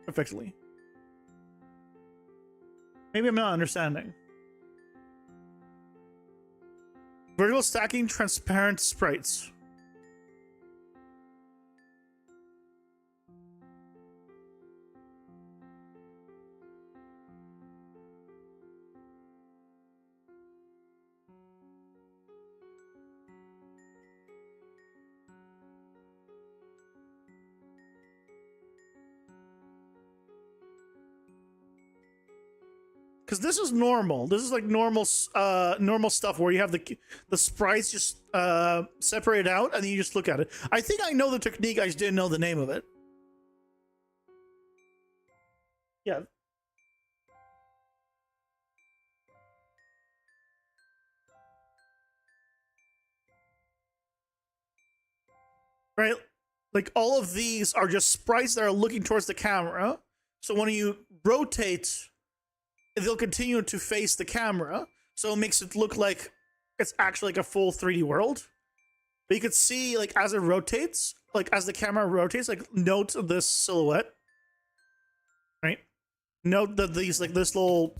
effectively. Maybe I'm not understanding. Vertical stacking transparent sprites. Because this is normal. This is like normal stuff where you have the sprites just separated out and then you just look at it. I think I know the technique, I just didn't know the name of it. Yeah. Right? Like all of these are just sprites that are looking towards the camera. So when you rotate, they'll continue to face the camera, so it makes it look like it's actually like a full 3D world. But you could see, like, as it rotates, like as the camera rotates, like note this silhouette, right? Note that these, like this little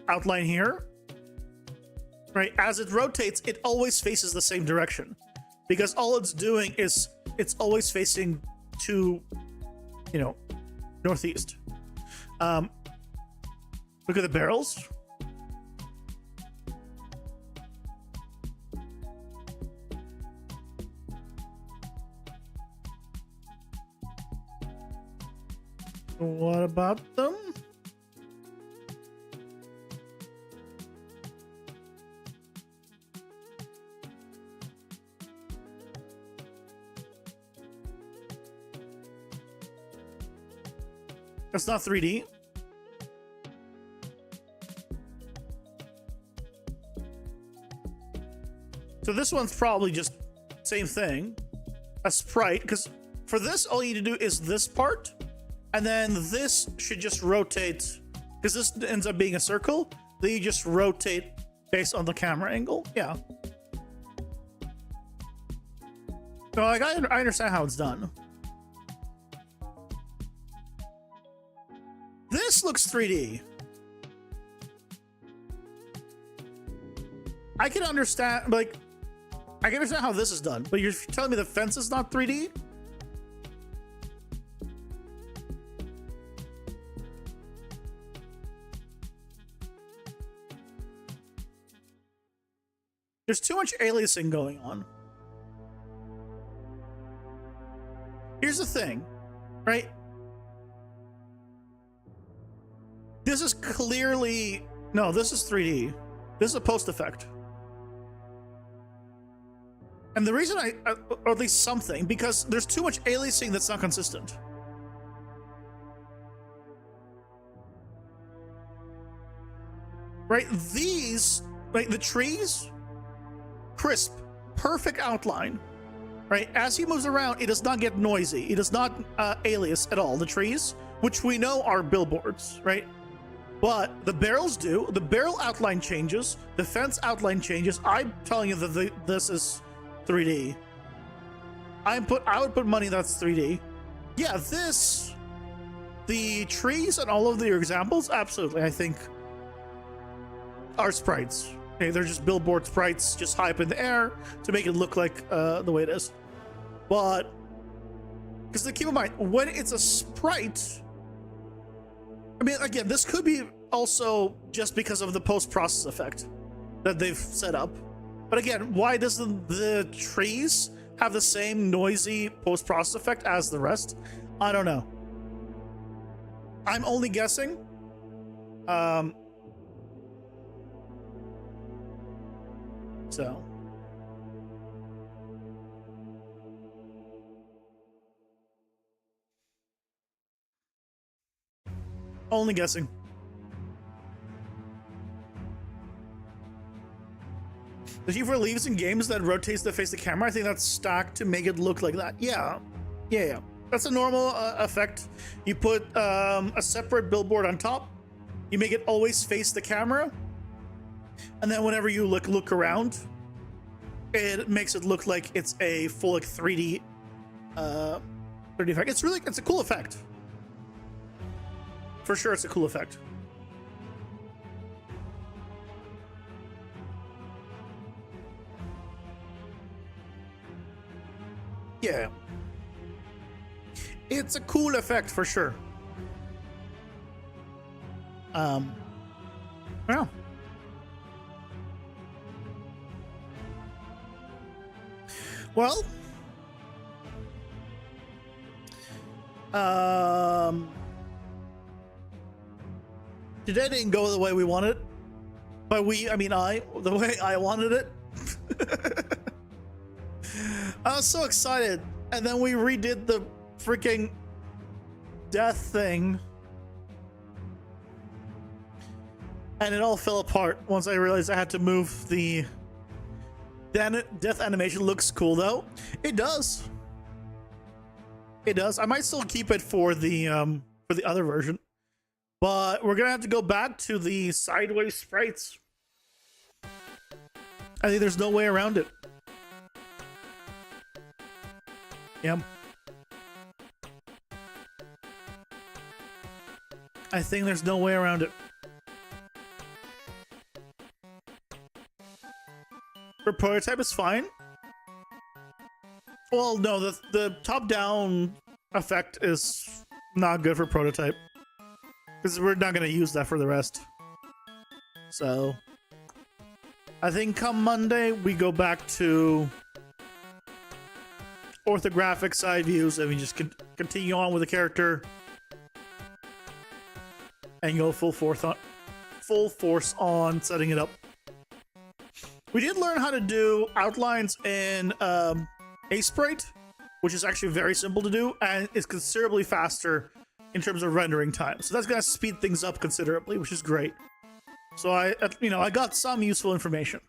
outline here, right? As it rotates, it always faces the same direction, because all it's doing is it's always facing to, you know, northeast. Look at the barrels. What about them? That's not 3D. So this one's probably just same thing, a sprite, because for this, all you need to do is this part, and then this should just rotate, because this ends up being a circle, then you just rotate based on the camera angle. Yeah. So like, I understand how it's done. This looks 3D. I can understand, like, I can understand how this is done, but you're telling me the fence is not 3D? There's too much aliasing going on. Here's the thing, right? This is clearly... No, this is 3D. This is a post effect. And the reason or at least something, because there's too much aliasing that's not consistent. Right? These, like the trees, crisp, perfect outline. Right? As he moves around, it does not get noisy. It does not alias at all. The trees, which we know are billboards, right? But the barrels do. The barrel outline changes. The fence outline changes. I'm telling you that this is 3D. I would put money that's 3D. Yeah, the trees and all of your examples, absolutely, I think, are sprites. Okay, they're just billboard sprites, just high up in the air to make it look like the way it is. But, because keep in mind, when it's a sprite, I mean, again, this could be also just because of the post-process effect that they've set up. But again, why doesn't the trees have the same noisy post-process effect as the rest? I don't know. I'm only guessing. So. Only guessing. The keyboard leaves in games that rotates to face the camera. I think that's stacked to make it look like that. Yeah. That's a normal effect. You put a separate billboard on top. You make it always face the camera. And then whenever you look around, it makes it look like it's a full like 3D 3D effect. It's a cool effect. For sure, it's a cool effect. Yeah. It's a cool effect for sure. Yeah. Well, today didn't go the way we wanted. By we, I mean the way I wanted it. I was so excited, and then we redid the freaking death thing, and it all fell apart once I realized I had to move the death animation. Looks cool though. It does. It does. I might still keep it for the other version, but we're gonna have to go back to the sideways sprites. I think there's no way around it. Yeah. I think there's no way around it. For prototype is fine. Well, no, the top-down effect is not good for prototype, because we're not going to use that for the rest. So I think come Monday we go back to orthographic side views, and we just continue on with the character and go full force on setting it up. We did learn how to do outlines in a sprite, which is actually very simple to do and is considerably faster in terms of rendering time. So that's going to speed things up considerably, which is great. So I got some useful information.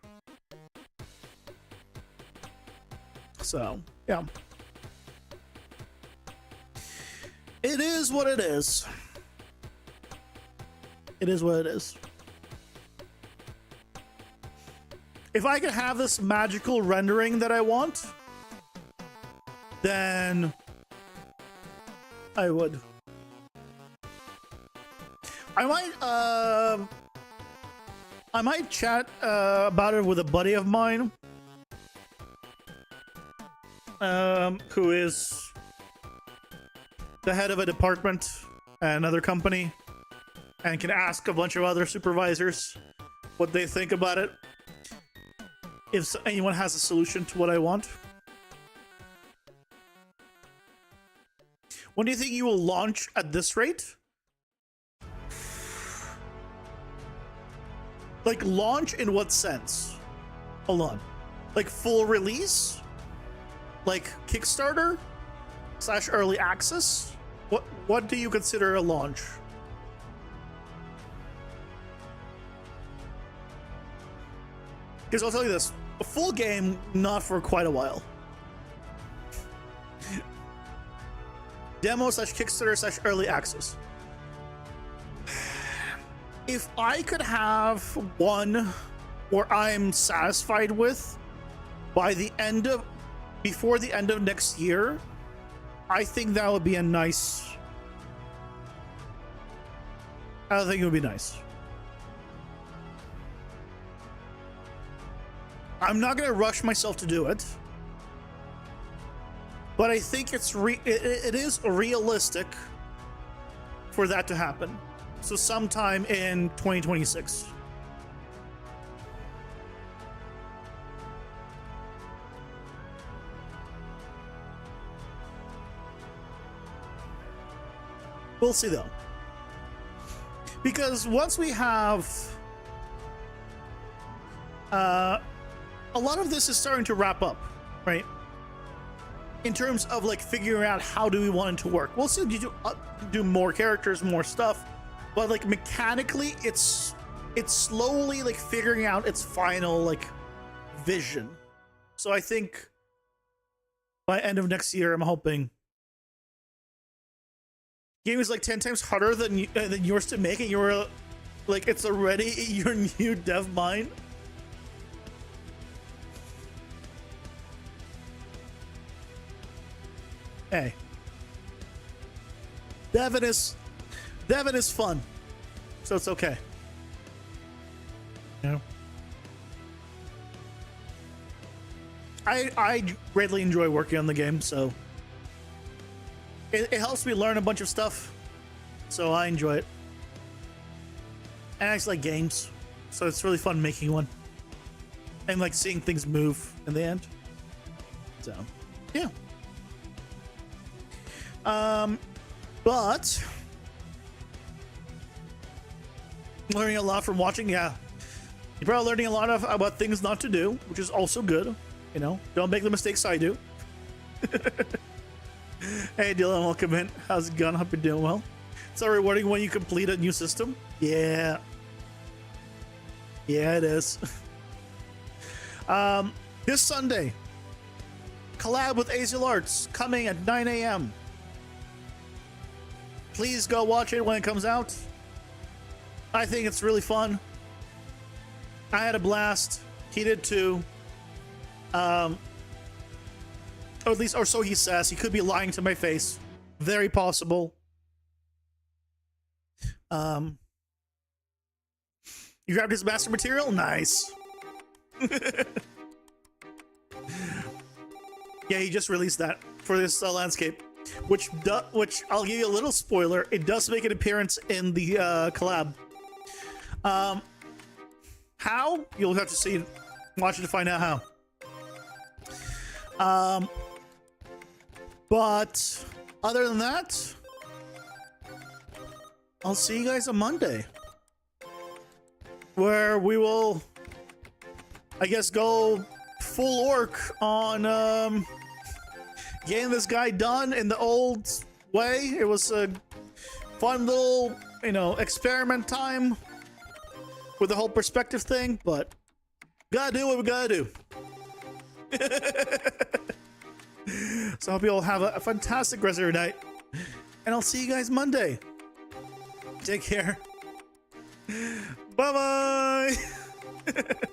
So, yeah. It is what it is. It is what it is. If I could have this magical rendering that I want, then I would. I might chat about it with a buddy of mine, who is the head of a department at another company, and can ask a bunch of other supervisors what they think about it, if anyone has a solution to what I want. When do you think you will launch at this rate? Like, launch in what sense? Hold on. Like, full release? Like, Kickstarter? / early access? What do you consider a launch? Because I'll tell you this, a full game, not for quite a while. Demo / Kickstarter / early access. If I could have one where I'm satisfied with before the end of next year, I think that would be a nice. I think it would be nice. I'm not gonna rush myself to do it, but I think it is realistic for that to happen. So sometime in 2026. We'll see though. Because once we have a lot of this is starting to wrap up, right? In terms of like figuring out how do we want it to work. We'll still do more characters, more stuff, but like mechanically it's slowly like figuring out its final like vision. So I think by end of next year, I'm hoping. Game is like 10 times harder than yours to make, and you're like, it's already your new dev mind. Hey, Devin is fun, so it's okay. You know? I greatly enjoy working on the game, so it helps me learn a bunch of stuff. So I enjoy it. And I just like games, so it's really fun making one and like seeing things move in the end. So yeah. But learning a lot from watching. Yeah, you're probably learning a lot about things not to do, which is also good. You know, don't make the mistakes I do. Hey Dylan, welcome in. How's it going? Hope you're doing well. So rewarding when you complete a new system. Yeah, it is. This Sunday, collab with Azul Arts coming at 9 a.m. Please go watch it when it comes out. I think it's really fun. I had a blast. He did too. Or at least, or so he says. He could be lying to my face. Very possible. You grabbed his master material? Nice. Yeah, he just released that for this landscape, which I'll give you a little spoiler. It does make an appearance in the collab. How? You'll have to see, watch it to find out how. But other than that, I'll see you guys on Monday, where we will, I guess, go full orc on getting this guy done in the old way. It was a fun little, you know, experiment time with the whole perspective thing, but gotta do what we gotta do. So I hope you all have a fantastic rest of your night, and I'll see you guys Monday. Take care. Bye bye.